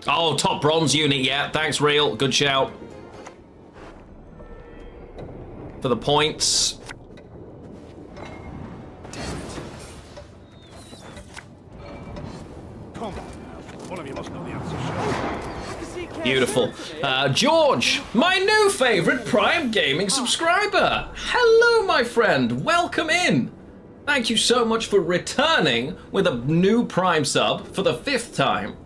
Oh, top bronze unit, yeah. Thanks, Real. Good shout. For the points. Come on now. One of you must know the answer. Beautiful. George, my new favorite Prime Gaming subscriber. Hello, my friend. Welcome in. Thank you so much for returning with a new Prime sub for the 5th time.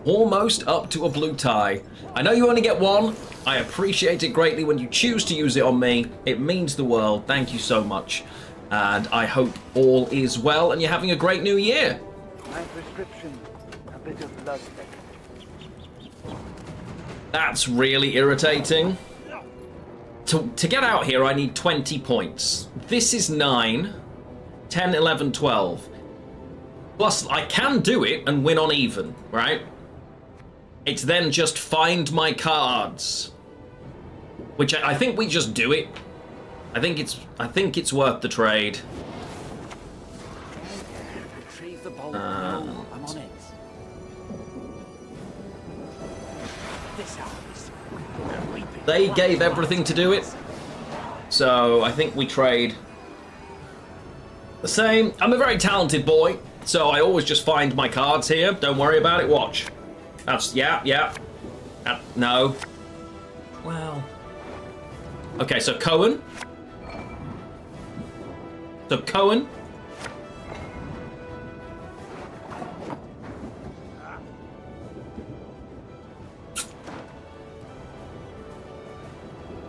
Almost up to a blue tie. I know you only get one. I appreciate it greatly when you choose to use it on me. It means the world. Thank you so much. And I hope all is well and you're having a great new year. My prescription, a bit of blood. That's really irritating. To get out here, I need 20 points. This is 9, 10, 11, 12. Plus, I can do it and win on even, right? It's then just find my cards. Which I think we just do it. I think it's worth the trade. Retrieve the bowl. I'm on it. They gave everything to do it. So I think we trade the same. I'm a very talented boy, so I always just find my cards here. Don't worry about it. Watch. That's, yeah. No. Well. Okay, so Cohen.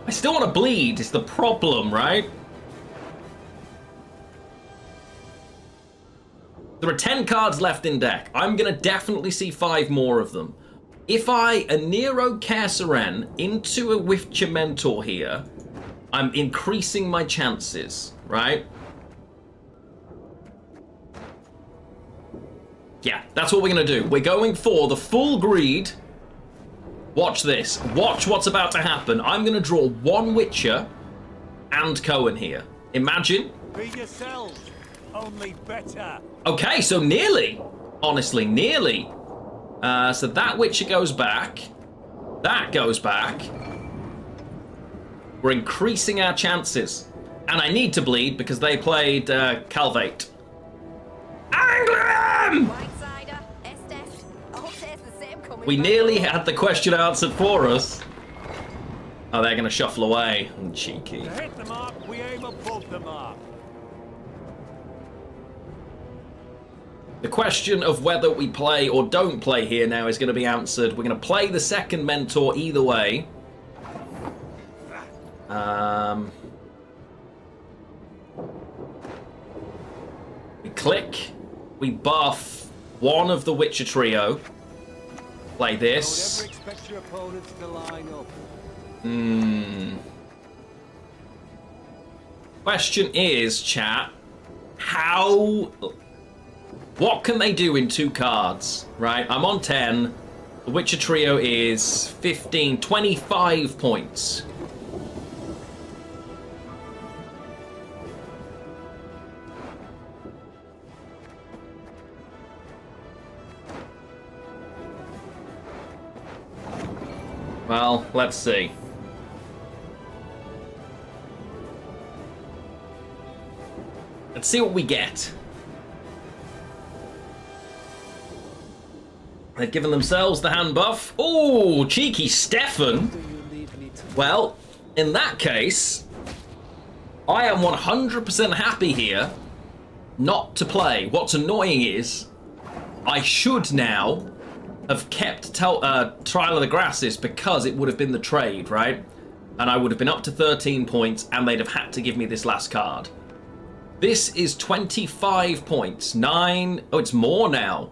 I still want to bleed, is the problem, right? There are 10 cards left in deck. I'm going to definitely see 5 more of them. If I Anero Kerseren into a Witcher Mentor here, I'm increasing my chances, right? Yeah, that's what we're going to do. We're going for the full greed. Watch this. Watch what's about to happen. I'm going to draw 1 Witcher and Cohen here. Imagine. Be yourselves, only better. Okay, so nearly. Honestly, nearly. So that Witcher goes back. That goes back. We're increasing our chances. And I need to bleed because they played Calvate. Anglem! We nearly had the question answered for us. Oh, they're going to shuffle away. Cheeky. To hit the mark, we aim above the mark. The question of whether we play or don't play here now is going to be answered. We're going to play the second Mentor either way. We click. We buff one of the Witcher trio. Play this. Don't ever expect your opponents to line up. Question is, chat, how... What can they do in 2 cards, right? I'm on 10. The Witcher trio is 15, 25 points. Well, let's see. Let's see what we get. They've given themselves the hand buff. Oh, cheeky Stefan. Well, in that case, I am 100% happy here not to play. What's annoying is I should now have kept Trial of the Grasses because it would have been the trade, right? And I would have been up to 13 points and they'd have had to give me this last card. This is 25 points. 9... Oh, it's more now.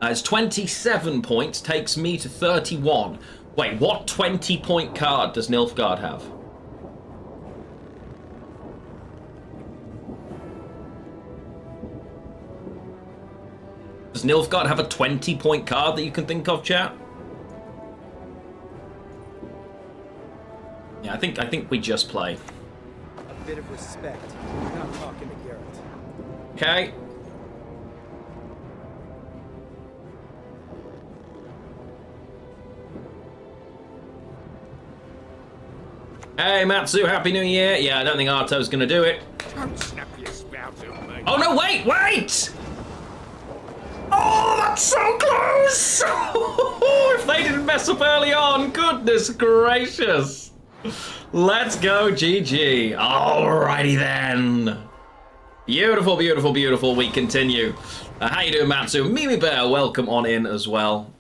It's 27 points, takes me to 31. Wait, what 20-point card does Nilfgaard have? Does Nilfgaard have a 20-point card that you can think of, chat? Yeah, I think we just play. A bit of respect. We're not talking to Garrett. Okay. Hey, Matsu, Happy New Year. Yeah, I don't think Arto's gonna do it. Oh, no, wait! Oh, that's so close! If they didn't mess up early on, goodness gracious. Let's go, GG. Alrighty then. Beautiful, beautiful, beautiful. We continue. How you doing, Matsu? Mimi Bear, welcome on in as well.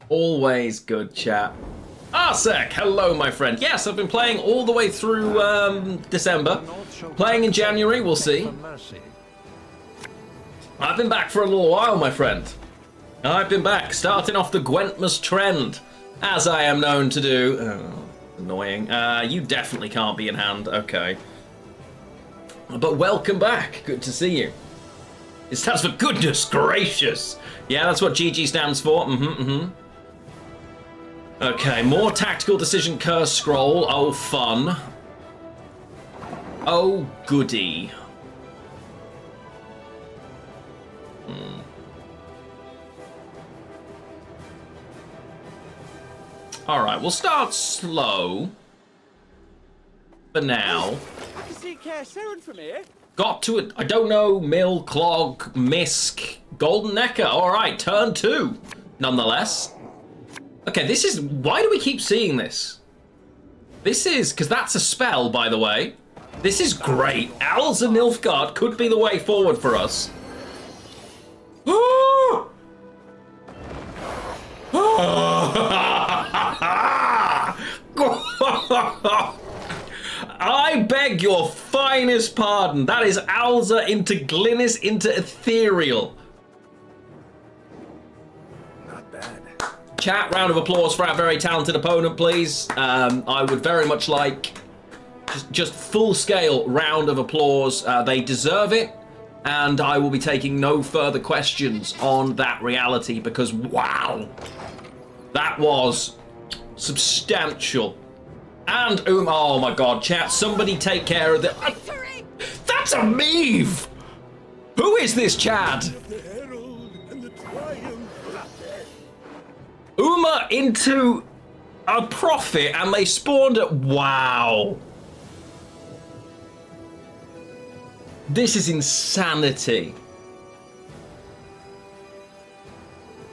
Always good chat. Arsec, hello, my friend. Yes, I've been playing all the way through December. Playing in January, we'll see. I've been back for a little while, my friend. I've been back, starting off the Gwentmas trend, as I am known to do. Oh, annoying. You definitely can't be in hand. Okay. But welcome back. Good to see you. It stands for goodness gracious. Yeah, that's what GG stands for. Okay, more tactical decision curse scroll. Oh, fun. Oh, goody. Alright, we'll start slow. For now. I can see Care Saren from here. Got to it. I don't know. Mill, Clog, Misk, Golden Necker. Alright, turn 2. Nonetheless. Okay, this is... Why do we keep seeing this? This is... Because that's a spell, by the way. This is great. Owls and Nilfgaard could be the way forward for us. I beg your finest pardon. That is Alza into Glynis into Ethereal. Not bad. Chat, round of applause for our very talented opponent, please. I would very much like just full scale round of applause. They deserve it. And I will be taking no further questions on that reality because, wow, that was substantial. And, oh my god, chat, somebody take care of the... That's a Meave! Who is this Chad? Uma into a Prophet and they spawned at... Wow. This is insanity.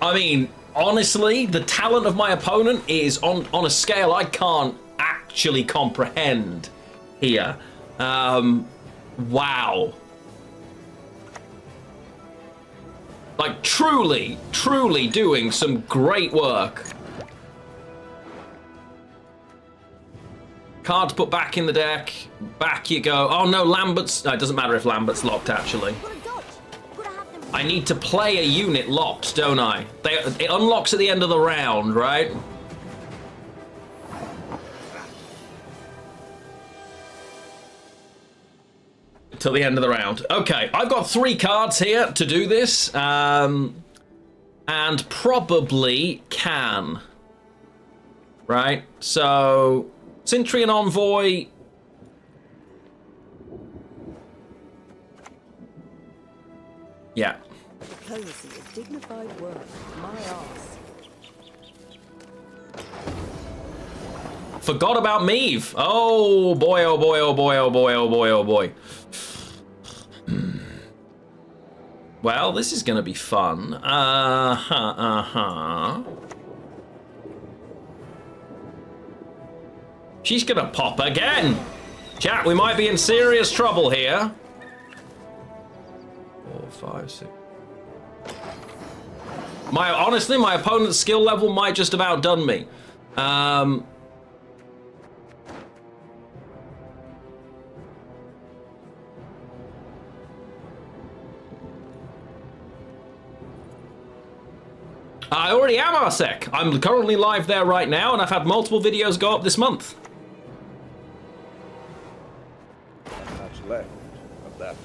I mean, honestly, the talent of my opponent is on a scale I can't actually comprehend here. Wow. Like, truly doing some great work. Card to put back in the deck. Back you go. Oh no, Lambert's... No, it doesn't matter if Lambert's locked, actually. I need to play a unit locked, don't I? It unlocks at the end of the round, right? Till the end of the round. Okay, I've got 3 cards here to do this. And probably can. Right? So... Centurion Envoy. Yeah. Diplomacy is dignified work. My arse. Forgot about Meave. Oh boy, oh boy, oh boy, oh boy, oh boy, oh boy. Well, this is going to be fun. She's going to pop again. Chat, we might be in serious trouble here. 4, 5, 6. Honestly, my opponent's skill level might just have outdone me. I already am Arsec. I'm currently live there right now, and I've had multiple videos go up this month. Not much left of that work.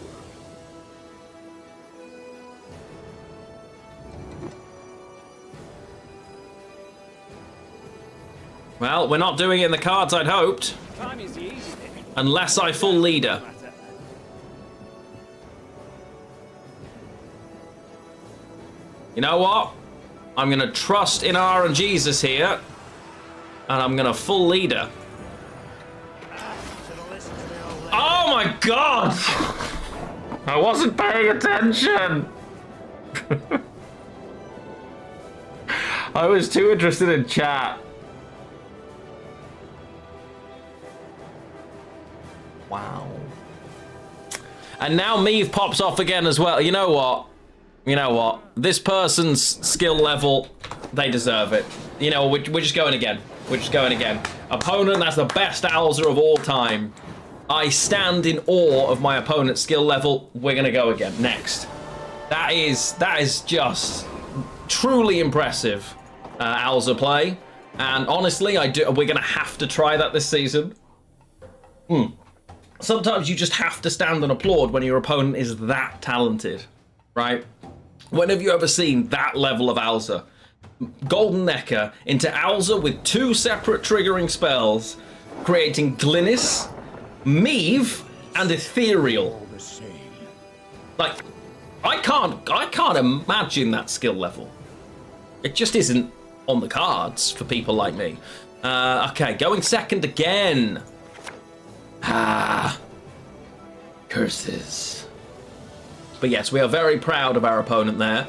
Well, we're not doing it in the cards I'd hoped. Time is the easy bit. Unless I full leader. You know what? I'm gonna trust in R and Jesus here. And I'm gonna full leader. Oh my god! I wasn't paying attention! I was too interested in chat. Wow. And now Meave pops off again as well. You know what? You know what? This person's skill level, they deserve it. You know, we're just going again. We're just going again. Opponent, that's the best Alza of all time. I stand in awe of my opponent's skill level. We're gonna go again. Next. That is just truly impressive Alza play. And honestly, we're gonna have to try that this season. Sometimes you just have to stand and applaud when your opponent is that talented, right? When have you ever seen that level of Alza? Golden Necker into Alza with 2 separate triggering spells, creating Glynis, Meave, and Ethereal. Like, I can't imagine that skill level. It just isn't on the cards for people like me. Okay, going second again. Curses. But yes, we are very proud of our opponent there.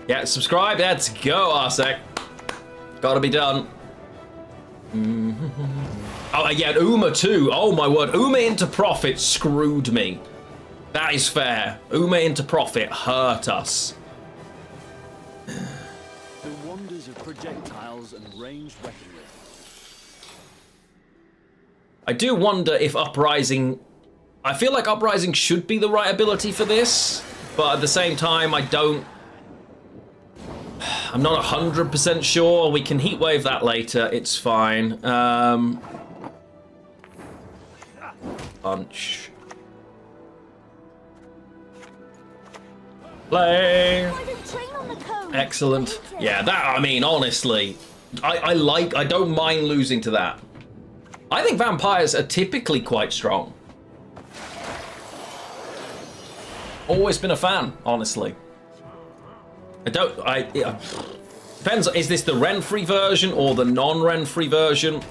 Yeah, subscribe. Let's go, Arsec. Gotta be done. Oh, yeah, Uma too. Oh my word. Uma into Profit screwed me. That is fair. Uma into Profit hurt us. The wonders of projectiles and ranged weaponry. I do wonder if Uprising... I feel like Uprising should be the right ability for this, but at the same time, I'm not 100% sure. We can Heatwave that later. It's fine. Punch. Play. Excellent. Yeah, that, I mean, honestly, I don't mind losing to that. I think vampires are typically quite strong. Always been a fan, honestly. Depends, is this the Renfrey version or the non-Renfrey version?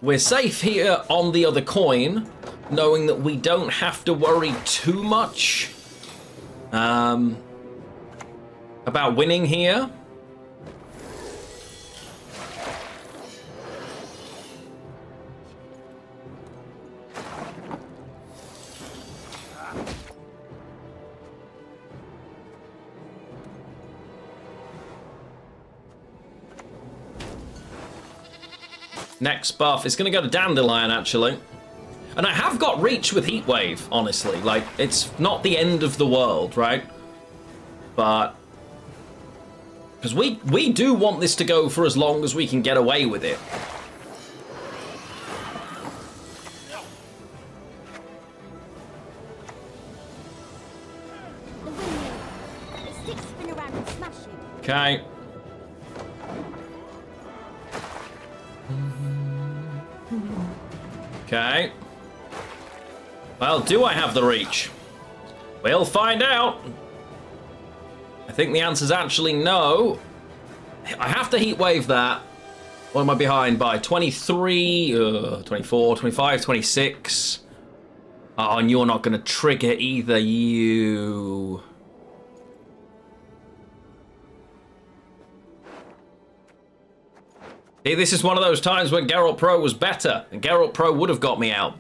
We're safe here on the other coin, knowing that we don't have to worry too much about winning here. Next buff is going to go to Dandelion, actually. And I have got reach with Heatwave, honestly. Like, it's not the end of the world, right? But... because we do want this to go for as long as we can get away with it. Okay. Okay. Well, do I have the reach? We'll find out. I think the answer's actually no. I have to Heatwave that. What am I behind by? 23, 24, 25, 26. Oh, and you're not going to trigger either, you... See, this is one of those times when Geralt Pro was better, and Geralt Pro would have got me out.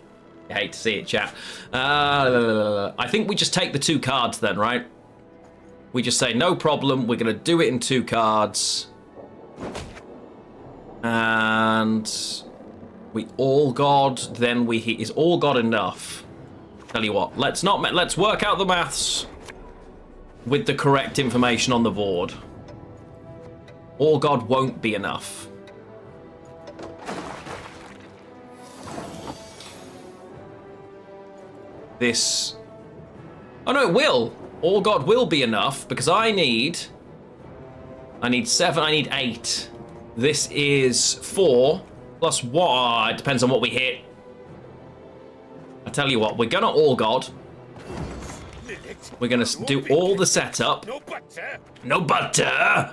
I hate to see it, chat. I think we just take the 2 cards then, right? We just say, no problem, we're going to do it in 2 cards. And... we all god, then we... is all god enough? Tell you what, let's work out the maths with the correct information on the board. All god won't be enough. This... oh no, it will. All God will be enough because I need 7, I need 8. This is 4 plus 1. It depends on what we hit. I tell you what, we're gonna All God. We're gonna do all the setup. No butter. No butter.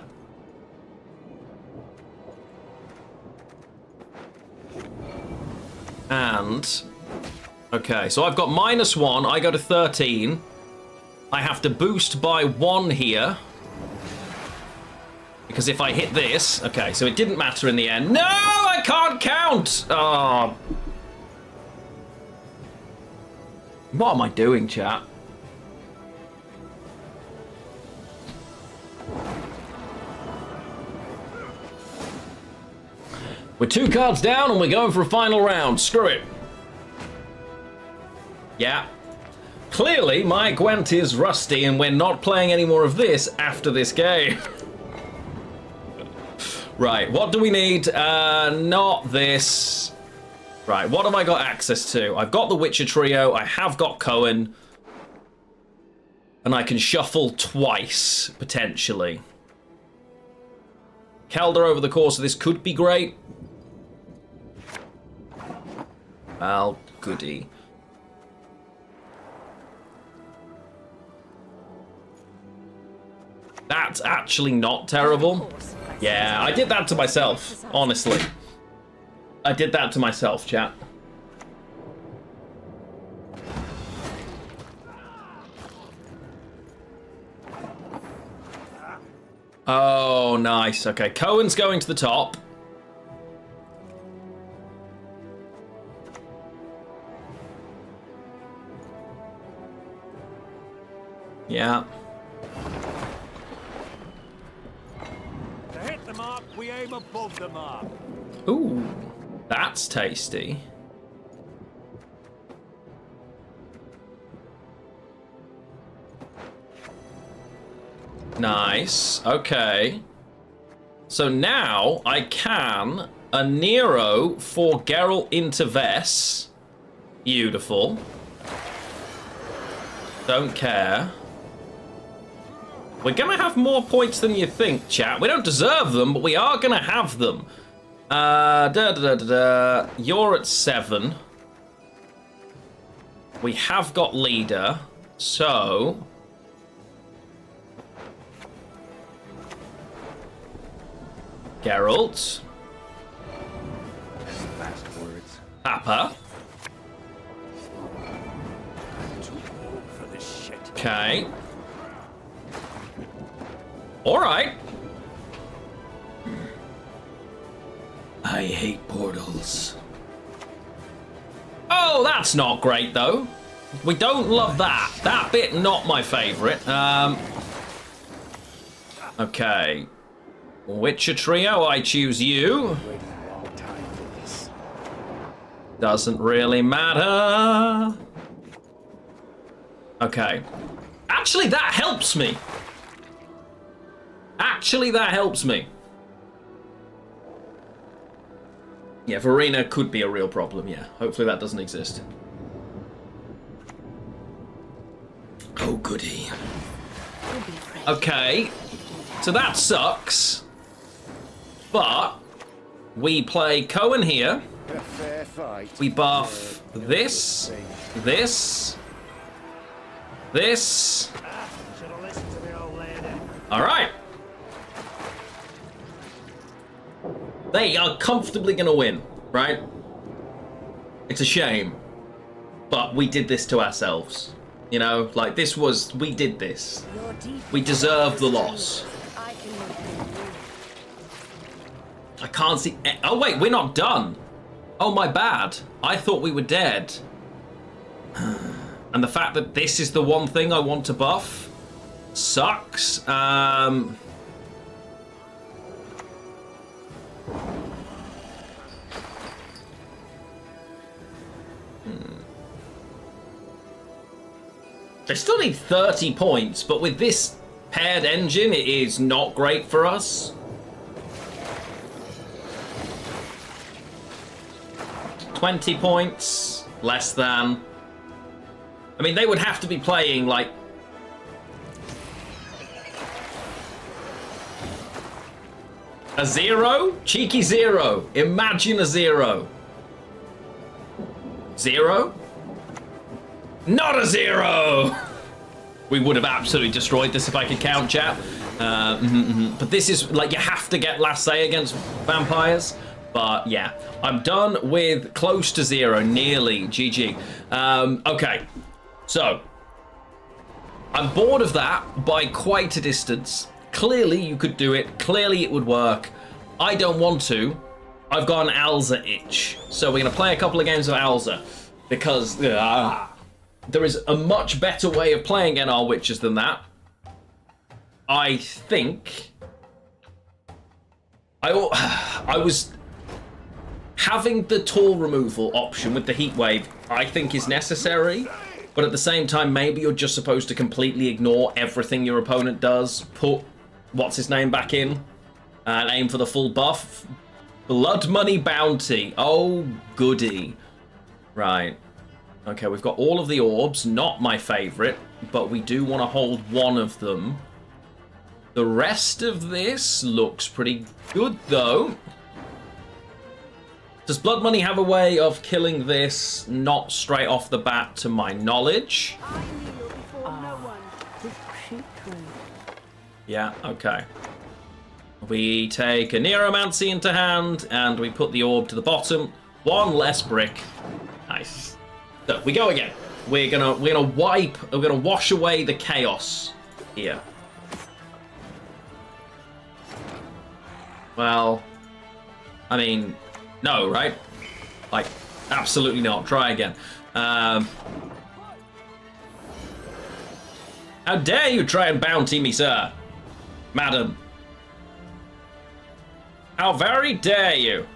And... okay, so I've got -1, I go to 13. I have to boost by 1 here. Because if I hit this... okay, so it didn't matter in the end. No, I can't count! Oh. What am I doing, chat? We're 2 cards down and we're going for a final round. Screw it. Yeah. Clearly, my Gwent is rusty and we're not playing any more of this after this game. Right, what do we need? Not this. Right, what have I got access to? I've got the Witcher trio, I have got Cohen. And I can shuffle twice, potentially. Calder over the course of this could be great. Well, goody. That's actually not terrible. Yeah, I did that to myself, honestly. I did that to myself, chat. Oh, nice. Okay, Cohen's going to the top. Yeah. To hit the mark, we aim above the mark. Ooh, that's tasty. Nice. Okay. So now I can a Nero for Geralt into Vess. Beautiful. Don't care. We're gonna have more points than you think, chat. We don't deserve them, but we are gonna have them. You're at 7. We have got leader, so... Geralt. Last words. Papa. Okay. Alright. I hate portals. Oh, that's not great, though. We don't love that. That bit, not my favourite. Okay. Witcher trio, I choose you. Doesn't really matter. Okay. Actually, that helps me. Actually, that helps me. Yeah, Verena could be a real problem, yeah. Hopefully that doesn't exist. Oh, goody. Okay. So that sucks. But we play Cohen here. We buff this, this, this. All right. They are comfortably going to win, right? It's a shame. but we did this to ourselves. You know, like this was, we did this. We deserve the loss. I can't see, oh wait, we're not done. Oh, my bad. I thought we were dead. And the fact that this is the one thing I want to buff sucks. They still need 30 points, but with this paired engine, it is not great for us. 20 points, less than. I mean, they would have to be playing, like... a 0? Cheeky 0. Imagine a 0. 0? Not a 0! We would have absolutely destroyed this if I could count, chat. But this is, like, you have to get last say against vampires. But, yeah. I'm done with close to 0. Nearly. GG. Okay. So. I'm bored of that by quite a distance. Clearly, you could do it. Clearly, it would work. I don't want to. I've got an Alza itch. So, we're going to play a couple of games of Alza. Because... there is a much better way of playing NR Witches than that. I think... I was... having the tool removal option with the heat wave, I think is necessary. But at the same time, maybe you're just supposed to completely ignore everything your opponent does. Put what's-his-name back in. And aim for the full buff. Blood Money Bounty. Oh, goody. Right. Okay, we've got all of the orbs, not my favorite, but we do want to hold one of them. The rest of this looks pretty good, though. Does Blood Money have a way of killing this not straight off the bat, to my knowledge? Yeah, okay. We take a Neuromancy into hand, and we put the orb to the bottom. One less brick. Nice. So we go again. We're gonna wash away the chaos here. Well, I mean, no, right? Like, absolutely not. Try again. How dare you try and bounty me, sir? Madam. How very dare you?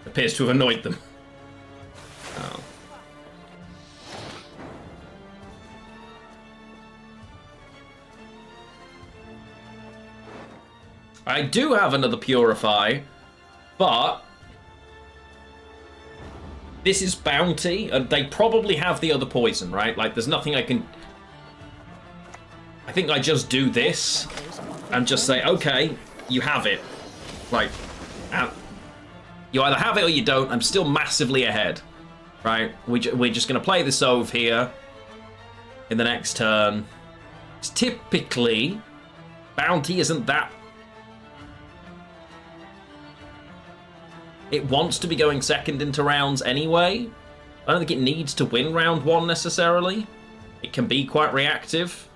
Appears to have annoyed them. Oh. I do have another Purify, but this is Bounty, and they probably have the other poison, right? Like, there's nothing I can... I think I just do this and just say, okay, you have it. Like, you either have it or you don't. I'm still massively ahead, right? We're just going to play this over here in the next turn. It's typically, Bounty isn't that... It wants to be going second into rounds anyway. I don't think it needs to win round 1 necessarily. It can be quite reactive.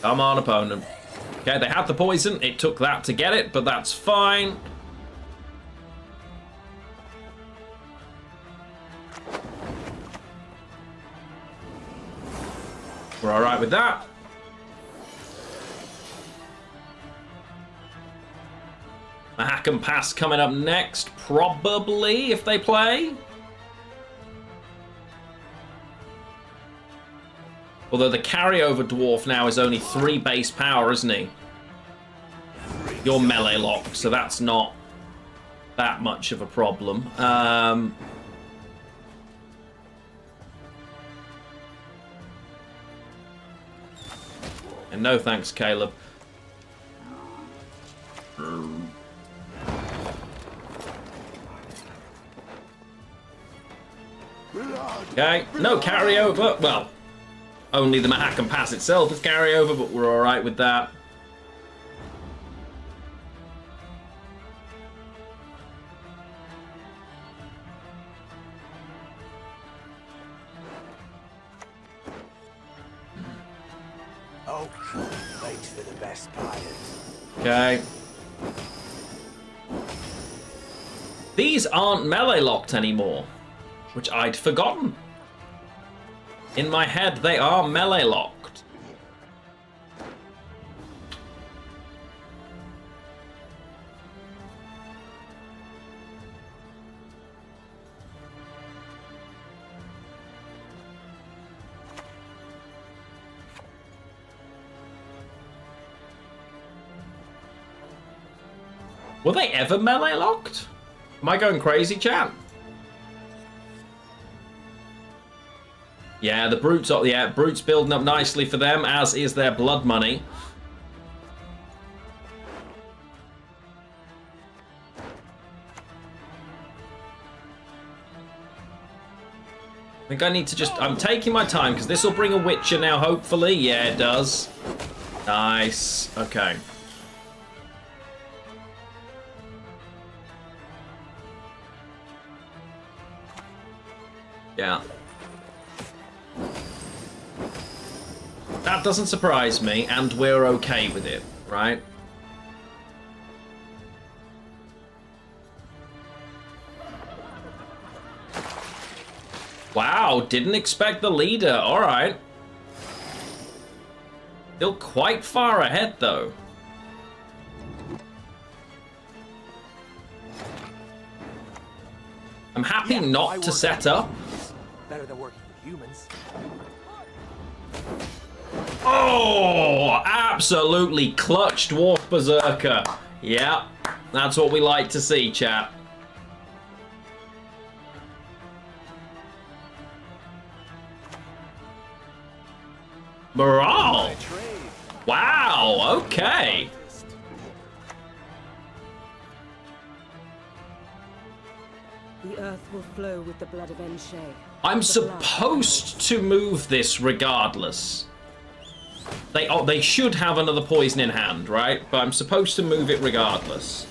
Come on, opponent. Okay, they had the poison. It took that to get it, but that's fine. We're all right with that. A hack and pass coming up next, probably, if they play. Although the carryover dwarf now is only 3 base power, isn't he? You're melee locked, so that's not that much of a problem. And no thanks, Caleb. Okay, no carryover. Well, only the Mahakam Pass itself is carryover, but we're alright with that. Oh, thanks for the best buyers. Okay. These aren't melee locked anymore, which I'd forgotten. In my head, they are melee locked. Were they ever melee locked? Am I going crazy, chat? Yeah, the Brutes are, yeah, Brutes building up nicely for them, as is their blood money. I think I need to just, I'm taking my time, because this will bring a Witcher now, hopefully. Yeah, it does. Nice. Okay. Yeah. That doesn't surprise me, and we're okay with it, right? Wow, didn't expect the leader. All right. Still quite far ahead, though. I'm happy not to set up. Better than working with humans. Oh, absolutely clutch Dwarf Berserker. Yeah, that's what we like to see, chat. Morale. Wow, okay. The earth will flow with the blood of Enshe. I'm supposed to move this regardless. They should have another poison in hand, right? But I'm supposed to move it regardless.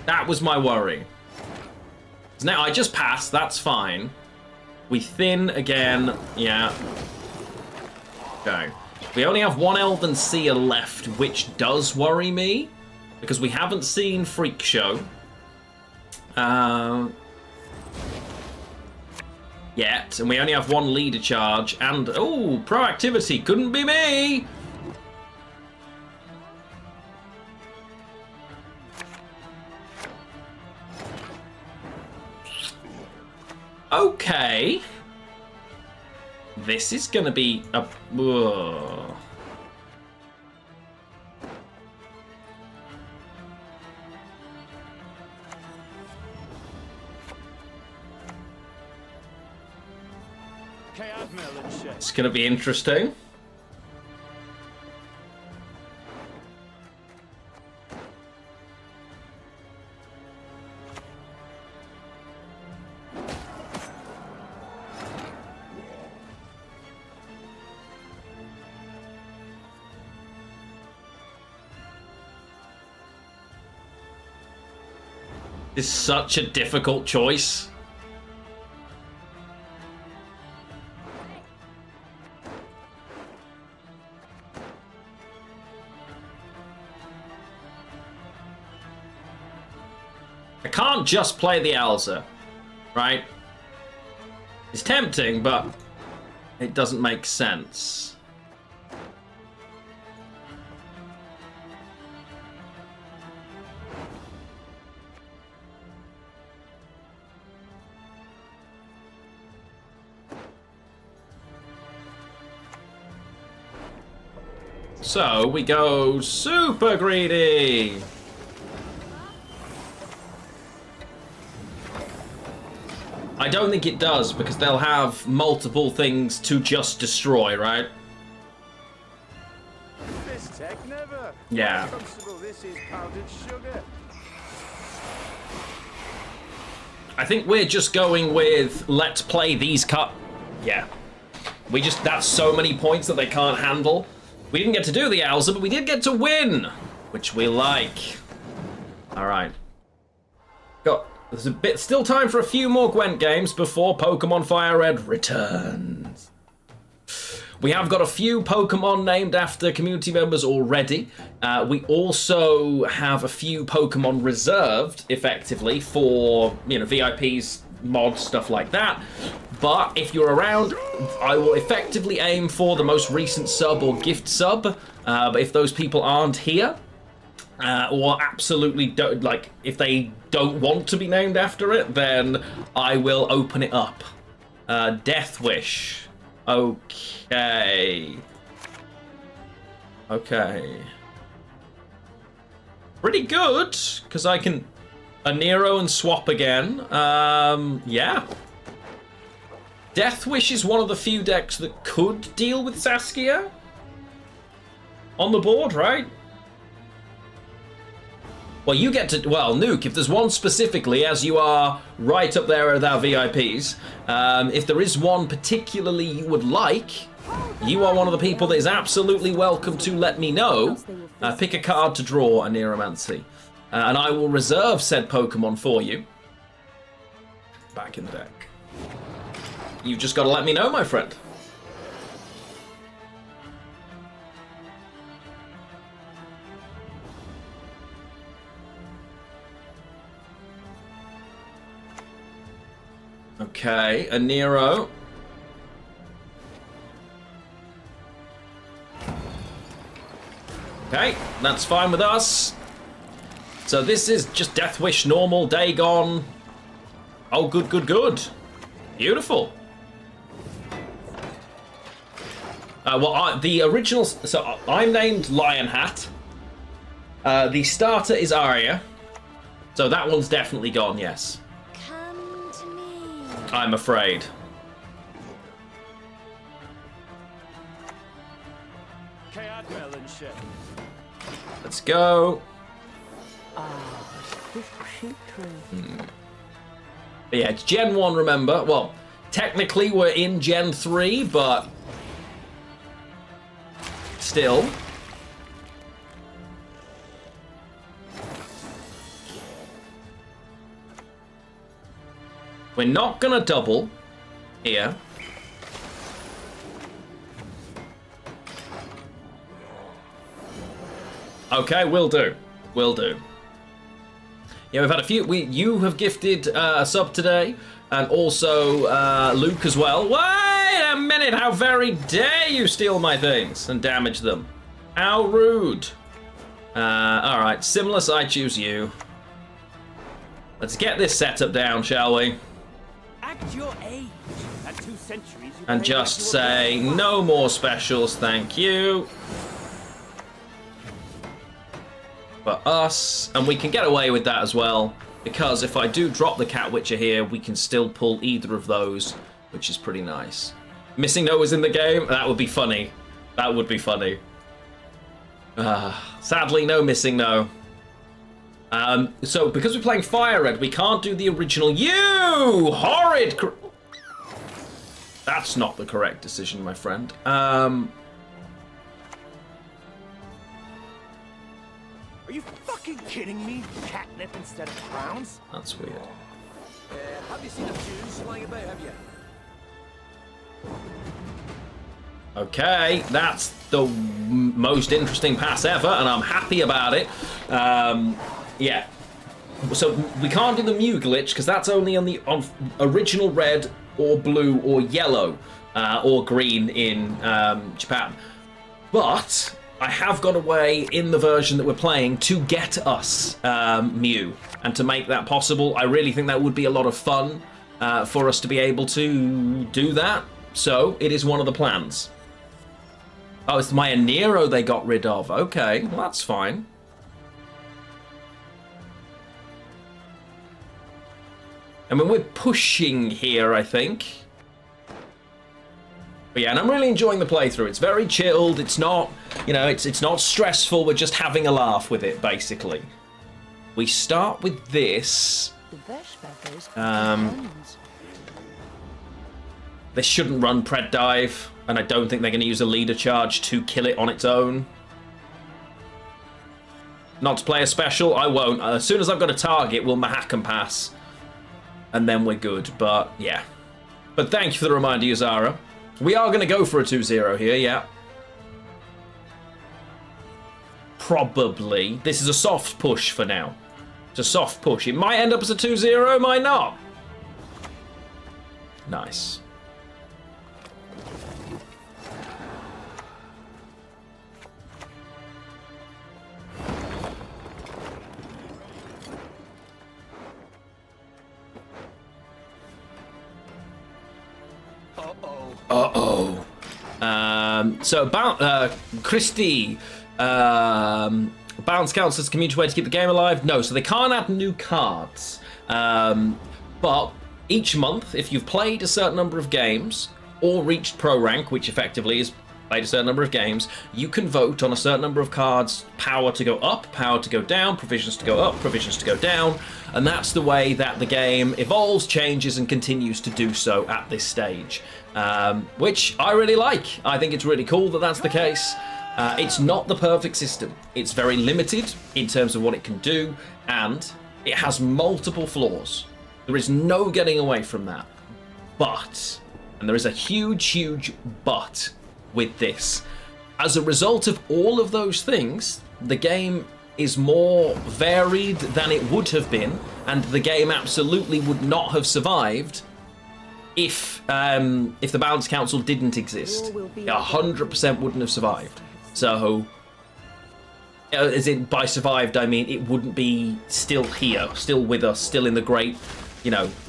That was my worry. Now I just passed, that's fine. We thin again, yeah. Okay. We only have one Elven Seer left, which does worry me. Because we haven't seen Freak Show. Yet, and we only have one leader charge, and oh, proactivity, couldn't be me. Okay, this is gonna be a. Whoa. It's gonna be interesting. It's such a difficult choice. I can't just play the Elsa, right? It's tempting, but it doesn't make sense. So we go super greedy. I don't think it does, because they'll have multiple things to just destroy, right? This tech never. Yeah. Constable, this is powdered sugar. I think we're just going with let's play these Yeah. That's so many points that they can't handle. We didn't get to do the Alza, but we did get to win, which we like. All right. There's a bit, still time for a few more Gwent games before Pokemon Fire Red returns. We have got a few Pokemon named after community members already. We also have a few Pokemon reserved, effectively, for VIPs, mods, stuff like that. But if you're around, I will effectively aim for the most recent sub or gift sub. But if those people aren't here, or absolutely don't, if they don't want to be named after it, then I will open it up. Death Wish. Okay. Pretty good, because I can Nero and swap again. Yeah. Death Wish is one of the few decks that could deal with Saskia on the board, right? Well, you get to... Well, Nuke, if there's one specifically, as you are right up there with our VIPs, if there is one particularly you would like, you are one of the people that is absolutely welcome to let me know. Pick a card to draw a Neuromancy. And I will reserve said Pokemon for you. Back in the deck. You've just got to let me know, my friend. Okay, a Nero. Okay, that's fine with us. So this is just Death Wish, normal, Dagon. Oh, good. Beautiful. Well, the original... So I'm named Lionhat. The starter is Arya. So that one's definitely gone, yes. Come to me. I'm afraid. Let's go. But yeah, it's Gen 1, remember? Well, technically we're in Gen 3, but still. We're not gonna double here. Okay, will do. Yeah, we've had a few. You have gifted a sub today, and also Luke as well. Wait a minute! How very dare you steal my things and damage them? How rude! All right, Simless, I choose you. Let's get this setup down, shall we? Act your age. At 2 centuries, And just say no more specials, thank you. For us, and we can get away with that as well, because if I do drop the Cat Witcher here, we can still pull either of those, which is pretty nice. Missing No is in the game? That would be funny. That would be funny. Sadly, no Missing No. So, because we're playing Fire Red, we can't do the original. You horrid... That's not the correct decision, my friend. Are you fucking kidding me? Catnip instead of crowns? That's weird. Have you seen a fuse lying about, have you? Okay, that's the most interesting pass ever, and I'm happy about it. Yeah. So we can't do the Mew glitch, because that's only on the original red or blue or yellow or green in Japan. But I have got a way in the version that we're playing to get us Mew, and to make that possible. I really think that would be a lot of fun for us to be able to do that. So it is one of the plans. Oh, it's my Nero they got rid of. Okay, well, that's fine. I mean, we're pushing here, I think. But yeah, and I'm really enjoying the playthrough. It's very chilled. It's not, it's not stressful. We're just having a laugh with it, basically. We start with this. The Vesh feathers. They shouldn't run Pred Dive, and I don't think they're going to use a leader charge to kill it on its own. Not to play a special, I won't. As soon as I've got a target, we'll Mahak and pass. And then we're good, but yeah. But thank you for the reminder, Yuzara. We are going to go for a 2-0 here, yeah. Probably. This is a soft push for now. It's a soft push. It might end up as a 2-0, might not. Nice. Uh-oh. So about Christy, balance counts as a community way to keep the game alive. No, so they can't add new cards. But each month, if you've played a certain number of games or reached pro rank, which effectively is played a certain number of games, you can vote on a certain number of cards, power to go up, power to go down, provisions to go up, provisions to go down, and that's the way that the game evolves, changes, and continues to do so at this stage, which I really like. I think it's really cool that that's the case. It's not the perfect system. It's very limited in terms of what it can do, and it has multiple flaws. There is no getting away from that. But, and there is a huge, huge but with this. As a result of all of those things, the game is more varied than it would have been, and the game absolutely would not have survived if the Balance Council didn't exist. 100% wouldn't have survived. So, as in by survived, I mean it wouldn't be still here, still with us, still in the great,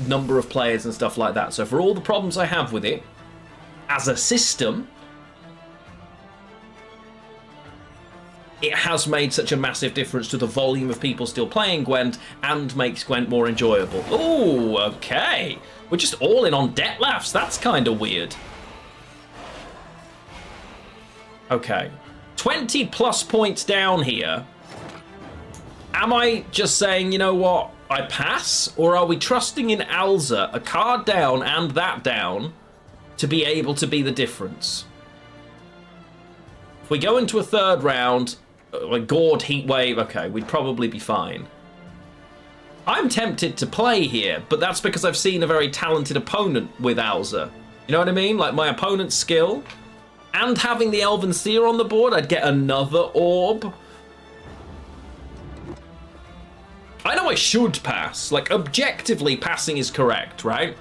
number of players and stuff like that. So for all the problems I have with it, as a system, it has made such a massive difference to the volume of people still playing Gwent and makes Gwent more enjoyable. Oh, okay. We're just all in on Detlefs. That's kind of weird. Okay. 20 plus points down here. Am I just saying, you know what, I pass? Or are we trusting in Alza, a card down and that down, to be able to be the difference? If we go into a third round, like Gord, Heatwave, okay, we'd probably be fine. I'm tempted to play here, but that's because I've seen a very talented opponent with Alza. You know what I mean? Like my opponent's skill, and having the Elven Seer on the board, I'd get another orb. I know I should pass. Like, objectively, passing is correct, right?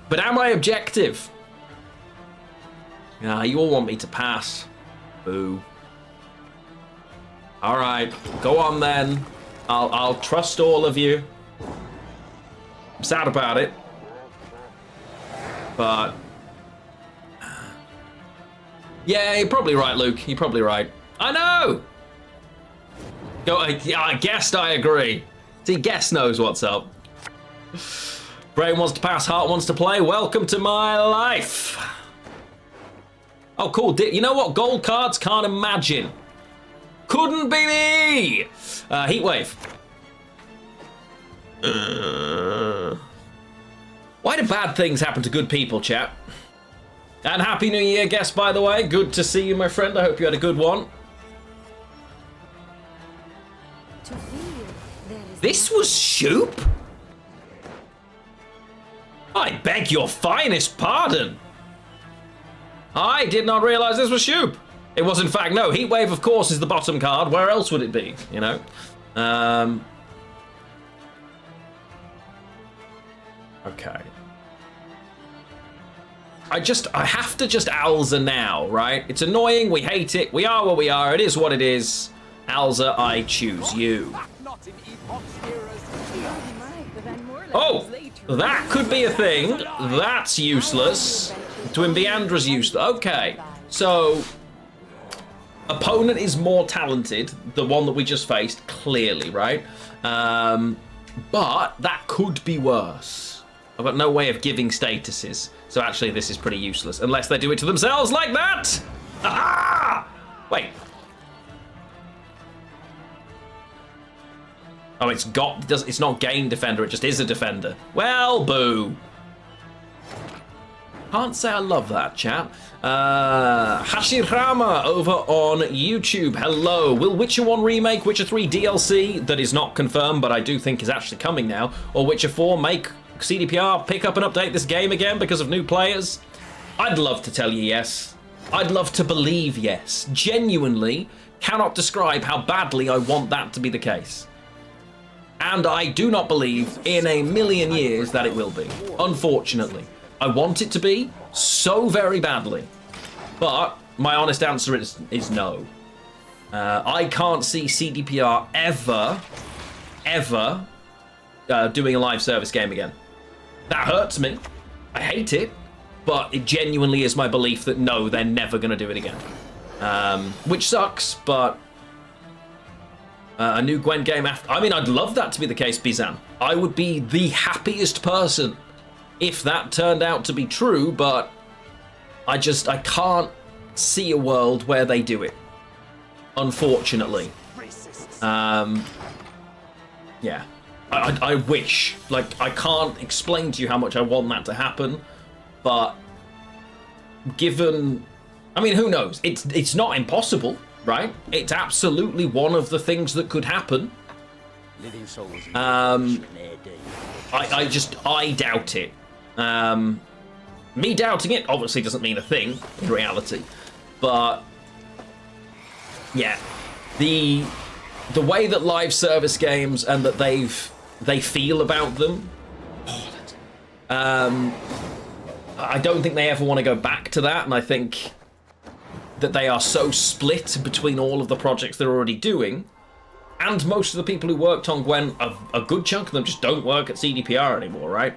But am I objective? Ah, you all want me to pass. Boo. All right, go on then. I'll trust all of you. I'm sad about it, but yeah, you're probably right, Luke. You're probably right. I know. Go. Yeah, I guessed. I agree. See, Guess knows what's up. Brain wants to pass. Heart wants to play. Welcome to my life. Oh, cool. You know what? Gold cards, can't imagine. Couldn't be me. Heatwave. Why do bad things happen to good people, chat? And Happy New Year, guest, by the way. Good to see you, my friend. I hope you had a good one. This was Shoop? I beg your finest pardon. I did not realize this was Shoop. It was, in fact, no. Heatwave, of course, is the bottom card. Where else would it be, you know? Okay. I have to just Alza now, right? It's annoying. We hate it. We are what we are. It is what it is. Alza, I choose you. Oh, that could be a thing. That's useless. Twin Viandra's useless. Okay, so opponent is more talented, the one that we just faced, clearly, right? But that could be worse. I've got no way of giving statuses, so actually this is pretty useless, unless they do it to themselves like that! Ah! Wait. Oh, it's not game defender, it just is a defender. Well, boo. Can't say I love that, chat. Hashirama over on YouTube. Hello. Will Witcher 1 remake, Witcher 3 DLC, that is not confirmed, but I do think is actually coming now, or Witcher 4 make CDPR pick up and update this game again because of new players? I'd love to tell you yes. I'd love to believe yes. Genuinely cannot describe how badly I want that to be the case. And I do not believe in a million years that it will be, unfortunately. I want it to be so very badly, but my honest answer is no. I can't see CDPR ever doing a live service game again. That hurts me. I hate it, but it genuinely is my belief that no, they're never going to do it again. Which sucks, but a new Gwent game after... I mean, I'd love that to be the case, Bizan. I would be the happiest person if that turned out to be true, but I can't see a world where they do it, unfortunately. Yeah, I wish, like, I can't explain to you how much I want that to happen, but given, I mean, who knows? It's not impossible, right? It's absolutely one of the things that could happen. I doubt it. Me doubting it obviously doesn't mean a thing in reality, but yeah, the way that live service games and that they feel about them, I don't think they ever want to go back to that, and I think that they are so split between all of the projects they're already doing, and most of the people who worked on Gwent, a good chunk of them just don't work at CDPR anymore, right?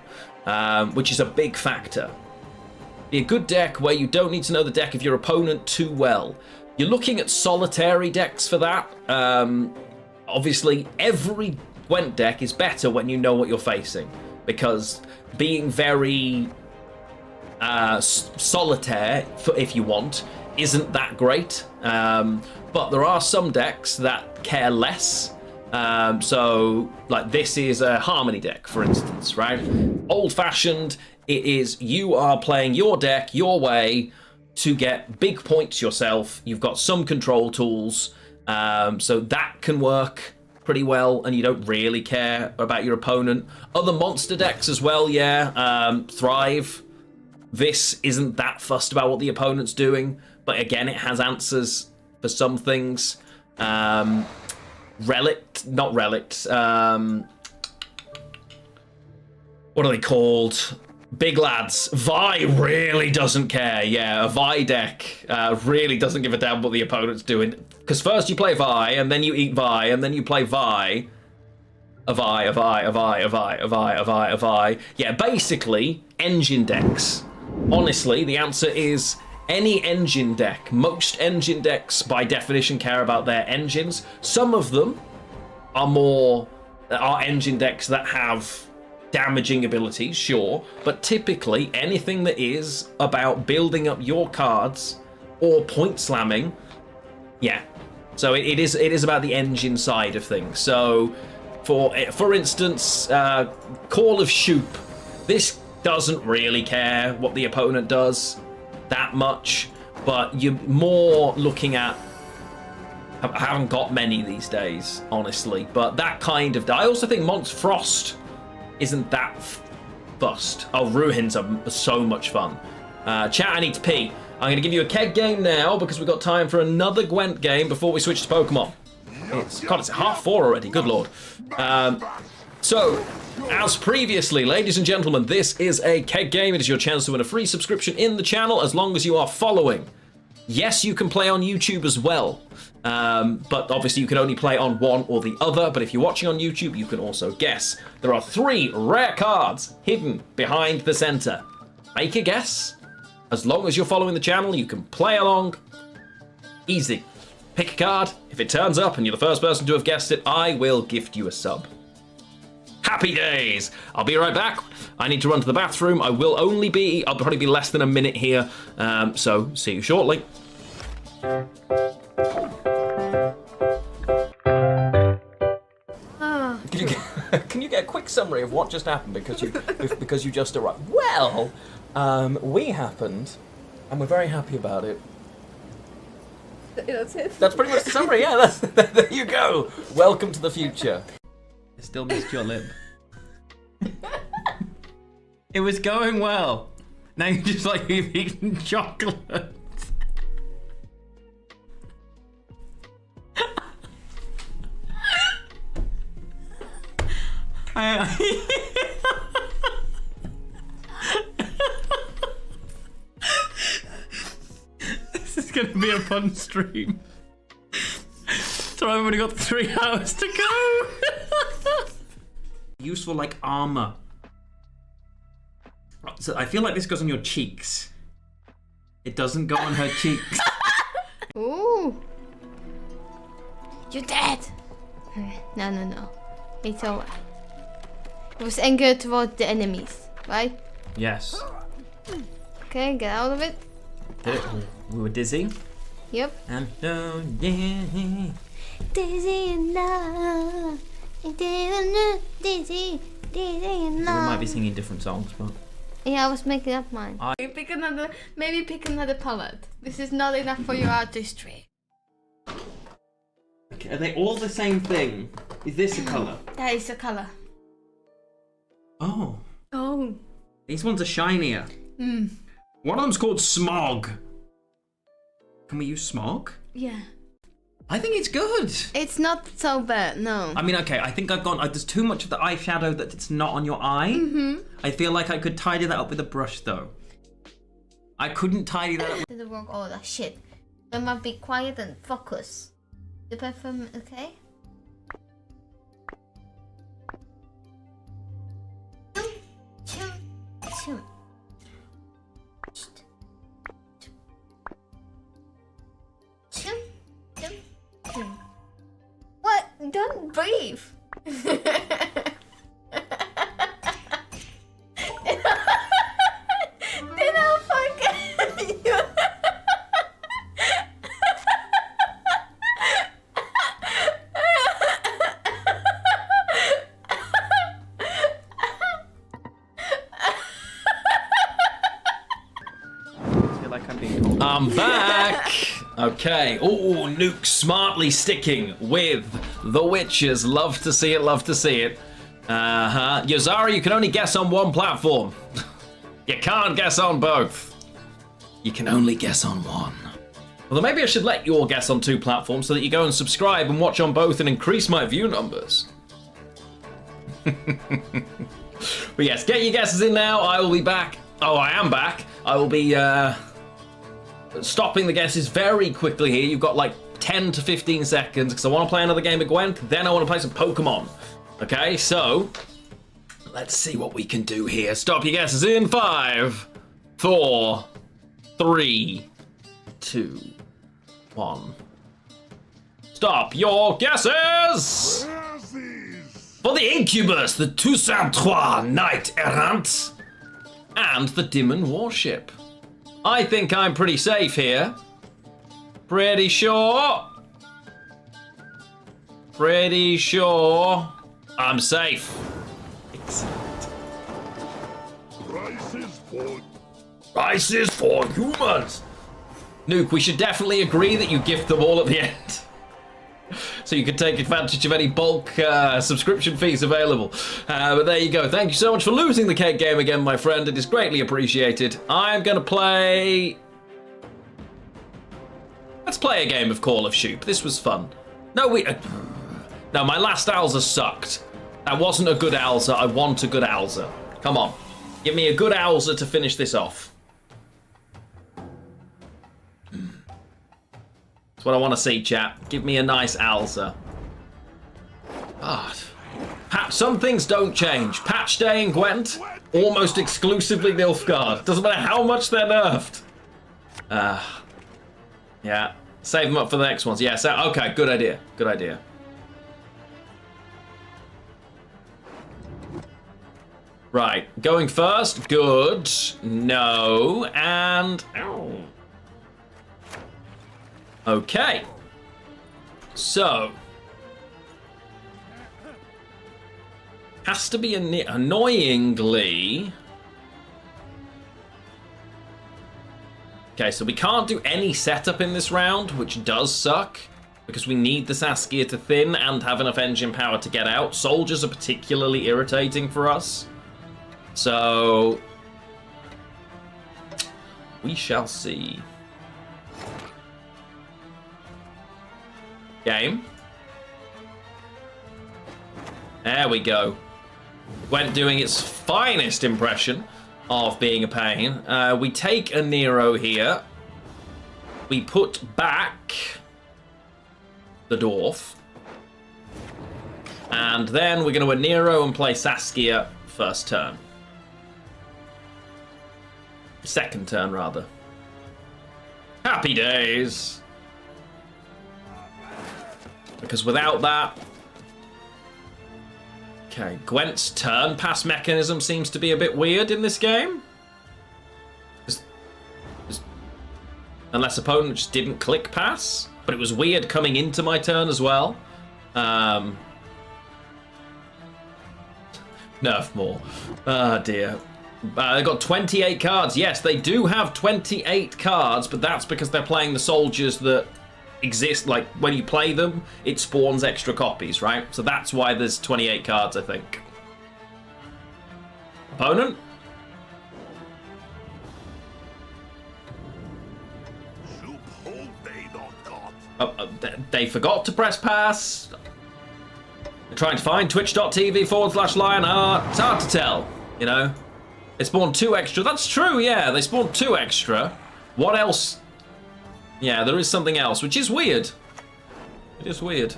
Which is a big factor. Be a good deck where you don't need to know the deck of your opponent too well. You're looking at solitary decks for that. Obviously, every Gwent deck is better when you know what you're facing, because being very solitaire, if you want, isn't that great. But there are some decks that care less. So, like, this is a Harmony deck, for instance, right? Old-fashioned, it is you are playing your deck your way to get big points yourself. You've got some control tools, so that can work pretty well, and you don't really care about your opponent. Other monster decks as well, yeah, thrive. This isn't that fussed about what the opponent's doing, but again, it has answers for some things. Relict, not relict, what are they called? Big lads. Vi really doesn't care. Yeah, a Vi deck really doesn't give a damn what the opponent's doing. Because first you play Vi, and then you eat Vi, and then you play Vi. A Vi, a Vi, a Vi, a Vi, a Vi, a Vi, a Vi. Yeah, basically, engine decks. Honestly, the answer is any engine deck. Most engine decks, by definition, care about their engines. Some of them are engine decks that have damaging abilities, sure, but typically anything that is about building up your cards or point slamming, yeah. So it is about the engine side of things. So, for instance, Call of Shoop, this doesn't really care what the opponent does that much, but you're more looking at, I haven't got many these days, honestly, but that kind of, I also think Mont's Frost isn't that fussed. Oh, Ruins are so much fun. Chat, I need to pee. I'm going to give you a keg game now because we've got time for another Gwent game before we switch to Pokemon. It's 4:30 already, good lord. So, as previously, ladies and gentlemen, this is a keg game. It is your chance to win a free subscription in the channel as long as you are following. Yes, you can play on YouTube as well, but obviously you can only play on one or the other, but if you're watching on YouTube, you can also guess. There are 3 rare cards hidden behind the center. Make a guess. As long as you're following the channel, you can play along. Easy. Pick a card. If it turns up and you're the first person to have guessed it, I will gift you a sub. Happy days! I'll be right back. I need to run to the bathroom. I'll probably be less than a minute here. So, see you shortly. Good Can you get a quick summary of what just happened because you just arrived? Well, we happened, and we're very happy about it. That's it. That's pretty much the summary. Yeah, there you go. Welcome to the future. I still missed your lip. It was going well. Now you're just like you've eaten chocolate. This is gonna be a fun stream. So I've only got 3 hours to go. Useful like armor. So I feel like this goes on your cheeks. It doesn't go on her cheeks. Ooh. You're dead. No. It's alright. It was anger toward the enemies, right? Yes. Okay, get out of it. We were dizzy. Yep. And yeah. Dizzy and love. Dizzy and We love. might be singing different songs, but Yeah, I was making up mine. Maybe pick another palette. This is not enough for your artistry. okay, are they all the same thing? Is this a colour? That is the color. Oh. Oh. These ones are shinier. One of them's called Smog. Can we use Smog? Yeah. I think it's good. It's not so bad, no. I mean, okay, I think I've gone... there's too much of the eyeshadow that it's not on your eye. I feel like I could tidy that up with a brush, though. I couldn't tidy that up. To the work order. Shit. I must be quiet and focus. The perfume, okay? Chum. Chum. What? Don't breathe. Then I'll forget you. I'm back! Okay. Oh, Nuke smartly sticking with the witches. Love to see it, love to see it. Yozara, you can only guess on one platform. You can't guess on both. You can only guess on one. Well, then maybe I should let you all guess on 2 platforms so that you go and subscribe and watch on both and increase my view numbers. But yes, get your guesses in now. I will be back. Oh, I am back. I will be stopping the guesses very quickly here. You've got like 10 to 15 seconds because I want to play another game of Gwent, then I want to play some Pokemon. Okay, so let's see what we can do here. Stop your guesses in 5, 4, 3, 2, 1. Stop your guesses! For the Incubus, the Toussaint III Knight Errant, and the Demon Warship. I think I'm pretty safe here. Pretty sure I'm safe. Excellent. Prices for humans. Nuke, we should definitely agree that you gift them all at the end. So you can take advantage of any bulk subscription fees available. But there you go. Thank you so much for losing the cake game again, my friend. It is greatly appreciated. I'm going to play... Let's play a game of Call of Shoop. This was fun. No, no, my last Alza sucked. That wasn't a good Alza. I want a good Alza. Come on. Give me a good Alza to finish this off. That's what I want to see, chat. Give me a nice Alza. God. Some things don't change. Patch Day in Gwent, almost exclusively Nilfgaard. Doesn't matter how much they're nerfed. Yeah. Save them up for the next ones. Yeah, so, okay, good idea. Good idea. Right, going first. Good. No. And... Ow. Okay. So. has to be annoyingly... Okay, so we can't do any setup in this round, which does suck, because we need the Saskia to thin and have enough engine power to get out. Soldiers are particularly irritating for us. So... we shall see. Game. There we go. Gwent doing its finest impression of being a pain. We take a Nero here. We put back the dwarf. And then we're going to a Nero and play Saskia first turn. Second turn, rather. Happy days. Because without that... Okay, Gwent's turn pass mechanism seems to be a bit weird in this game. Unless opponent just didn't click pass. But it was weird coming into my turn as well. Nerf more. Oh dear. They've got 28 cards. Yes, they do have 28 cards, but that's because they're playing the soldiers that exist. Like, when you play them, it spawns extra copies, right? So that's why there's 28 cards, I think. Opponent? They forgot to press pass. They're trying to find twitch.tv/Lionheart. It's hard to tell, you know? They spawned 2 extra. That's true, yeah. They spawned 2 extra. What else? Yeah, there is something else, which is weird. It is weird.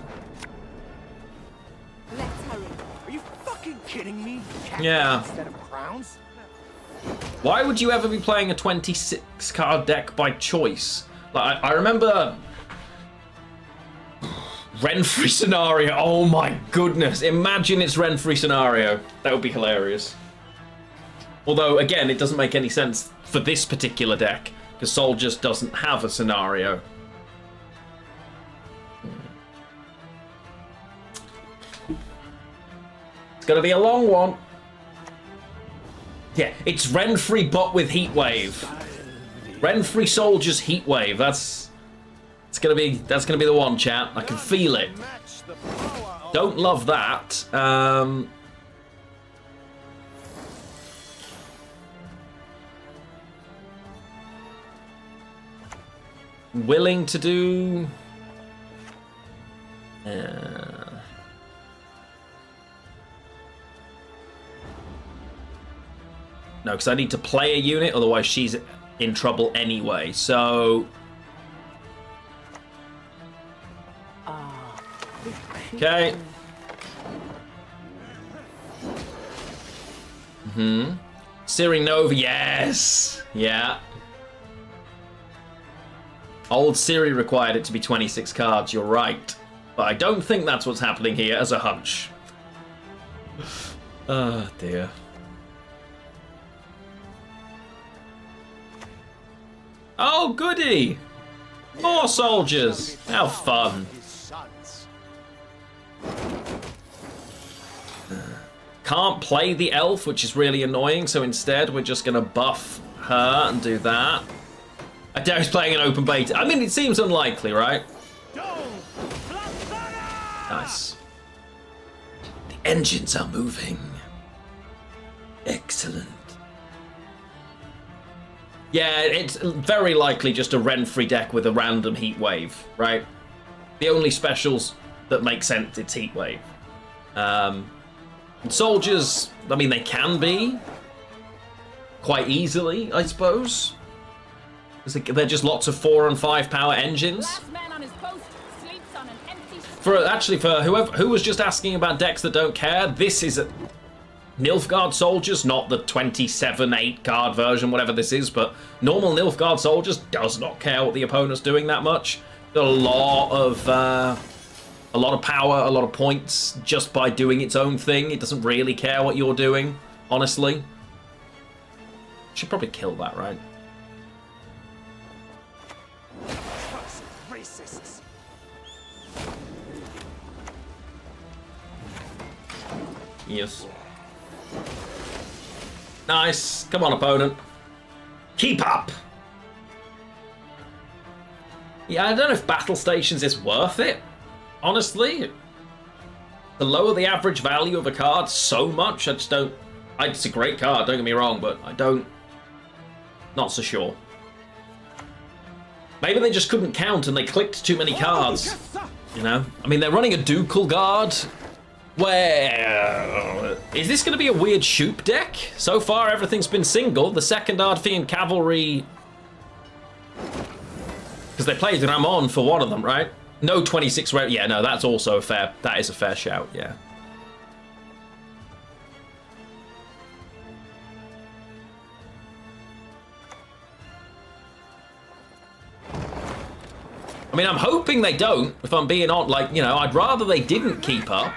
Let's hurry. Are you fucking kidding me? Yeah. Instead of crowns? Why would you ever be playing a 26 card deck by choice? Like, I remember Renfrey scenario. Oh my goodness. Imagine it's Renfrey scenario. That would be hilarious. Although, again, it doesn't make any sense for this particular deck, because Soldiers doesn't have a scenario. It's gonna be a long one. Yeah, it's Renfrey but with Heatwave. Renfrey Soldiers Heatwave. That's gonna be the one, chat. I can feel it. Don't love that. Willing to do... No, because I need to play a unit, otherwise she's in trouble anyway, so... Okay. Siri Nova, yes! Yeah. Old Siri required it to be 26 cards, you're right. But I don't think that's what's happening here as a hunch. Oh, dear. Oh, goody! More soldiers! How fun. Can't play the elf, which is really annoying, so instead we're just gonna buff her and do that. I doubt he's playing an open beta. I mean, it seems unlikely, right? Nice. The engines are moving. Excellent. Yeah, it's very likely just a Renfrey deck with a random heat wave, right? The only specials that make sense, it's heat wave. Soldiers, I mean, they can be quite easily, I suppose. They're just lots of 4 and 5 power engines. For who was just asking about decks that don't care, this is a Nilfgaard Soldiers, not the 27-8 card version, whatever this is, but normal Nilfgaard Soldiers does not care what the opponent's doing that much. Got a lot of power, a lot of points just by doing its own thing. It doesn't really care what you're doing, honestly. Should probably kill that, right? Yes. Nice. Come on, opponent. Keep up. Yeah, I don't know if battle stations is worth it. Honestly, to lower the average value of a card so much, I just don't. It's a great card, don't get me wrong, but I don't. Not so sure. Maybe they just couldn't count and they clicked too many cards. You know? I mean, they're running a Ducal Guard. Where is this going to be a weird Shoop deck? So far, everything's been single. The second Ardfiend Cavalry, because they played Ramon for one of them, right? No 26 rate. Yeah, no, that's also a fair. That is a fair shout. Yeah. I mean, I'm hoping they don't. If I'm being on, like, you know, I'd rather they didn't keep up.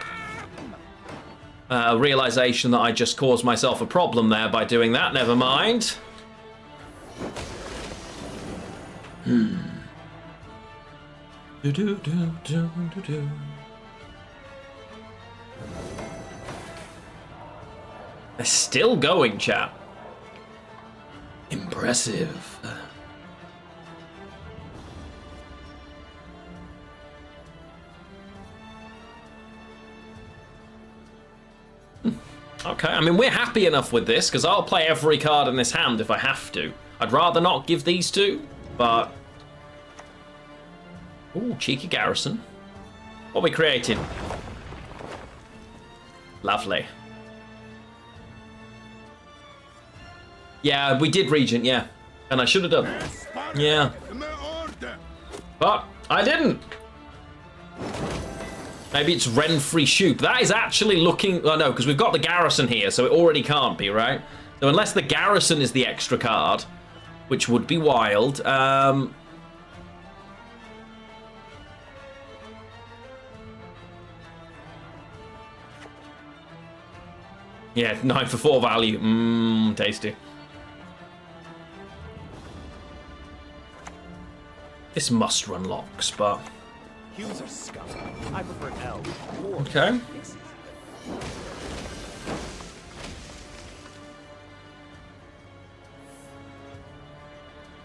Realization that I just caused myself a problem there by doing that. Never mind. They're still going, chat. Impressive. Okay, I mean, we're happy enough with this, because I'll play every card in this hand if I have to. I'd rather not give these two, but... Ooh, cheeky garrison. What are we creating? Lovely. Yeah, we did Regent, yeah. And I should have done. Yeah. But I didn't. Maybe it's Renfrey Shoop. That is actually looking... Oh, no, because we've got the garrison here, so it already can't be, right? So unless the garrison is the extra card, which would be wild. Yeah, 9 for 4 value. Mmm, tasty. This must run locks, but... Humans are scum. I prefer L. Okay.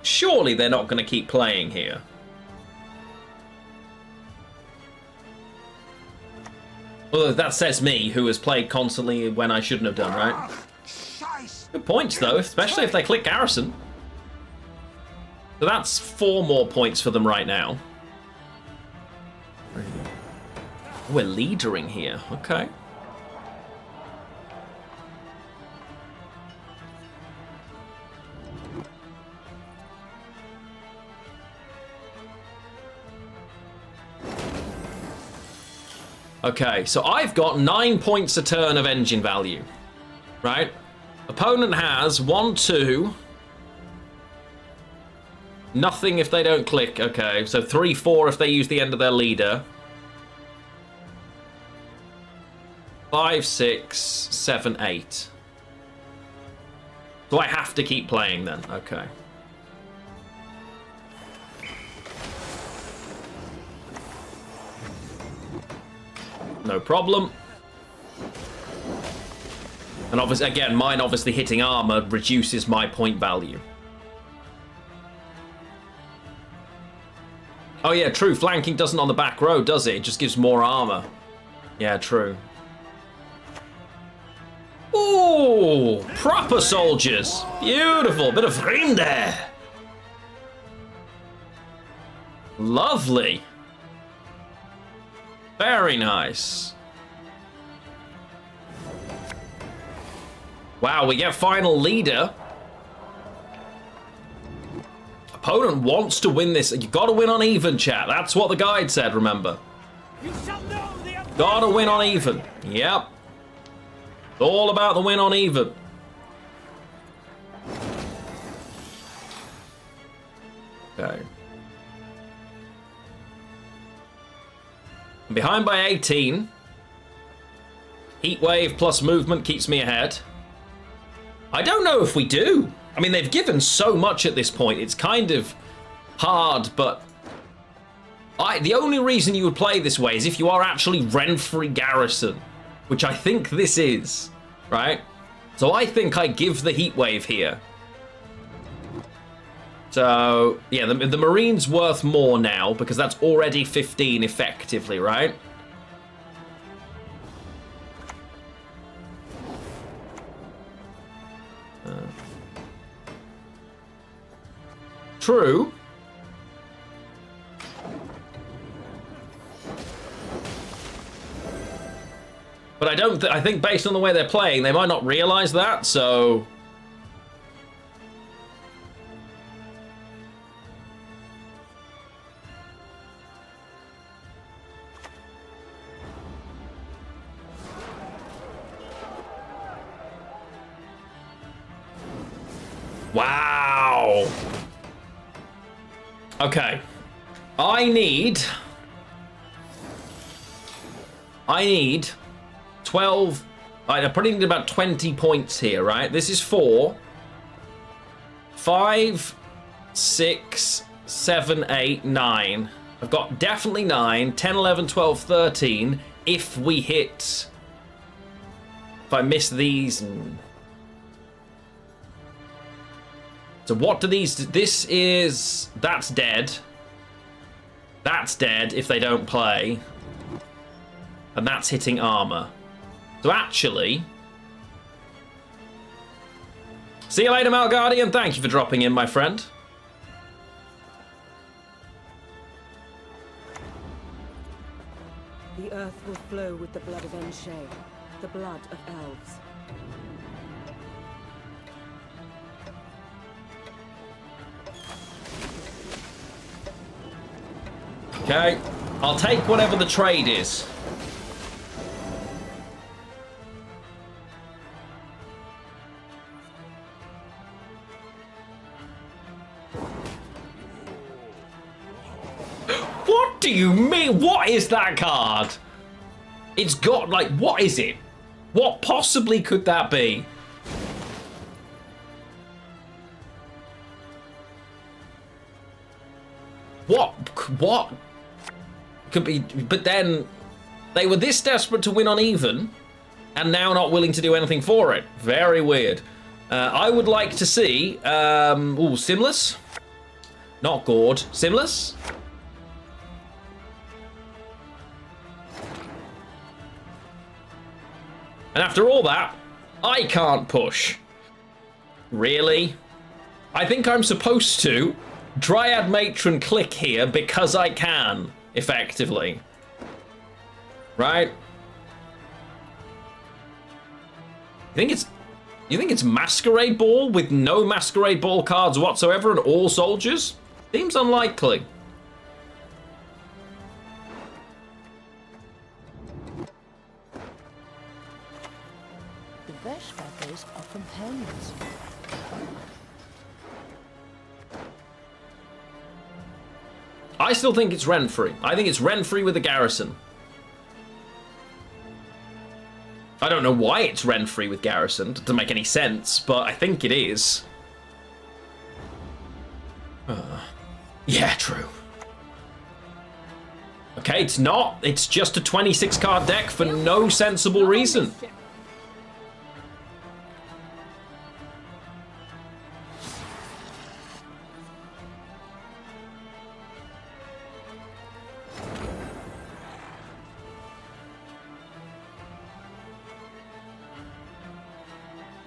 Surely they're not going to keep playing here. Well, that says me, who has played constantly when I shouldn't have done, right? Good points, though, especially if they click Garrison. So that's 4 more points for them right now. We're leadering here, okay. Okay, so I've got 9 points a turn of engine value, right? Opponent has 1, 2... Nothing if they don't click, okay. So 3, 4 if they use the end of their leader. 5, 6, 7, 8. So I have to keep playing then, okay. No problem. And obviously, again, mine obviously hitting armor reduces my point value. Oh yeah, true. Flanking doesn't on the back row, does it? It just gives more armor. Yeah, true. Ooh, proper soldiers. Beautiful. Bit of green there. Lovely. Very nice. Wow, we get final leader. Opponent wants to win this. You gotta win on even, chat. That's what the guide said, remember. Gotta win on even. Yep. It's all about the win on even. Okay. I'm behind by 18. Heat wave plus movement keeps me ahead. I don't know if we do. I mean, they've given so much at this point. It's kind of hard, but the only reason you would play this way is if you are actually Renfrey Garrison. which I think this is, right? So I think I give the heat wave here. So, yeah, the Marine's worth more now because that's already 15 effectively, right? True. But I don't. I think based on the way they're playing, they might not realize that. So. Wow. Okay. I need 12. I probably need about 20 points here, right? This is 4, 5, 6, 7, 8, 9. I've got definitely 9, 10, 11, 12, 13. If we hit. If I miss these. So what do these do? This is... That's dead. That's dead if they don't play. And that's hitting armor. So actually... See you later, Malguardian. Thank you for dropping in, my friend. The earth will flow with the blood of Enshay, the blood of elves. Okay, I'll take whatever the trade is. What do you mean? What is that card? It's got, like, what is it? What possibly could that be? What could be? But then they were this desperate to win on even, and now not willing to do anything for it. Very weird. I would like to see. Ooh, Simless, not Gord. Simless. And after all that, I can't push. Really? I think I'm supposed to. Dryad Matron click here because I can, effectively. Right? You think it's Masquerade Ball with no Masquerade Ball cards whatsoever and all soldiers? Seems unlikely. The Vesh feathers are companions. I still think it's Renfrey. I think it's Renfrey with a garrison. I don't know why it's Renfrey with garrison. It doesn't make any sense, but I think it is. Yeah, true. Okay, it's not. It's just a 26 card deck for no sensible reason.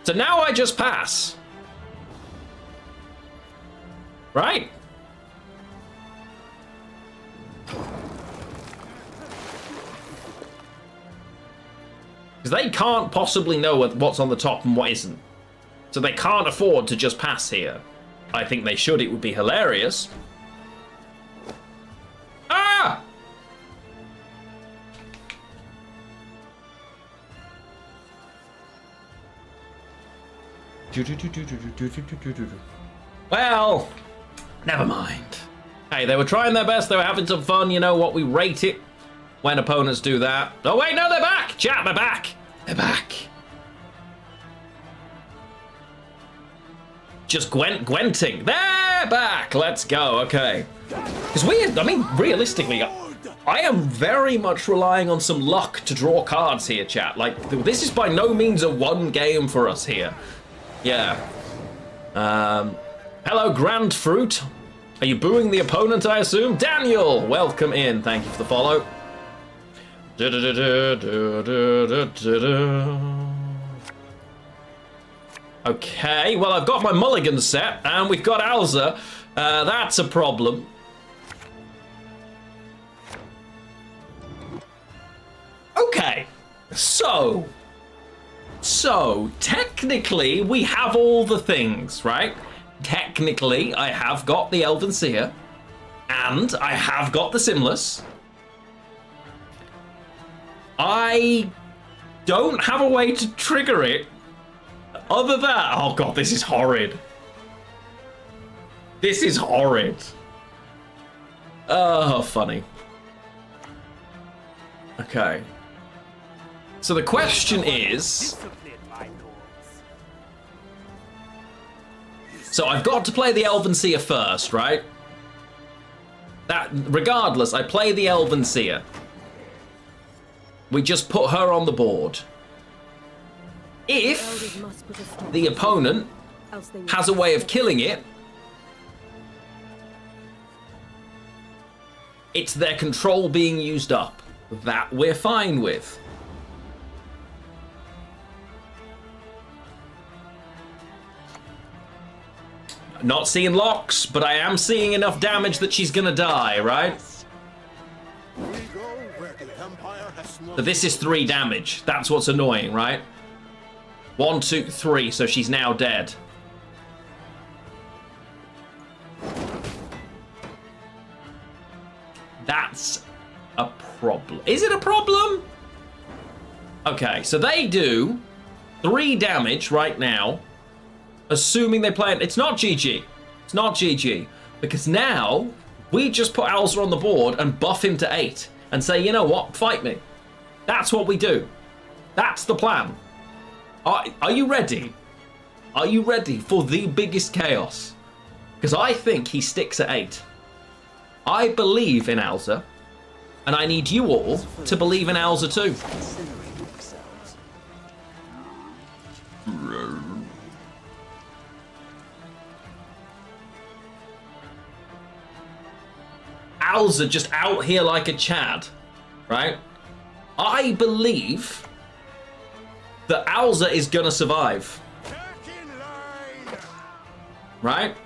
So now I just pass. Right? Because they can't possibly know what's on the top and what isn't. So they can't afford to just pass here. I think they should. It would be hilarious. Ah! Well, never mind. Hey, they were trying their best. They were having some fun. You know what? We rate it when opponents do that. Oh, wait, no, they're back. Chat, they're back. They're back. Just Gwenting. They're back. Let's go. Okay. It's weird. I mean, realistically, I am very much relying on some luck to draw cards here, chat. Like, this is by no means a one game for us here. Yeah. Hello, Grand Fruit. Are you booing the opponent, I assume? Daniel, welcome in. Thank you for the follow. Okay, well, I've got my mulligan set, and we've got Alza. That's a problem. Okay, so technically we have all the things, right? Technically, I have got the Elven Seer, and I have got the Simless. I don't have a way to trigger it. Other than, oh god, this is horrid. This is horrid. Oh, funny. Okay. So the question is... So I've got to play the Elven Seer first, right? That, regardless, I play the Elven Seer. We just put her on the board. If the opponent has a way of killing it, it's their control being used up. That we're fine with. Not seeing locks, but I am seeing enough damage that she's gonna die, right? So this is 3 damage. That's what's annoying, right? 1, 2, 3, so she's now dead. That's a problem. Is it a problem? Okay, so they do 3 damage right now, assuming they play it. It's not GG. It's not GG. Because now, we just put Alza on the board and buff him to 8. And say, you know what, fight me. That's what we do. That's the plan. Are you ready? Are you ready for the biggest chaos? Because I think he sticks at 8. I believe in Alza, and I need you all to believe in Alza too. Alza just out here like a Chad, right? I believe that Alza is gonna survive. Right?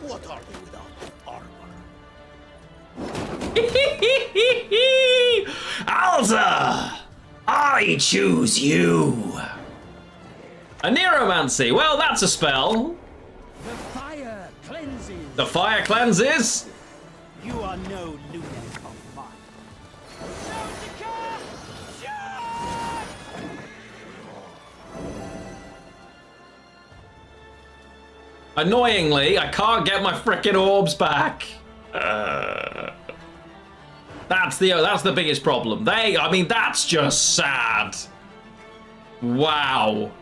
What are they without armor? Alza! I choose you! A Neuromancy. Well, that's a spell. The fire cleanses. The fire cleanses? You are no lunatic of mine. Annoyingly, I can't get my frickin' orbs back. That's the biggest problem. I mean, that's just sad. Wow.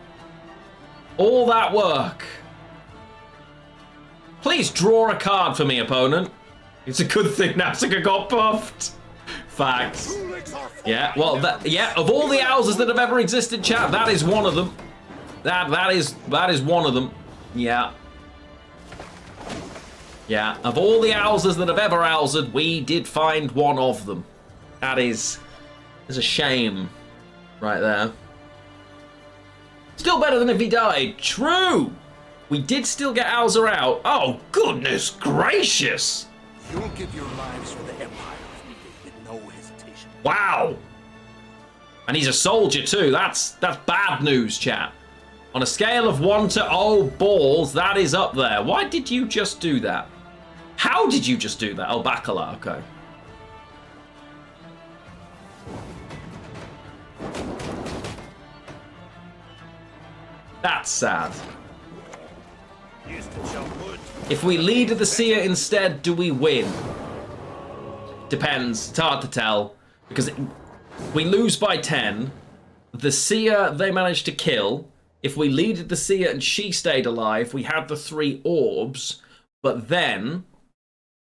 All that work. Please draw a card for me, opponent. It's a good thing Nausicaa got buffed. Facts. Yeah, well, yeah, of all the Alzas that have ever existed, chat, that is one of them. That is one of them. Yeah. Yeah, of all the Alzas that have ever Alzed, we did find one of them. That is a shame right there. Still better than if he died. True. We did still get Alza out. Oh, goodness gracious. You'll give your lives for the Empire with no hesitation. Wow. And he's a soldier too. That's bad news, chat. On a scale of 1 to, oh, balls, that is up there. Why did you just do that? How did you just do that? Oh, Bacala, okay. That's sad. If we lead the Seer instead, do we win? Depends. It's hard to tell. Because we lose by 10. The Seer they managed to kill. If we leaded the Seer and she stayed alive, we had the 3 orbs. But then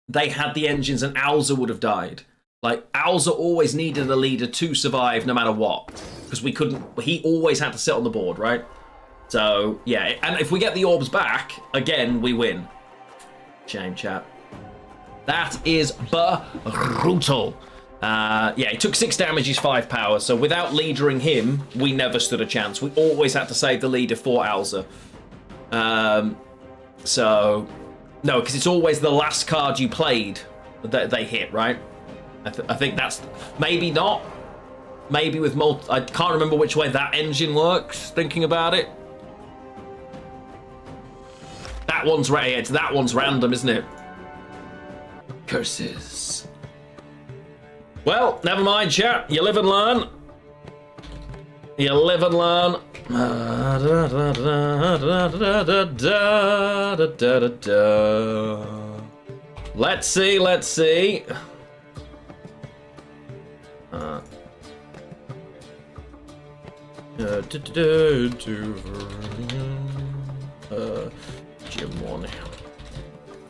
they had the engines and Alza would have died. Like, Alza always needed a leader to survive no matter what. Because we couldn't... He always had to sit on the board, right? So, yeah. And if we get the orbs back, again, we win. Shame, chat. That is brutal. Yeah, he took 6 damage, he's 5 power. So without leadering him, we never stood a chance. We always had to save the leader for Alza. So... No, because it's always the last card you played that they hit, right? I think that's... Maybe not. Maybe with I can't remember which way that engine works, thinking about it. That one's that one's random, isn't it? Curses. Well, never mind, chat. You live and learn. You live and learn. Let's see, let's see. Gym 1.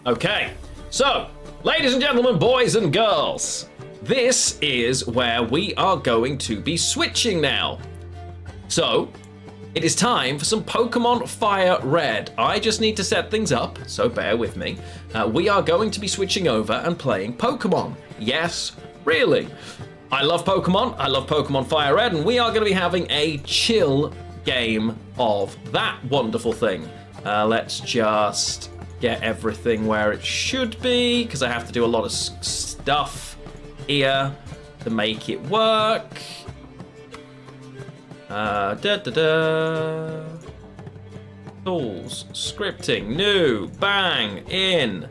Okay, so, ladies and gentlemen, boys and girls, this is where we are going to be switching now. So, it is time for some Pokemon Fire Red. I just need to set things up, so bear with me. We are going to be switching over and playing Pokemon. Yes, really. I love Pokemon. I love Pokemon Fire Red, and we are going to be having a chill game of that wonderful thing. Let's just get everything where it should be, because I have to do a lot of stuff here to make it work. Tools, scripting, new, bang, in,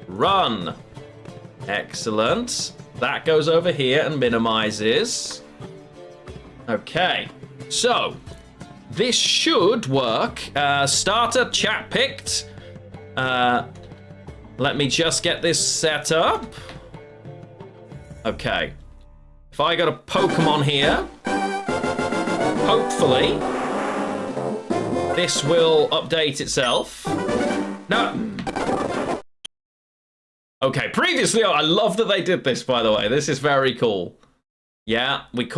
run. Excellent. That goes over here and minimizes. Okay, so this should work. Starter chat picked. Let me just get this set up. Okay. If I got a Pokemon here, hopefully this will update itself. No. Okay, previously, I love that they did this, by the way. This is very cool. Yeah, we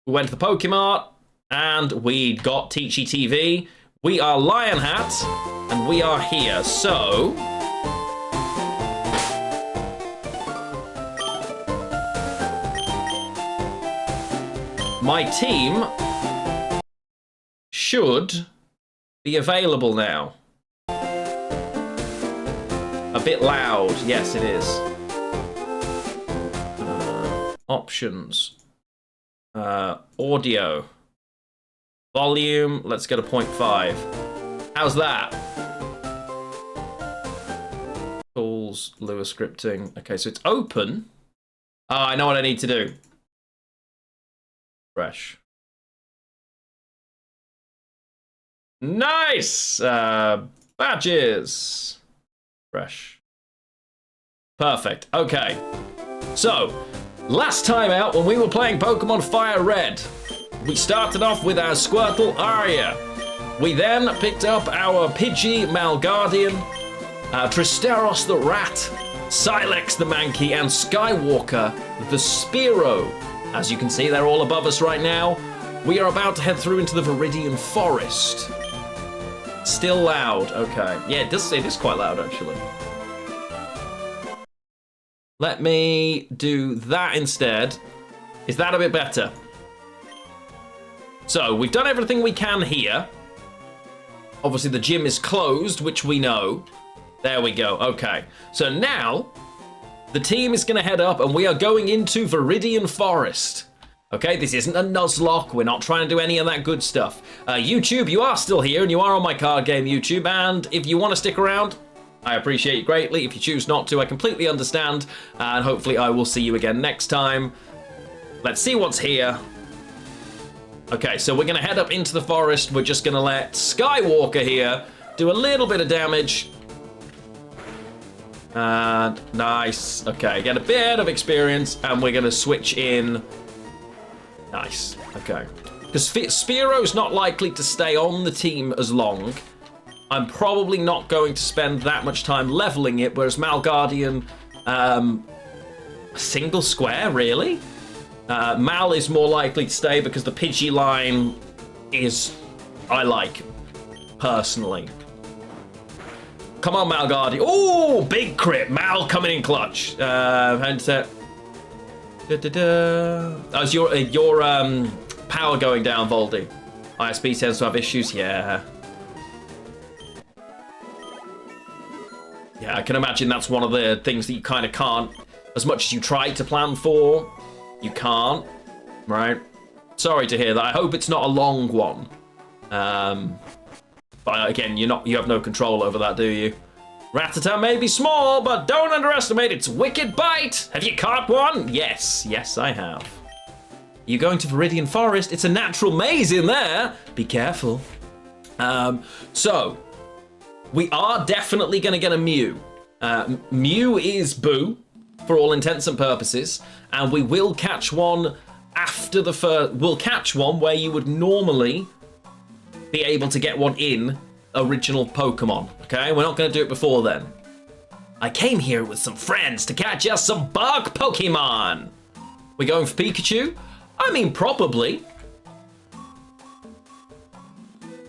went to the Pokemart, and we got Teachy TV. We are Lionhat, and we are here, so... My team should be available now. A bit loud, yes it is. Options. Audio. Volume, let's get a 0.5. How's that? Tools, Lua scripting. Okay, so it's open. Oh, I know what I need to do. Fresh. Nice! Badges. Fresh. Perfect. Okay. So, last time out when we were playing Pokemon Fire Red, we started off with our Squirtle Arya. We then picked up our Pidgey Malguardian, Tristeros the Rat, Silex the Mankey, and Skywalker the Spearow. As you can see, they're all above us right now. We are about to head through into the Viridian Forest. Still loud, okay. Yeah, it is quite loud, actually. Let me do that instead. Is that a bit better? So, we've done everything we can here. Obviously, the gym is closed, which we know. There we go, okay. So now, the team is going to head up, and we are going into Viridian Forest. Okay, this isn't a Nuzlocke. We're not trying to do any of that good stuff. YouTube, you are still here, and you are on my card game YouTube, and if you want to stick around, I appreciate it greatly. If you choose not to, I completely understand, and hopefully I will see you again next time. Let's see what's here. Okay, so we're going to head up into the forest. We're just going to let Skywalker here do a little bit of damage. And nice. Okay, get a bit of experience, and we're going to switch in. Nice. Okay. Because Spearow's not likely to stay on the team as long. I'm probably not going to spend that much time leveling it, whereas Malguardian, a single square, really? Mal is more likely to stay because the Pidgey line is, I like, personally. Come on, Malguardian. Oh, big crit. Mal coming in clutch. Handset. How's your power going down, Voldy? ISP tends to have issues. Yeah. Yeah, I can imagine that's one of the things that you kind of can't, as much as you try to plan for, you can't, right? Sorry to hear that. I hope it's not a long one. But again, you have no control over that, do you? Rattata may be small, but don't underestimate its wicked bite. Have you caught one? Yes, I have. You going to Viridian Forest? It's a natural maze in there. Be careful. So we are definitely going to get a Mew. Mew is Boo, for all intents and purposes, and we will catch one after the first. We'll catch one where you would normally be able to get one in original Pokemon, okay? We're not going to do it before then. I came here with some friends to catch us some bug Pokemon. We're going for Pikachu? I mean, probably.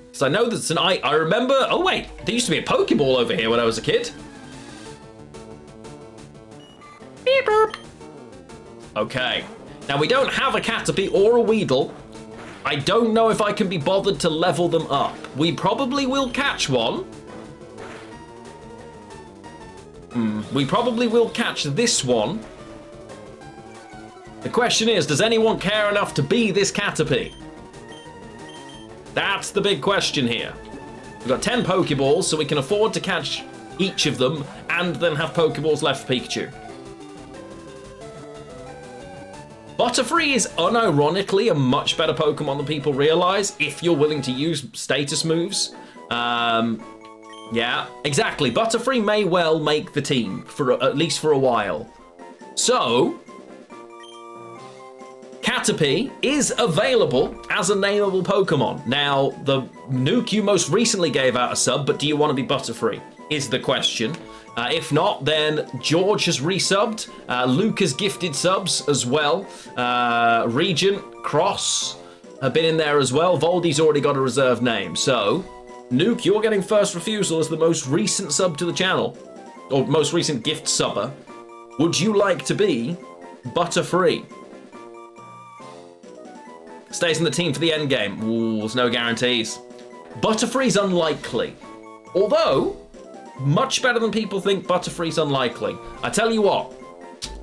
Because I know that's I remember... Oh, wait. There used to be a Pokeball over here when I was a kid. Beep, boop. Okay. Now, we don't have a Caterpie or a Weedle. I don't know if I can be bothered to level them up. We probably will catch one. We probably will catch this one. The question is, does anyone care enough to be this Caterpie? That's the big question here. We've got 10 Pokeballs, so we can afford to catch each of them and then have Pokeballs left for Pikachu. Butterfree is unironically a much better Pokemon than people realize if you're willing to use status moves. Yeah, exactly. Butterfree may well make the team, at least for a while. So, Caterpie is available as a nameable Pokemon. Now, the Nuke you most recently gave out a sub, but do you want to be Butterfree? Is the question. If not, then George has resubbed. Luke has gifted subs as well. Regent, Cross have been in there as well. Voldy's already got a reserved name. So, Nuke, you're getting first refusal as the most recent sub to the channel. Or most recent gift subber. Would you like to be Butterfree? Stays in the team for the end game. Ooh, there's no guarantees. Butterfree's unlikely. Although... much better than people think, Butterfree's unlikely. I tell you what,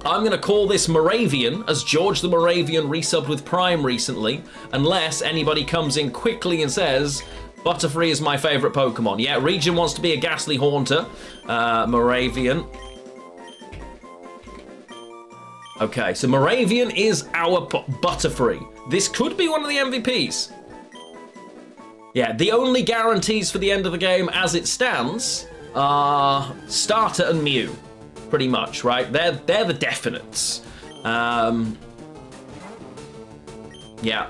I'm going to call this Moravian, as George the Moravian resubbed with Prime recently, unless anybody comes in quickly and says, Butterfree is my favourite Pokemon. Yeah, Region wants to be a Ghastly Haunter. Moravian. Okay, so Moravian is our Butterfree. This could be one of the MVPs. Yeah, the only guarantees for the end of the game as it stands... Starter and Mew, pretty much, right? They're the definites. Yeah.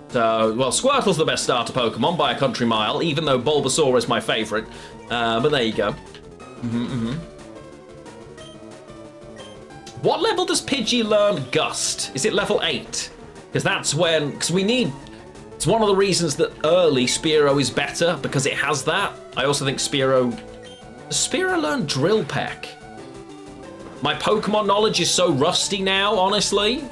So, well, Squirtle's the best starter Pokemon by a country mile, even though Bulbasaur is my favourite. But there you go. What level does Pidgey learn Gust? Is it level 8? Because that's when... because we need... it's one of the reasons that early Spearow is better, because it has that. I also think Spearow... does Spearow learn Drill Peck? My Pokemon knowledge is so rusty now, honestly.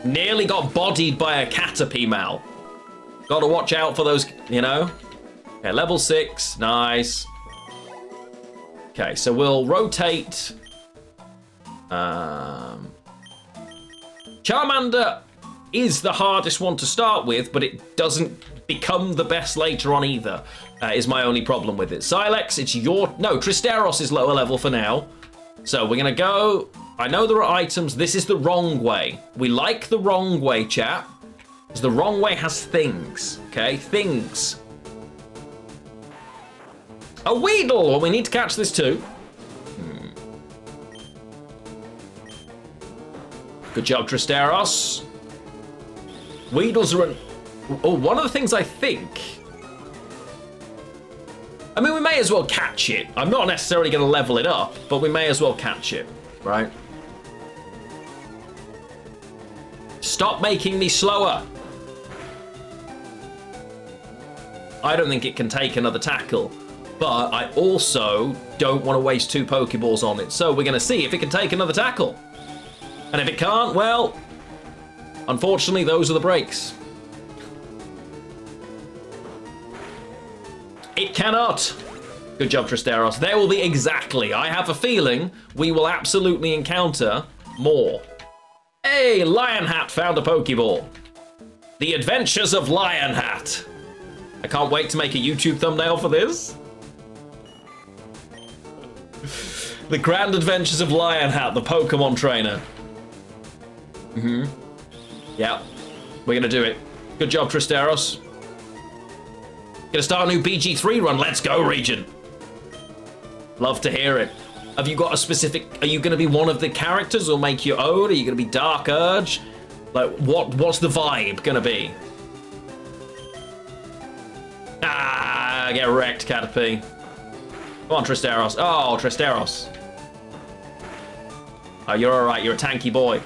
Nearly got bodied by a Caterpie, Mal. Gotta watch out for those, you know? Okay, level 6. Nice. Okay, so we'll rotate... Charmander is the hardest one to start with, but it doesn't become the best later on either, is my only problem with it. Silex, it's your... no, Tristeros is lower level for now. So we're going to go... I know there are items. This is the wrong way. We like the wrong way, chat. Because the wrong way has things, okay? Things. A Weedle! Well, we need to catch this too. Good job, Tristeros. Weedles are one of the things I think... I mean, we may as well catch it. I'm not necessarily going to level it up, but we may as well catch it, right? Stop making me slower. I don't think it can take another tackle, but I also don't want to waste 2 Pokeballs on it. So we're going to see if it can take another tackle. And if it can't, well, unfortunately, those are the breaks. It cannot. Good job, Tristeros. There will be exactly. I have a feeling we will absolutely encounter more. Hey, Lionhat found a Pokeball. The Adventures of Lionhat. I can't wait to make a YouTube thumbnail for this. The Grand Adventures of Lionhat, the Pokemon trainer. Yeah, we're gonna do it. Good job, Tristeros. Gonna start a new BG3 run. Let's go, Regent. Love to hear it. Have you got a specific... Are you gonna be one of the characters or make your own? Are you gonna be Dark Urge? Like, what's the vibe gonna be? Ah, get wrecked, Caterpie. Come on, Tristeros. Oh, Tristeros. Oh, you're alright. You're a tanky boy.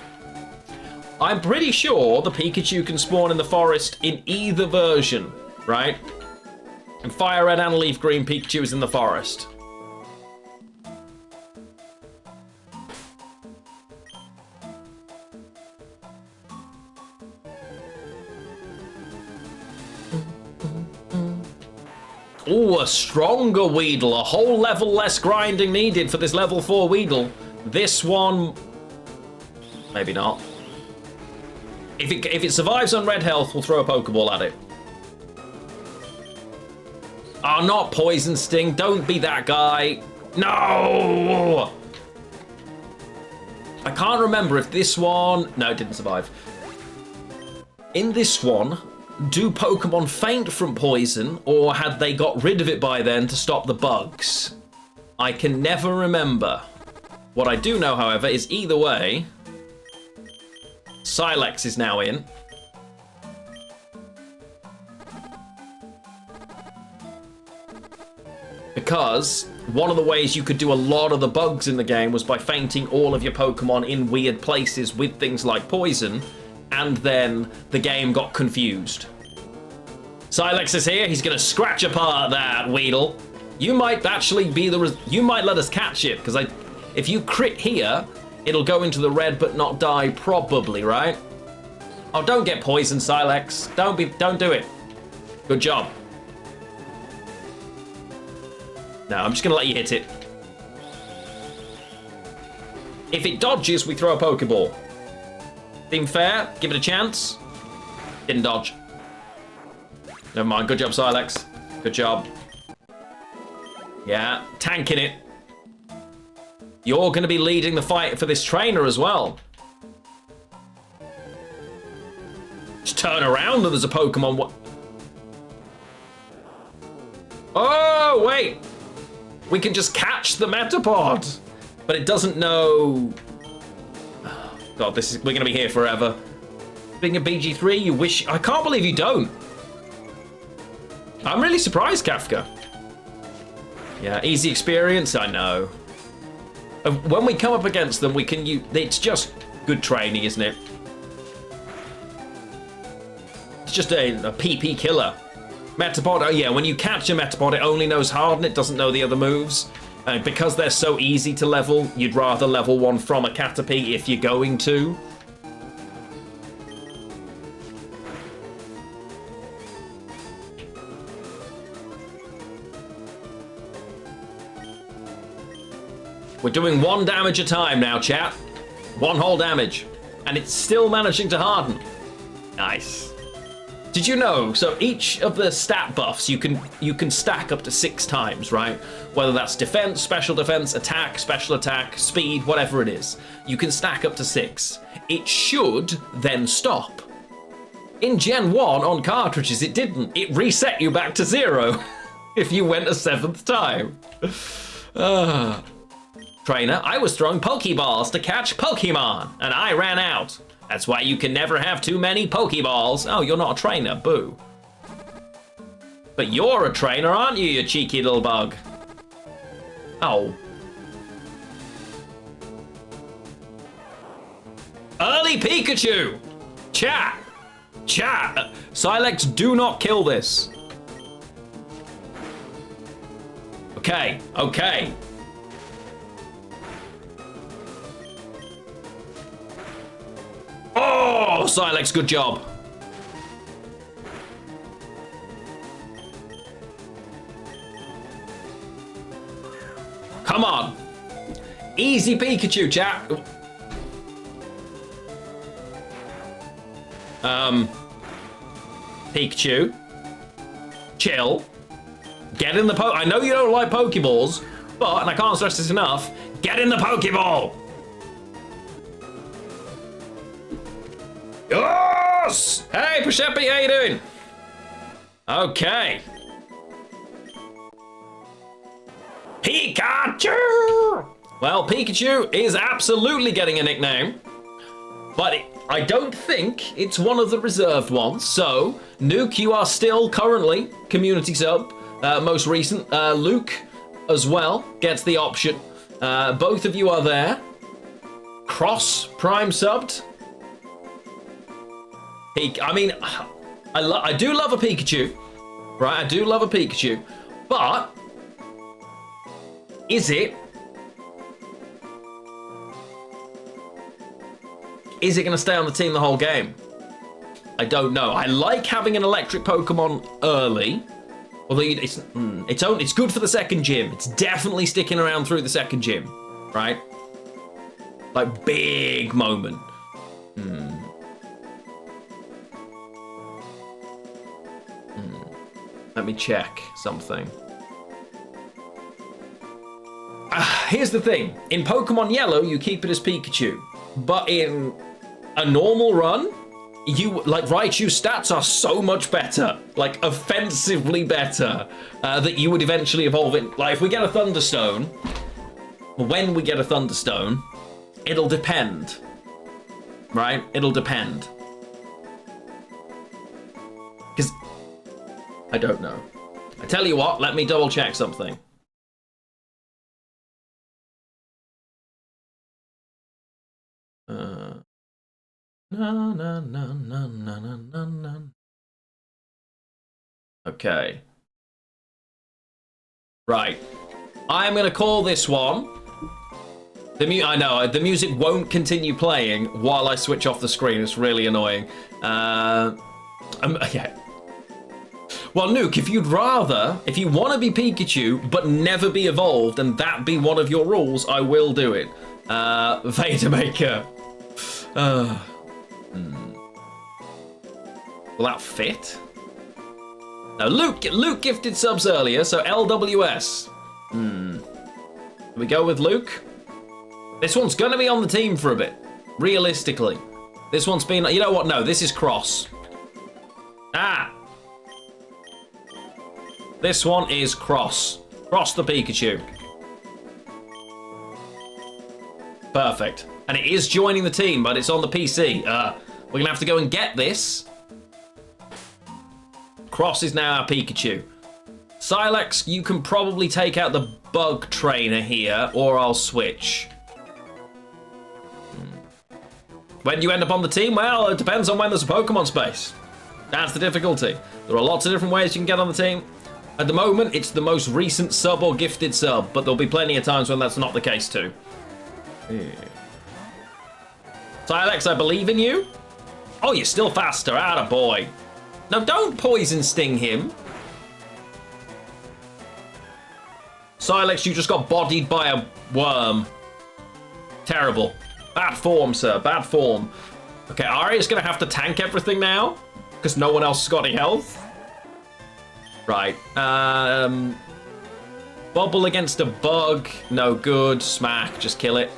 I'm pretty sure the Pikachu can spawn in the forest in either version, right? And Fire Red and Leaf Green Pikachu is in the forest. Ooh, a stronger Weedle. A whole level less grinding needed for this level 4 Weedle. This one... maybe not. If it survives on red health, we'll throw a Pokeball at it. Oh, not Poison Sting. Don't be that guy. No! I can't remember if this one... No, it didn't survive. In this one... do Pokemon faint from poison, or had they got rid of it by then to stop the bugs? I can never remember. What I do know, however, is either way, Silex is now in. Because one of the ways you could do a lot of the bugs in the game was by fainting all of your Pokemon in weird places with things like poison, and then the game got confused. Silex is here. He's going to scratch apart that Weedle. You might actually be you might let us catch it, because if you crit here, it'll go into the red but not die, probably, right? Oh, don't get poisoned, Silex. Don't do it. Good job. No, I'm just going to let you hit it. If it dodges, we throw a Pokeball. Seem fair? Give it a chance. Didn't dodge. Never mind. Good job, Silex. Good job. Yeah, tanking it. You're going to be leading the fight for this trainer as well. Just turn around and there's a Pokemon. Oh, wait. We can just catch the Metapod. But it doesn't know... God, we're going to be here forever. Being a BG3, you wish... I can't believe you don't. I'm really surprised, Kafka. Yeah, easy experience, I know. When we come up against them, we can use... It's just good training, isn't it? It's just a PP killer. Metapod, oh yeah, when you catch a Metapod, it only knows Harden, it doesn't know the other moves. Because they're so easy to level, you'd rather level one from a Caterpie if you're going to. We're doing 1 damage a time now, chat. 1 whole damage. And it's still managing to harden. Nice. Did you know, so each of the stat buffs you can stack up to 6 times, right? Whether that's defense, special defense, attack, special attack, speed, whatever it is. You can stack up to 6. It should then stop. In Gen 1 on cartridges, it didn't. It reset you back to 0 if you went a 7th time. trainer. I was throwing Pokeballs to catch Pokemon, and I ran out. That's why you can never have too many Pokeballs. Oh, you're not a trainer, boo. But you're a trainer, aren't you, you cheeky little bug? Oh. Early Pikachu! Chat! Chat! Silex, do not kill this. Okay, okay. Oh, Silex, good job. Come on. Easy Pikachu, chat. Pikachu. Chill. Get in the I know you don't like Pokeballs, but, and I can't stress this enough, get in the Pokeball! Yes! Hey, Persepi, how you doing? Okay. Pikachu! Well, Pikachu is absolutely getting a nickname, but I don't think it's one of the reserved ones. So, Nuke, you are still currently community sub. Most recent, Luke as well gets the option. Both of you are there. Cross Prime subbed. I mean, I do love a Pikachu, right? I do love a Pikachu, but is it going to stay on the team the whole game? I don't know. I like having an electric Pokemon early. Although it's good for the second gym. It's definitely sticking around through the second gym, right? Like, big moment. Let me check something. Here's the thing. In Pokemon Yellow, you keep it as Pikachu. But in a normal run, Raichu's stats are so much better, like offensively better, that you would eventually evolve it. Like if we get a Thunderstone, when we get a Thunderstone, it'll depend, right? It'll depend. Because I don't know. I tell you what, let me double check something. Okay. Right. I'm gonna call this one. I know the music won't continue playing while I switch off the screen. It's really annoying. Yeah. Well, Nuke, if you want to be Pikachu but never be evolved, and that be one of your rules, I will do it. Vader Maker. Will that fit? No, Luke gifted subs earlier, so LWS. Here we go with Luke. This one's gonna be on the team for a bit, realistically. This one's been, you know what, no, this is Cross. This one is Cross. Cross the Pikachu. Perfect. And it is joining the team, but it's on the PC. We're gonna have to go and get this. Cross is now our Pikachu. Silex, you can probably take out the bug trainer here, or I'll switch. When you end up on the team, well, it depends on when there's a Pokemon space. That's the difficulty. There are lots of different ways you can get on the team. At the moment, it's the most recent sub or gifted sub, but there'll be plenty of times when that's not the case too. Silex, I believe in you. Oh, you're still faster, attaboy. No, don't poison sting him. Silex, you just got bodied by a worm. Terrible. Bad form, sir, bad form. Okay, Aria's gonna have to tank everything now, because no one else has got any health. Right, Bubble against a bug, no good. Smack, just kill it.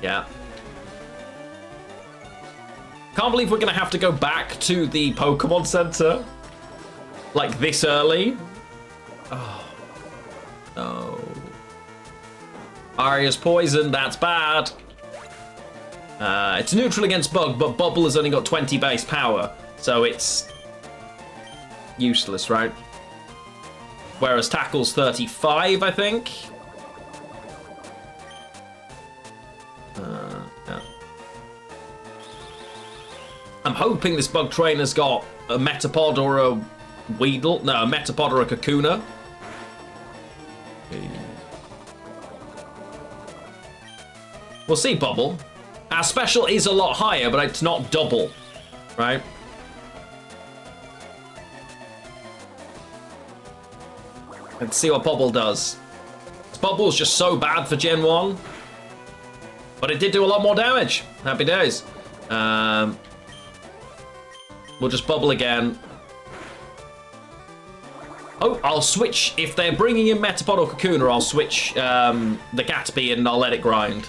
Yeah. Can't believe we're gonna have to go back to the Pokemon Center like this early. Oh, no. Arya's poisoned, that's bad. It's neutral against Bug, but Bubble has only got 20 base power, so it's useless, right? Whereas Tackle's 35, I think. Yeah. I'm hoping this Bug Trainer's got a Metapod or a Weedle. No, a Metapod or a Kakuna. We'll see, Bubble. Our special is a lot higher, but it's not double, right? Let's see what Bubble does. This Bubble's just so bad for Gen 1. But it did do a lot more damage. Happy days. We'll just Bubble again. Oh, I'll switch. If they're bringing in Metapod or Kakuna, I'll switch the Gatsby and I'll let it grind.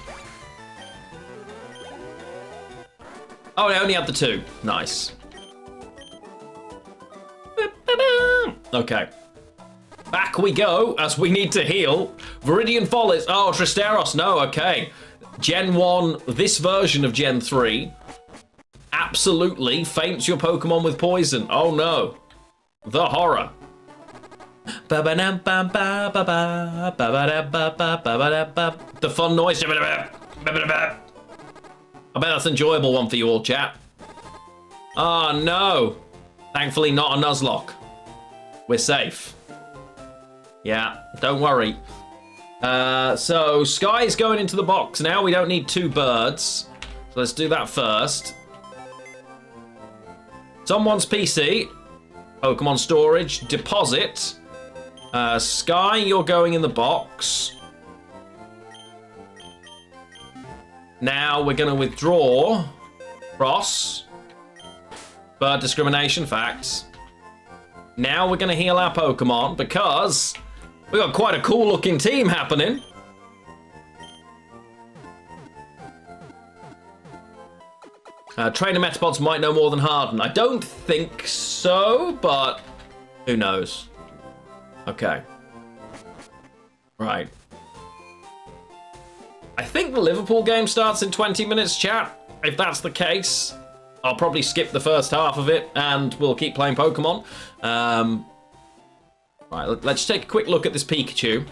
Oh, I only had the 2. Nice. Okay. Back we go, as we need to heal. Viridian Fall is... Oh, Tristeros, no, okay. Gen 1, this version of Gen 3, absolutely faints your Pokemon with poison. Oh, no. The horror. The fun noise. I bet that's an enjoyable one for you all, chat. Oh, no. Thankfully, not a Nuzlocke. We're safe. Yeah, don't worry. So, Sky's going into the box now. We don't need 2 birds. So let's do that first. Someone's PC. Pokemon storage. Deposit. Sky, you're going in the box. Now we're going to withdraw. Cross. Bird discrimination, facts. Now we're going to heal our Pokemon because we got quite a cool looking team happening. Trainer Metapods might know more than Harden. I don't think so, but who knows? Okay. Right. I think the Liverpool game starts in 20 minutes, chat. If that's the case, I'll probably skip the first half of it and we'll keep playing Pokemon. Right, let's take a quick look at this Pikachu.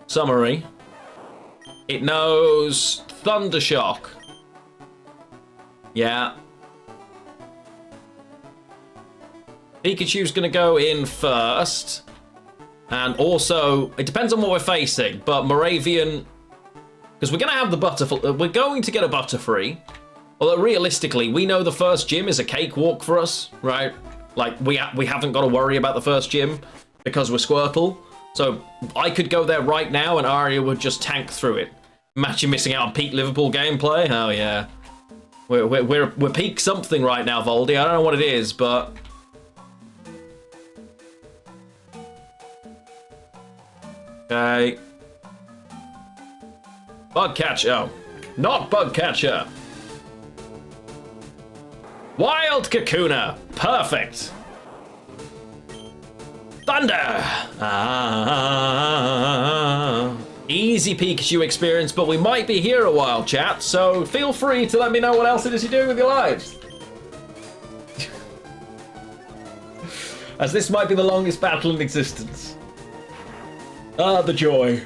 Summary. It knows Thunder Shock. Yeah. Pikachu's going to go in first. And also, it depends on what we're facing, but Moravian... Because we're going to have the Butterfree... We're going to get a Butterfree. Although, realistically, we know the first gym is a cakewalk for us, right? Like, we haven't got to worry about the first gym because we're Squirtle. So, I could go there right now and Arya would just tank through it. Imagine missing out on peak Liverpool gameplay. Oh, yeah. We're peak something right now, Voldy. I don't know what it is, but... Okay. Bug catcher. Oh, not bug catcher. Wild Kakuna. Perfect. Thunder. Easy Pikachu experience, but we might be here a while, chat, so feel free to let me know what else it is you're doing with your lives. As this might be the longest battle in existence. Ah, the joy.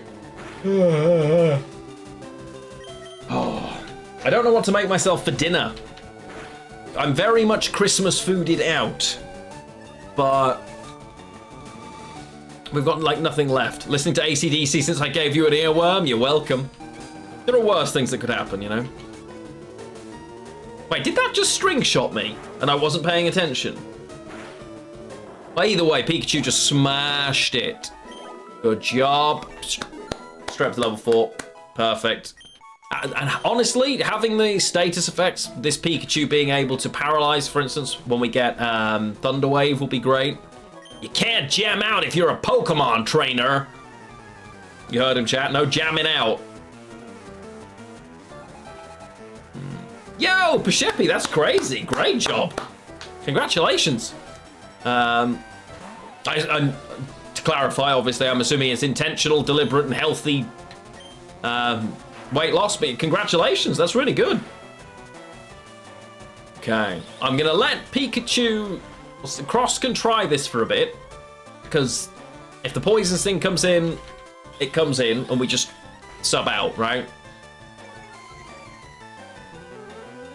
Oh, I don't know what to make myself for dinner. I'm very much Christmas fooded out, but we've got like nothing left. Listening to AC/DC since I gave you an earworm, you're welcome. There are worse things that could happen, you know. Wait, did that just string shot me and I wasn't paying attention? Well, either way, Pikachu just smashed it. Good job. Straight up to level 4. Perfect. And honestly, having the status effects, this Pikachu being able to paralyze, for instance, when we get Thunder Wave will be great. You can't jam out if you're a Pokemon trainer. You heard him, chat. No jamming out. Yo, Pashepi, that's crazy. Great job. Congratulations. to clarify, obviously, I'm assuming it's intentional, deliberate, and healthy weight loss, but congratulations, that's really good. Okay, I'm gonna let Pikachu... Cross can try this for a bit, because if the poison sting comes in, it comes in, and we just sub out, right?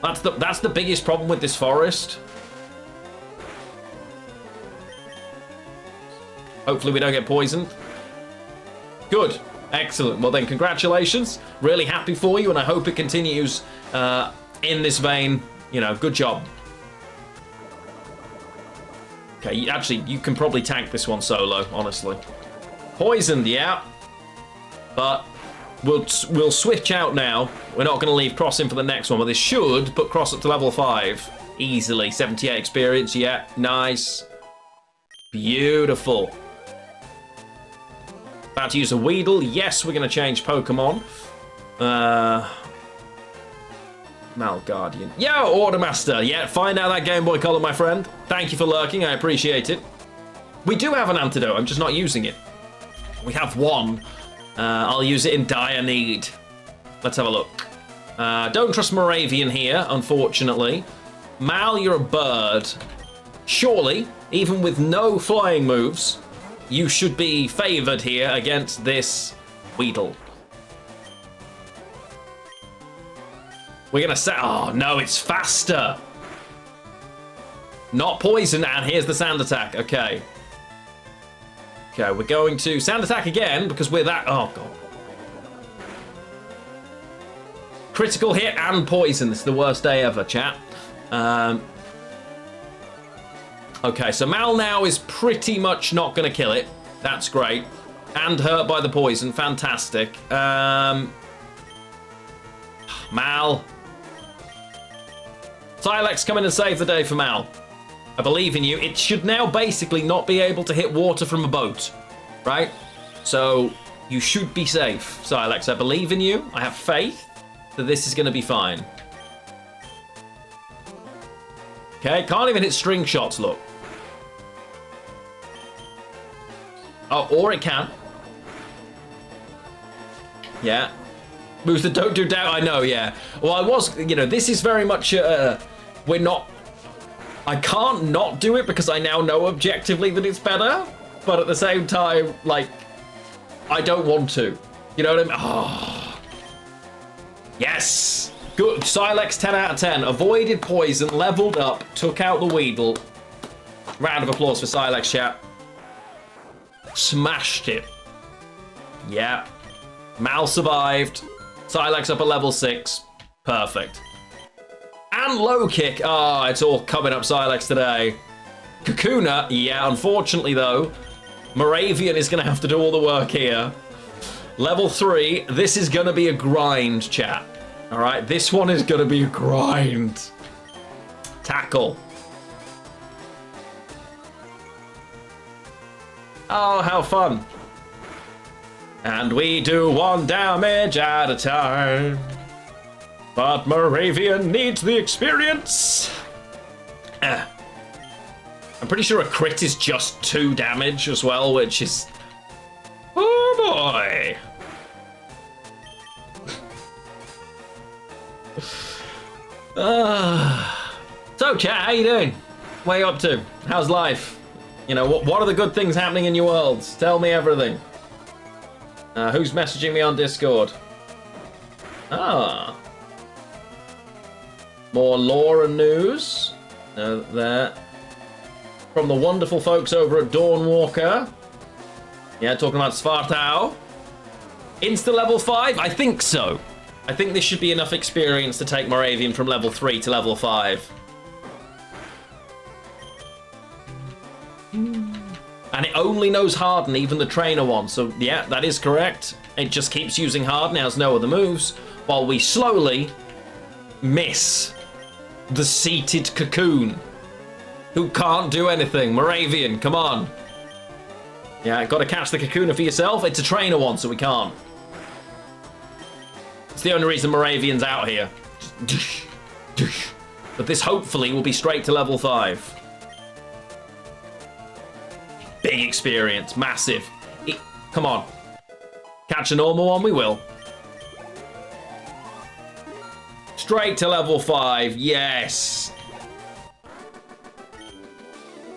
That's the biggest problem with this forest. Hopefully we don't get poisoned. Good. Excellent. Well then, congratulations. Really happy for you, and I hope it continues in this vein. You know, good job. Okay, actually, you can probably tank this one solo, honestly. Poisoned, yeah. But we'll switch out now. We're not going to leave Cross in for the next one, but this should put Cross up to level 5 easily. 78 experience, yeah. Nice. Beautiful. About to use a Weedle. Yes, we're going to change Pokemon. Malguardian. Yo, Ordermaster. Yeah, find out that Game Boy Color, my friend. Thank you for lurking. I appreciate it. We do have an antidote. I'm just not using it. We have one. I'll use it in dire need. Let's have a look. Don't trust Moravian here, unfortunately. Mal, you're a bird. Surely, even with no flying moves, you should be favored here against this Weedle. We're gonna say, oh no, it's faster. Not poison, and here's the sand attack. Okay. Okay, we're going to sand attack again because we're that. Oh god. Critical hit and poison. This is the worst day ever, chat. Okay, so Mal now is pretty much not gonna kill it. That's great. And hurt by the poison. Fantastic. Mal. Silex, come in and save the day for Mal. I believe in you. It should now basically not be able to hit water from a boat, right? So you should be safe, Silex. I believe in you. I have faith that this is going to be fine. Okay, can't even hit string shots, look. Oh, or it can. Yeah. Moves that don't do doubt, I know, yeah. Well, I was, you know, this is very much, we're not, I can't not do it because I now know objectively that it's better, but at the same time, like, I don't want to. You know what I mean? Oh. Yes! Good. Silex 10 out of 10. Avoided poison, leveled up, took out the Weedle. Round of applause for Silex, chat. Smashed it. Yeah. Mal survived. Silex up at level 6. Perfect. And low kick. Oh, it's all coming up Silex today. Kakuna. Yeah, unfortunately though, Moravian is going to have to do all the work here. Level 3. This is going to be a grind, chat. All right, this one is going to be a grind. Tackle. Oh, how fun. And we do 1 damage at a time. But Moravian needs the experience. I'm pretty sure a crit is just 2 damage as well, which is... Oh boy. So chat, how you doing? What are you up to? How's life? You know, what are the good things happening in your worlds? Tell me everything. Who's messaging me on Discord? Ah. More lore and news. There. From the wonderful folks over at Dawnwalker. Yeah, talking about Svartau. Insta level 5? I think so. I think this should be enough experience to take Moravian from level 3 to level 5. And it only knows Harden, even the trainer one. So yeah, that is correct. It just keeps using Harden, it has no other moves, while we slowly miss the seated Cocoon, who can't do anything. Moravian, come on. Yeah, gotta catch the Kakuna for yourself. It's a trainer one, so we can't. It's the only reason Moravian's out here. But this hopefully will be straight to level 5. Big experience. Massive. Come on. Catch a normal one, we will. Straight to level 5. Yes.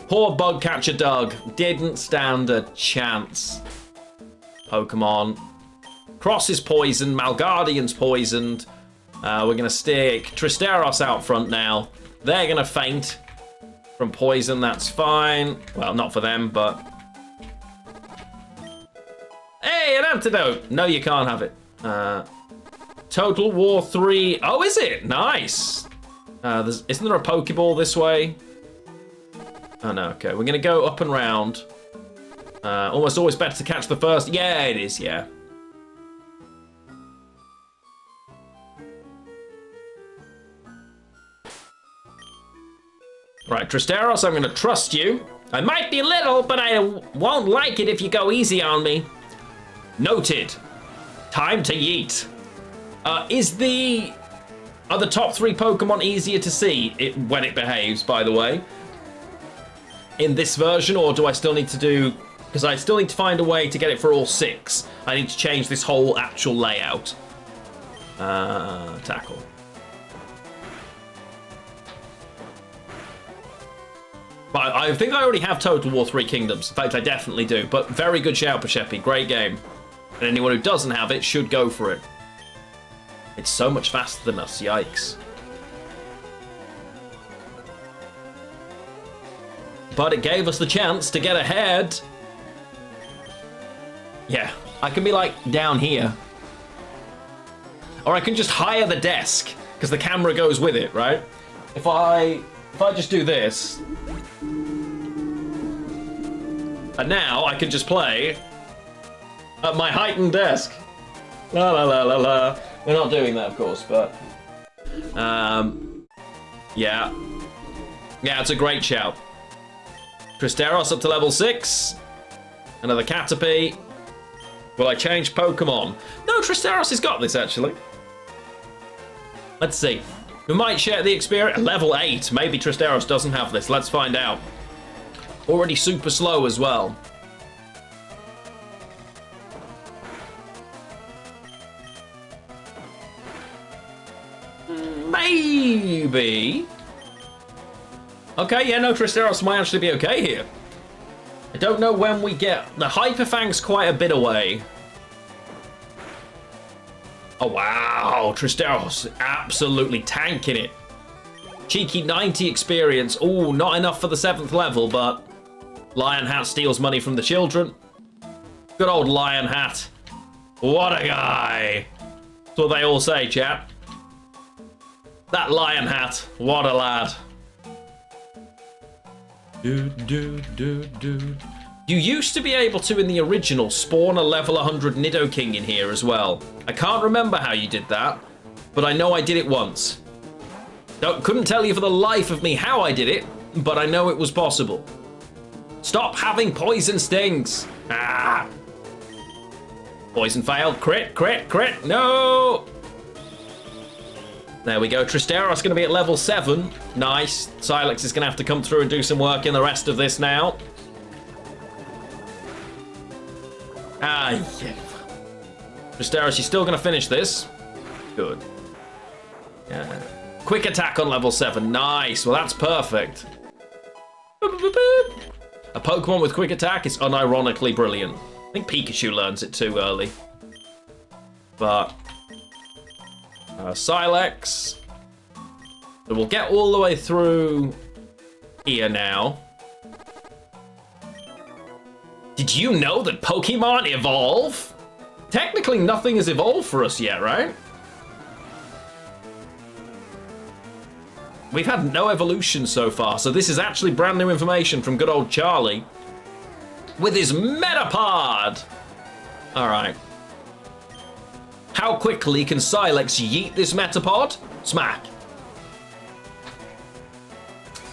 Poor bug catcher Doug. Didn't stand a chance. Pokemon. Cross is poisoned. Malguardian's poisoned. We're going to stick Tristeros out front now. They're going to faint from poison. That's fine. Well, not for them, but... Hey, an antidote! No, you can't have it. Total War 3. Oh, is it? Nice. Isn't there a Pokeball this way? Oh, no. Okay, we're going to go up and round. Almost always better to catch the first. Yeah, it is, yeah. Right, Tristeros, I'm going to trust you. I might be little, but I won't like it if you go easy on me. Noted. Time to yeet. Are the top 3 Pokemon easier to see when it behaves, by the way? In this version, or do I still need to do... Because I still need to find a way to get it for all 6. I need to change this whole actual layout. Tackle. But I think I already have Total War 3 Kingdoms. In fact, I definitely do. But very good shout, Pashepi. Great game. And anyone who doesn't have it should go for it. It's so much faster than us. Yikes. But it gave us the chance to get ahead. Yeah, I can be like down here. Or I can just hire the desk, because the camera goes with it, right? If I just do this. And now I can just play at my heightened desk. La la la la la. We're not doing that, of course, but... yeah. Yeah, it's a great shout. Tristeros up to level 6. Another Caterpie. Will I change Pokemon? No, Tristeros has got this, actually. Let's see. We might share the experience. Level 8. Maybe Tristeros doesn't have this. Let's find out. Already super slow as well. Maybe. Okay, yeah, no, Tristeros might actually be okay here. I don't know when we get... The Hyper Fang's quite a bit away. Oh, wow. Tristeros absolutely tanking it. Cheeky 90 experience. Oh, not enough for the 7th level, but... Lion Hat steals money from the children. Good old Lion Hat. What a guy. That's what they all say, chat. That Lion Hat. What a lad. You used to be able to, in the original, spawn a level 100 Nidoking in here as well. I can't remember how you did that, but I know I did it once. Couldn't tell you for the life of me how I did it, but I know it was possible. Stop having poison stings! Ah! Poison failed. Crit, crit, crit. No! There we go. Tristeros going to be at level 7. Nice. Silex is going to have to come through and do some work in the rest of this now. Ah, yeah. Tristeros, you're still going to finish this. Good. Yeah. Quick attack on level 7. Nice. Well, that's perfect. A Pokemon with quick attack is unironically brilliant. I think Pikachu learns it too early. But... Silex. So we'll get all the way through here now. Did you know that Pokemon evolve? Technically nothing has evolved for us yet, right? We've had no evolution so far, so this is actually brand new information from good old Charlie. With his Metapod! Alright. How quickly can Silex yeet this Metapod? Smack.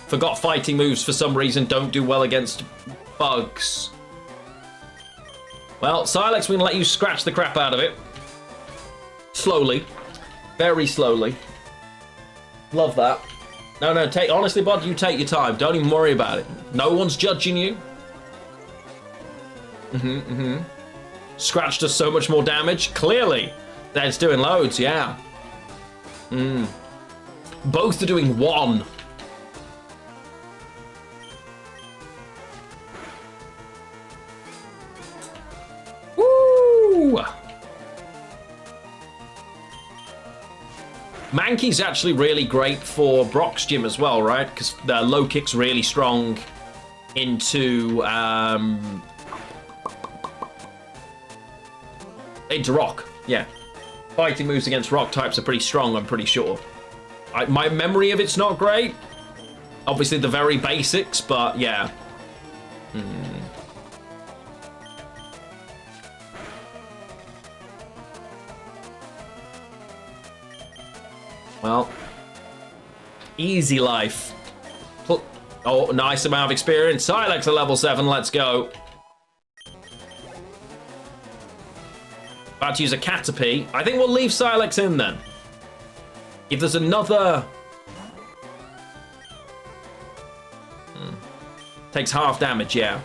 Forgot fighting moves for some reason don't do well against bugs. Well, Silex, we're gonna let you scratch the crap out of it. Slowly. Very slowly. Love that. No, honestly, bud, you take your time. Don't even worry about it. No one's judging you. Scratch does so much more damage. Clearly, it's doing loads. Yeah. Both are doing 1. Woo! Mankey's actually really great for Brock's gym as well, right? Because the low kick's really strong into rock. Yeah, fighting moves against rock types are pretty strong, I'm pretty sure. My memory of it's not great. Obviously the very basics, but yeah. Well, easy life. Oh, nice amount of experience. Silex at level 7, let's go. About to use a Caterpie. I think we'll leave Silex in then. If there's another... Takes half damage, yeah.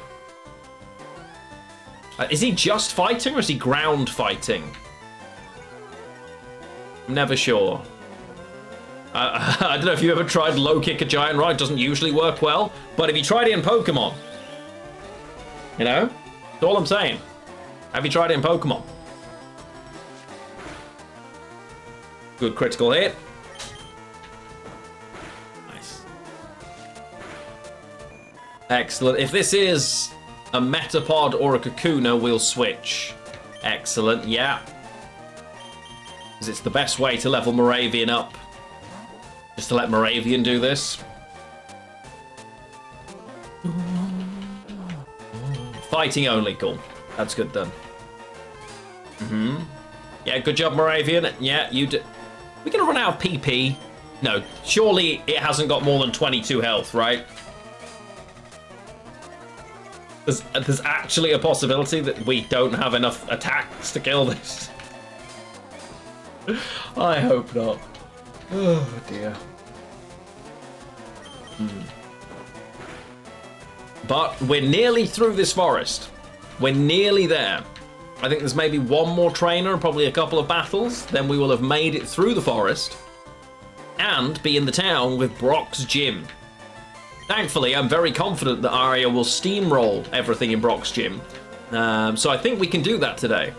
Is he just fighting or is he ground fighting? I'm never sure. I don't know if you ever tried low kick a giant rod. It doesn't usually work well, but if you tried it in Pokemon, you know, that's all I'm saying. Have you tried it in Pokemon? Good critical hit. Nice. Excellent. If this is a Metapod or a Kakuna, we'll switch. Excellent, yeah. Because it's the best way to level Moravian up. Just to let Moravian do this. Fighting only, cool. That's good then. Yeah, good job, Moravian. Yeah, you did. We're gonna run out of PP. No, surely it hasn't got more than 22 health, right? There's actually a possibility that we don't have enough attacks to kill this. I hope not. Oh dear. But we're nearly through this forest. We're nearly there. I think there's maybe one more trainer and probably a couple of battles. Then we will have made it through the forest and be in the town with Brock's gym. Thankfully, I'm very confident that Arya will steamroll everything in Brock's gym. So I think we can do that today.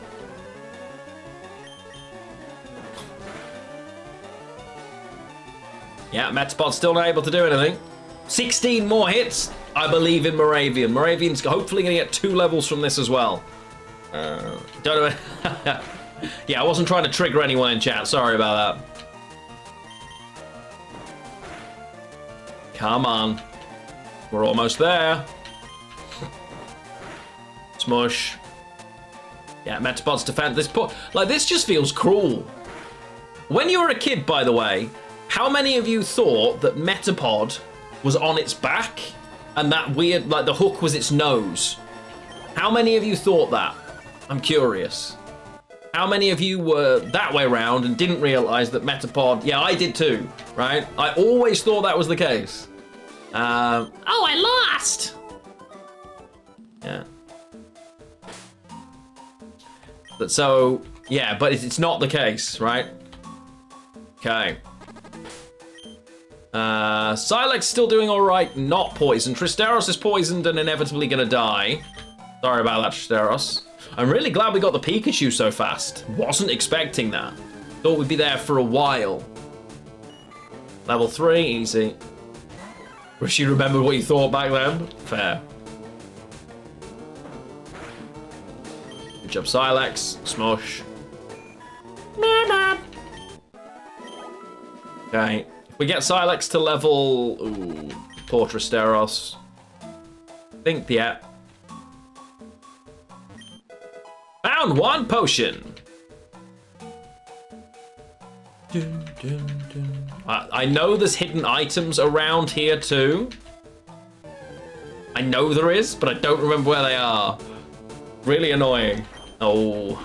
Yeah, Metapod's still not able to do anything. 16 more hits. I believe in Moravian. Moravian's hopefully going to get 2 levels from this as well. Don't know. Yeah, I wasn't trying to trigger anyone in chat. Sorry about that. Come on. We're almost there. Smush. Yeah, Metapod's defense. This just feels cruel. When you were a kid, by the way, how many of you thought that Metapod was on its back and that weird, like the hook was its nose? How many of you thought that? I'm curious. How many of you were that way around and didn't realize that Metapod... Yeah, I did too, right? I always thought that was the case. Oh, I lost! Yeah. But so, yeah, but it's not the case, right? Okay. Silex still doing all right, not poisoned. Tristeros is poisoned and inevitably gonna die. Sorry about that, Tristeros. I'm really glad we got the Pikachu so fast. Wasn't expecting that. Thought we'd be there for a while. Level 3, easy. Wish you remembered what you thought back then. Fair. Good job, Silex. Smush. Okay. We get Silex to level... Ooh, poor Tristeros. Think, yeah. Found 1 potion. Dun, dun, dun. I know there's hidden items around here too. I know there is, but I don't remember where they are. Really annoying. Oh.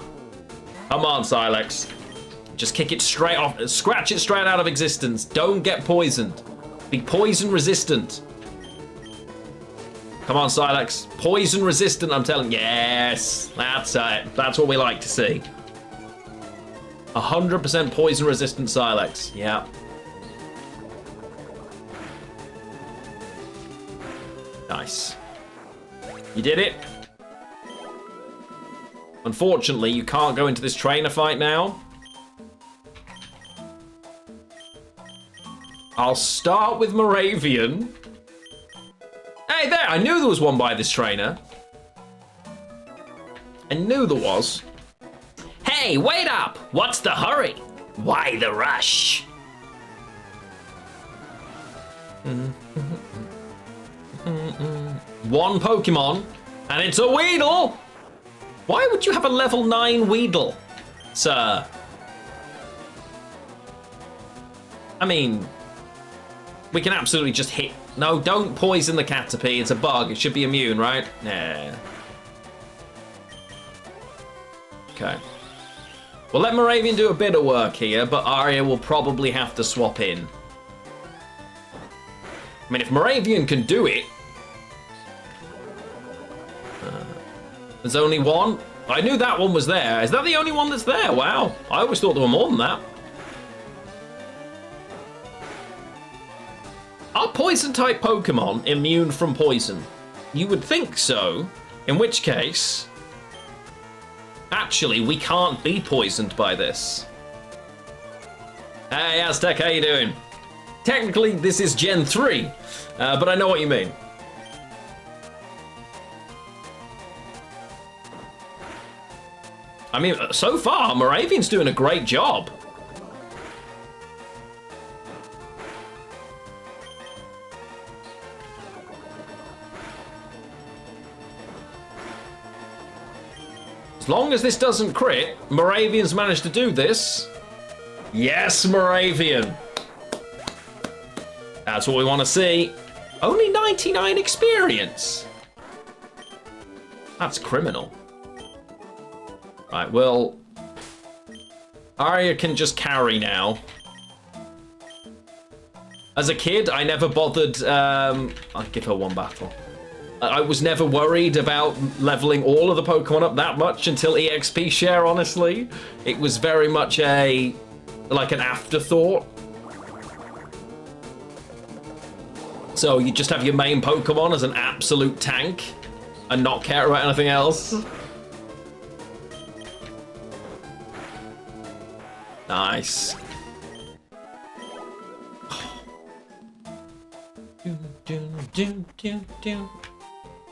Come on, Silex. Just kick it straight off, scratch it straight out of existence. Don't get poisoned. Be poison resistant. Come on, Silex. Poison resistant, I'm telling you. Yes, that's it. That's what we like to see. 100% poison resistant Silex. Yeah. Nice. You did it. Unfortunately, you can't go into this trainer fight now. I'll start with Moravian. Hey, there! I knew there was one by this trainer. I knew there was. Hey, wait up! What's the hurry? Why the rush? One Pokemon, and it's a Weedle! Why would you have a level 9 Weedle, sir? I mean, we can absolutely just hit... No, don't poison the Caterpie. It's a bug. It should be immune, right? Nah. Okay. We'll let Moravian do a bit of work here, but Arya will probably have to swap in. I mean, if Moravian can do it... there's only one? I knew that one was there. Is that the only one that's there? Wow. I always thought there were more than that. Are poison-type Pokemon immune from poison? You would think so, in which case... Actually, we can't be poisoned by this. Hey, Aztec, how you doing? Technically, this is Gen 3, but I know what you mean. I mean, so far, Moravian's doing a great job. As long as this doesn't crit, Moravian's managed to do this. Yes, Moravian. That's what we want to see. Only 99 experience. That's criminal. Right, well... Arya can just carry now. As a kid, I never bothered... I'll give her one battle. I was never worried about leveling all of the Pokemon up that much until EXP share, honestly. It was very much like an afterthought. So you just have your main Pokemon as an absolute tank and not care about anything else. Nice.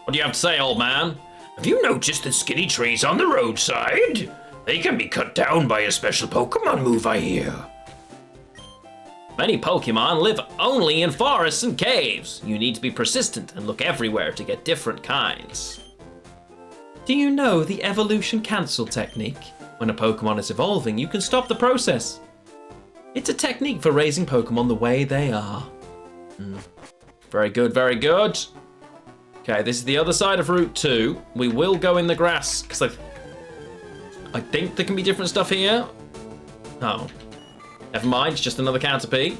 What do you have to say, old man? Have you noticed the skinny trees on the roadside? They can be cut down by a special Pokemon move, I hear. Many Pokemon live only in forests and caves. You need to be persistent and look everywhere to get different kinds. Do you know the evolution cancel technique? When a Pokemon is evolving, you can stop the process. It's a technique for raising Pokemon the way they are. Very good, very good. Okay, this is the other side of Route 2. We will go in the grass, because I think there can be different stuff here. Oh. Never mind, it's just another Caterpie.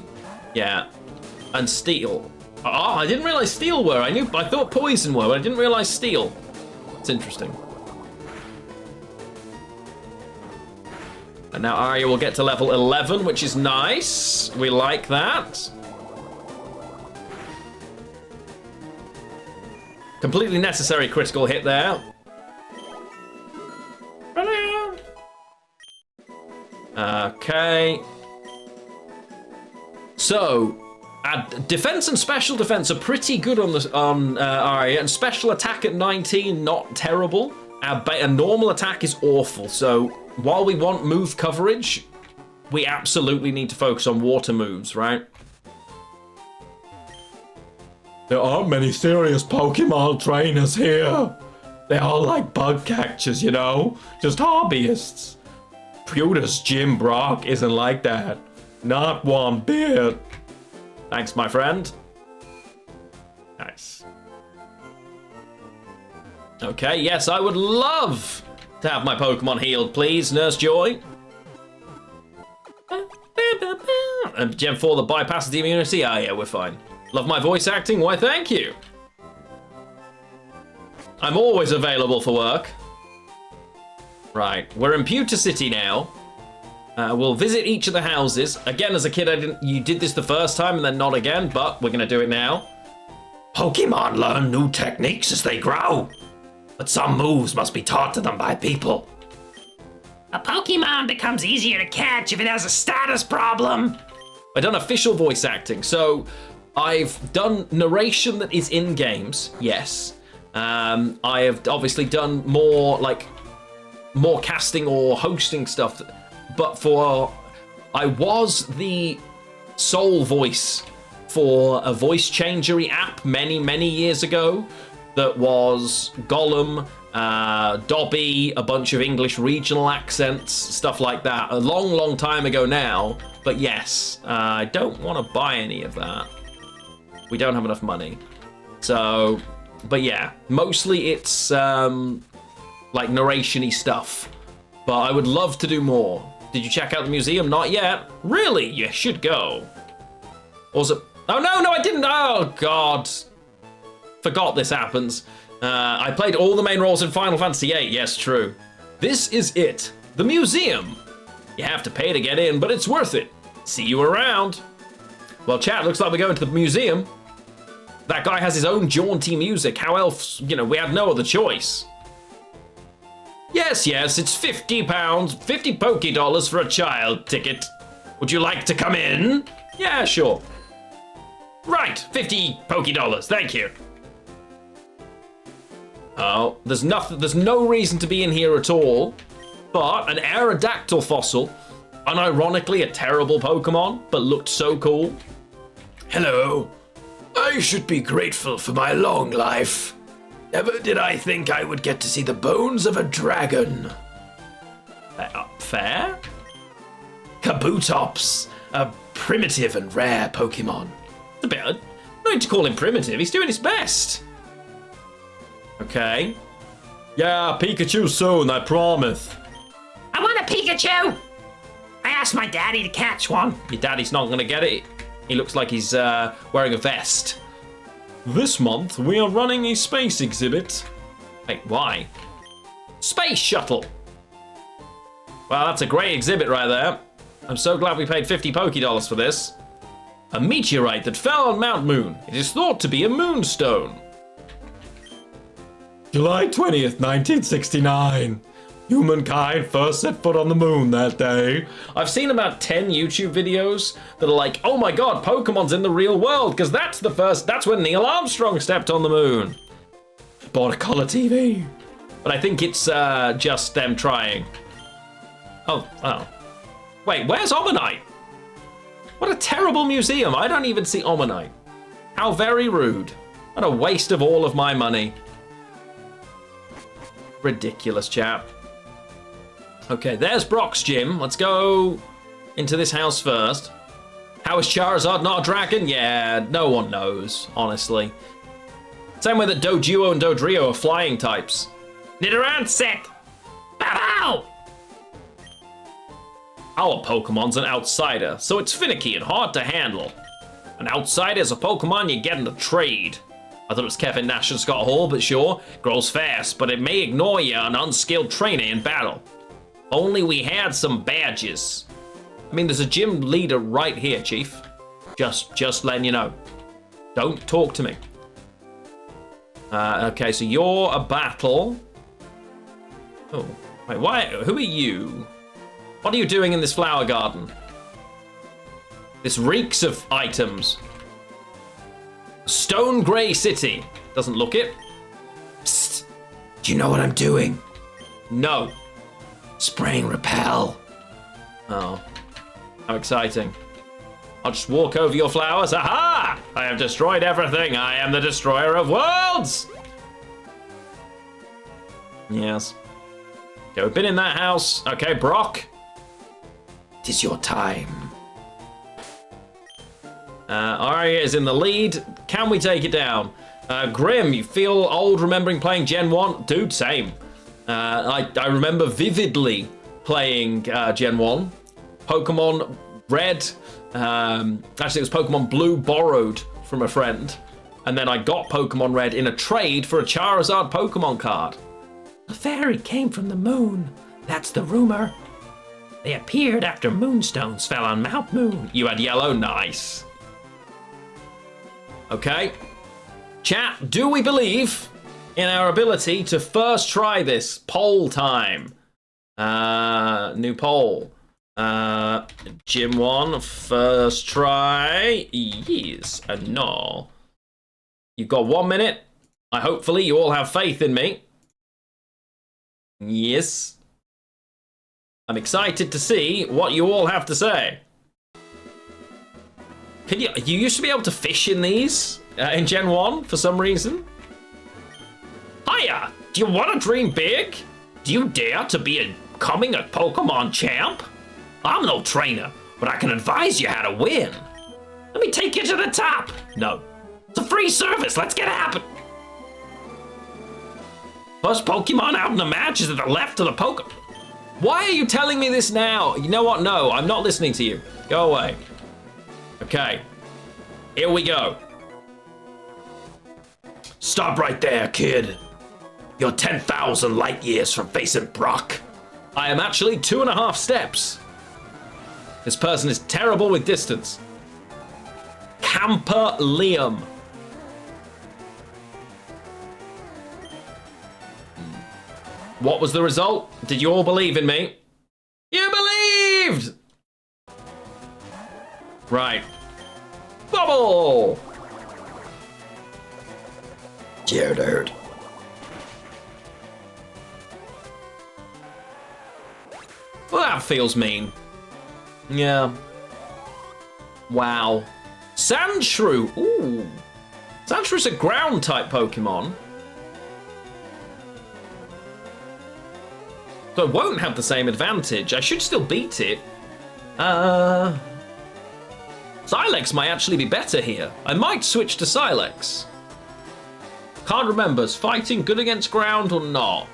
Yeah. And Steel. Oh, I didn't realize Steel were. I thought Poison were, but I didn't realize Steel. It's interesting. And now Arya will get to level 11, which is nice. We like that. Completely necessary critical hit there. Okay. So, defense and special defense are pretty good on Arya, and special attack at 19, not terrible. And normal attack is awful. So, while we want move coverage, we absolutely need to focus on water moves, right? There aren't many serious Pokemon trainers here. They're all like bug catchers, you know? Just hobbyists. Pewter's Jim Brock isn't like that. Not one bit. Thanks, my friend. Nice. Okay, yes, I would love to have my Pokemon healed, please, Nurse Joy. And Gen 4 that bypasses the immunity? Ah, yeah, we're fine. Love my voice acting? Why, thank you. I'm always available for work. Right, we're in Pewter City now. We'll visit each of the houses. Again, as a kid, you did this the first time and then not again, but we're gonna do it now. Pokemon learn new techniques as they grow, but some moves must be taught to them by people. A Pokemon becomes easier to catch if it has a status problem. I've done official voice acting, so I've done narration that is in games, yes. I have obviously done more casting or hosting stuff, but I was the sole voice for a voice changery app many years ago that was Gollum, Dobby, a bunch of English regional accents, stuff like that. A long time ago now, but yes, I don't want to buy any of that. We don't have enough money. So, but yeah, mostly it's like narration-y stuff, but I would love to do more. Did you check out the museum? Not yet. Really? You should go. Or was it? Oh, no, I didn't. Oh, God. Forgot this happens. I played all the main roles in Final Fantasy VIII. Yes, true. This is it. The museum. You have to pay to get in, but it's worth it. See you around. Well, chat, looks like we're going to the museum. That guy has his own jaunty music. How else? We had no other choice. Yes, it's £50, 50 Poké-Dollars for a child ticket. Would you like to come in? Yeah, sure. Right, 50 Poké-Dollars, thank you. Oh, there's no reason to be in here at all, but an Aerodactyl fossil, unironically a terrible Pokemon, but looked so cool. Hello. I should be grateful for my long life. Never did I think I would get to see the bones of a dragon. Fair? Kabutops, a primitive and rare Pokemon. It's a bit. No need to call him primitive. He's doing his best. Okay. Yeah, Pikachu soon, I promise. I want a Pikachu! I asked my daddy to catch one. Your daddy's not gonna get it. He looks like he's wearing a vest. This month, we are running a space exhibit. Wait, why? Space shuttle. Well, that's a great exhibit right there. I'm so glad we paid 50 Poké-Dollars for this. A meteorite that fell on Mount Moon. It is thought to be a moonstone. July 20th, 1969. Humankind first set foot on the moon that day. I've seen about 10 YouTube videos that are like, oh my god, Pokemon's in the real world, because that's when Neil Armstrong stepped on the moon. Bought a color TV. But I think it's just them trying. Oh. Wait, where's Omanite? What a terrible museum. I don't even see Omanite. How very rude. What a waste of all of my money. Ridiculous, chap. Okay, there's Brock's gym. Let's go into this house first. How is Charizard not a dragon? Yeah, no one knows, honestly. Same way that Doduo and Dodrio are flying types. Nidoran, Bow! Our Pokemon's an outsider, so it's finicky and hard to handle. An outsider is a Pokemon you get in a trade. I thought it was Kevin Nash and Scott Hall, but sure, grows fast, but it may ignore you, an unskilled trainer in battle. Only we had some badges. I mean, there's a gym leader right here, Chief. Just letting you know. Don't talk to me. Okay, so you're a battle. Oh, wait, why? Who are you? What are you doing in this flower garden? This reeks of items. Stone Grey City. Doesn't look it. Psst. Do you know what I'm doing? No. Spraying repel. Oh. How exciting. I'll just walk over your flowers. Aha! I have destroyed everything. I am the destroyer of worlds. Yes. Okay, we've been in that house. Okay, Brock. It is your time. Arya is in the lead. Can we take it down? Grim, you feel old remembering playing Gen 1? Dude, same. I remember vividly playing Gen 1. Pokemon Red. Actually, it was Pokemon Blue borrowed from a friend. and then I got Pokemon Red in a trade for a Charizard Pokemon card. The fairy came from the moon. That's the rumor. They appeared after moonstones fell on Mount Moon. You had yellow? Nice. Okay. Chat, do we believe in our ability to first try this? Poll time. New poll. Gym 1, first try. Yes and no. You've got 1 minute. Hopefully you all have faith in me. Yes. I'm excited to see what you all have to say. You used to be able to fish in these in Gen 1 for some reason? Hiya! Do you want to dream big? Do you dare to be becoming a Pokemon champ? I'm no trainer, but I can advise you how to win. Let me take you to the top. No. It's a free service. Let's get it happen. First Pokemon out in the match is at the left of the Pokemon. Why are you telling me this now? You know what? No, I'm not listening to you. Go away. Okay. Here we go. Stop right there, kid. You're 10,000 light years from facing Brock. I am actually 2.5 steps. This person is terrible with distance. Camper Liam. What was the result? Did you all believe in me? You believed! Right. Bubble! Geodude. Well, that feels mean. Yeah. Wow. Sandshrew. Ooh. Sandshrew's a ground type Pokemon. So it won't have the same advantage. I should still beat it. Silex might actually be better here. I might switch to Silex. Can't remember, is fighting good against ground or not?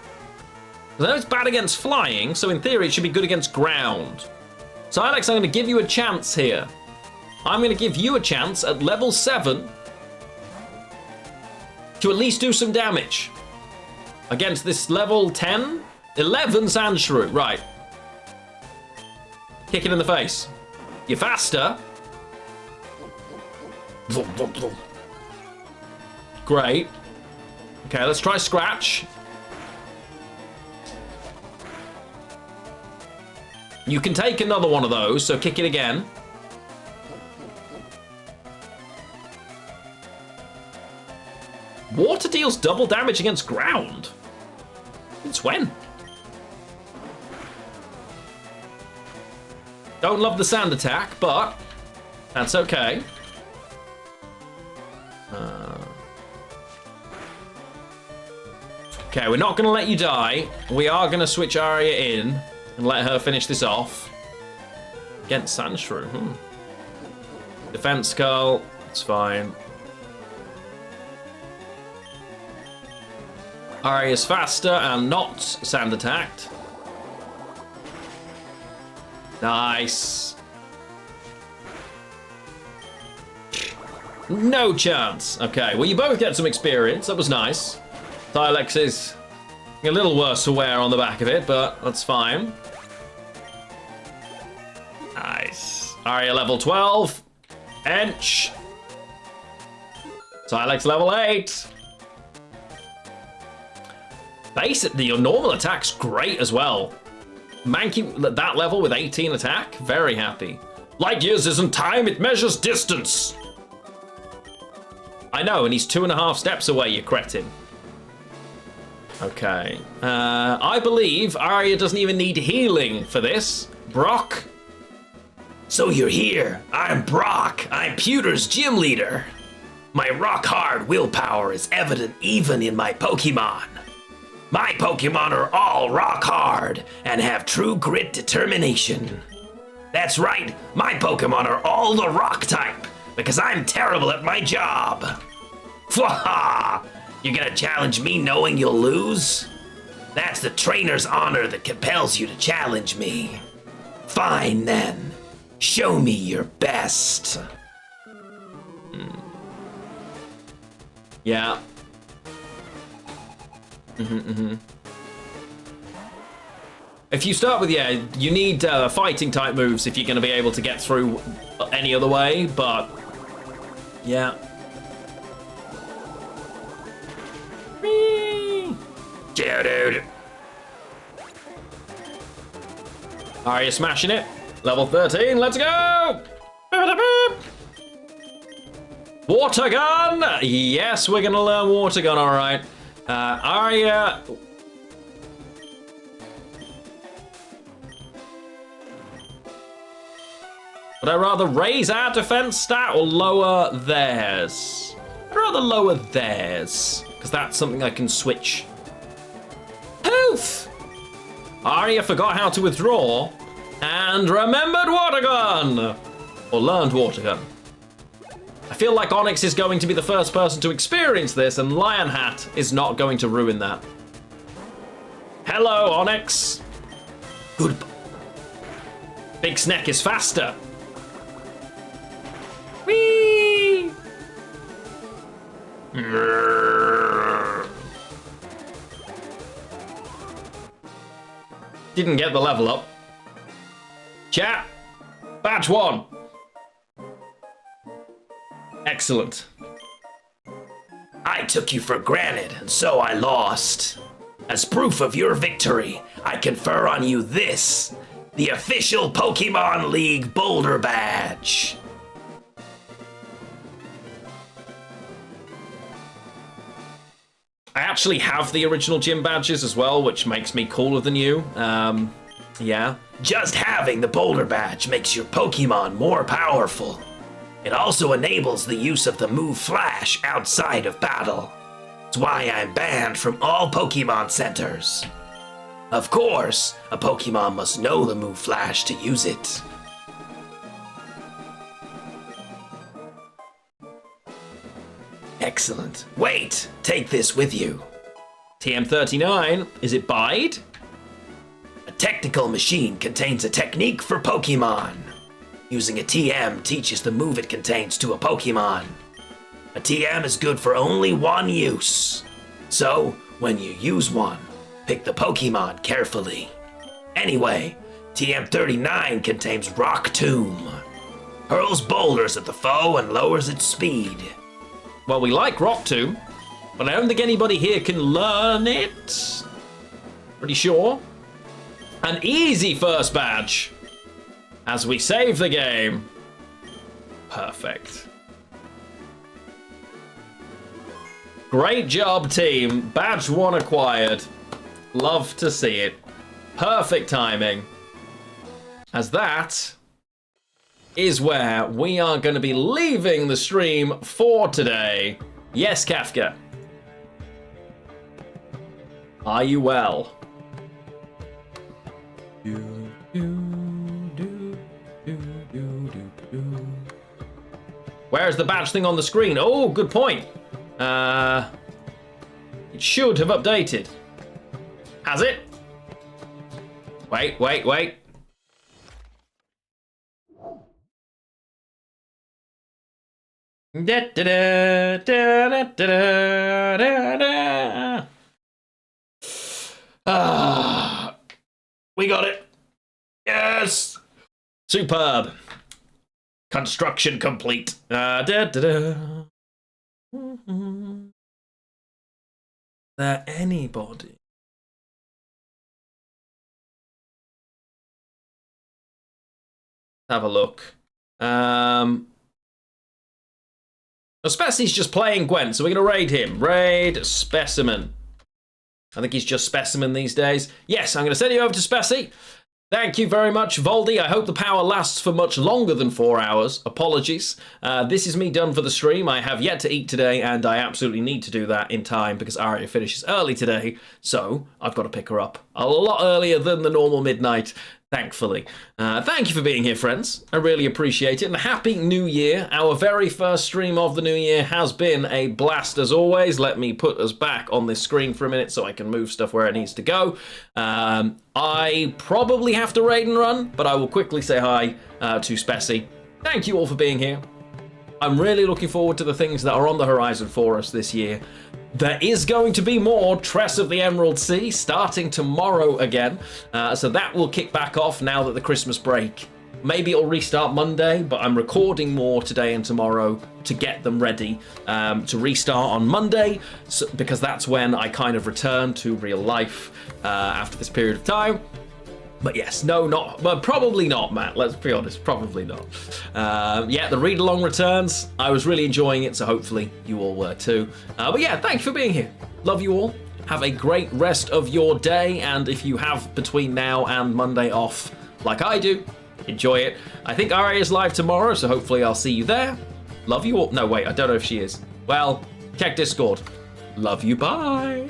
I know it's bad against flying, so in theory it should be good against ground. Silex, I'm going to give you a chance here. I'm going to give you a chance at level 7 to at least do some damage against this level 10, 11 Sandshrew. Right. Kick it in the face. You're faster. Great. Okay, let's try Scratch. You can take another one of those, so kick it again. Water deals double damage against ground. It's when? Don't love the sand attack, but that's okay. Okay, we're not going to let you die. We are going to switch Arya in and let her finish this off. Against Sandshrew. Defense Skull. It's fine. Arya's faster and not sand attacked. Nice. No chance. Okay, well, you both get some experience. That was nice. Silex is a little worse for wear on the back of it, but that's fine. Nice. Arya level 12. Ench. Silex level 8. Basically, your normal attack's great as well. Mankey, that level with 18 attack, very happy. Light years isn't time, it measures distance. I know, and he's 2.5 steps away, you cretin. Okay. I believe Arya doesn't even need healing for this. Brock? So you're here. I'm Brock. I'm Pewter's gym leader. My rock-hard willpower is evident even in my Pokemon. My Pokemon are all rock-hard and have true grit determination. That's right, my Pokemon are all the rock type because I'm terrible at my job. Fwaha! You're gonna challenge me knowing you'll lose? That's the trainer's honor that compels you to challenge me. Fine then. Show me your best. Yeah. If you start with, yeah, you need fighting type moves if you're going to be able to get through any other way, but yeah. Dude. Are you smashing it? Level 13, let's go! Water gun! Yes, we're gonna learn water gun, alright. Arya. Would I rather raise our defense stat or lower theirs? I'd rather lower theirs, because that's something I can switch. Poof! Arya forgot how to withdraw and remembered water gun! Or learned water gun. I feel like Onyx is going to be the first person to experience this, and Lionhat is not going to ruin that. Hello, Onyx. Good. Big Snack is faster. Whee! Didn't get the level up. Chat. Badge 1. Excellent. I took you for granted, and so I lost. As proof of your victory, I confer on you this, the official Pokemon League Boulder Badge. I actually have the original gym badges as well, which makes me cooler than you. Yeah. Just having the Boulder Badge makes your Pokemon more powerful. It also enables the use of the move Flash outside of battle. That's why I'm banned from all Pokemon centers. Of course, a Pokemon must know the move Flash to use it. Excellent. Wait, take this with you. TM39, is it Bide? A technical machine contains a technique for Pokemon. Using a TM teaches the move it contains to a Pokemon. A TM is good for only one use. So, when you use one, pick the Pokemon carefully. Anyway, TM39 contains Rock Tomb. Hurls boulders at the foe and lowers its speed. Well, we like Rock Tomb, but I don't think anybody here can learn it. Pretty sure. An easy first badge. As we save the game. Perfect. Great job, team. Badge 1 acquired. Love to see it. Perfect timing. As that is where we are going to be leaving the stream for today. Yes, Kafka. Are you well? Where's the badge thing on the screen? Oh, good point. It should have updated. Has it? Wait. We got it. Yes. Superb. Construction complete. There anybody? Have a look. Speci's just playing Gwent, so we're going to raid him. Raid Specimen. I think he's just Specimen these days. Yes, I'm going to send you over to Speci. Thank you very much, Voldy. I hope the power lasts for much longer than 4 hours. Apologies. This is me done for the stream. I have yet to eat today, and I absolutely need to do that in time because Arya finishes early today, so I've got to pick her up a lot earlier than the normal midnight. Thankfully. Thank you for being here, friends. I really appreciate it. And Happy New Year. Our very first stream of the new year has been a blast as always. Let me put us back on this screen for a minute so I can move stuff where it needs to go. I probably have to raid and run, but I will quickly say hi to Speci. Thank you all for being here. I'm really looking forward to the things that are on the horizon for us this year. There is going to be more Tress of the Emerald Sea starting tomorrow again. So that will kick back off now that the Christmas break. Maybe it'll restart Monday, but I'm recording more today and tomorrow to get them ready to restart on Monday, because that's when I kind of return to real life after this period of time. But yes, no, not, but probably not, Matt. Let's be honest, probably not. Yeah, the read-along returns. I was really enjoying it, so hopefully you all were too. But yeah, thank you for being here. Love you all. Have a great rest of your day, and if you have between now and Monday off, like I do, enjoy it. I think RA is live tomorrow, so hopefully I'll see you there. Love you all. No, wait, I don't know if she is. Well, check Discord. Love you, bye.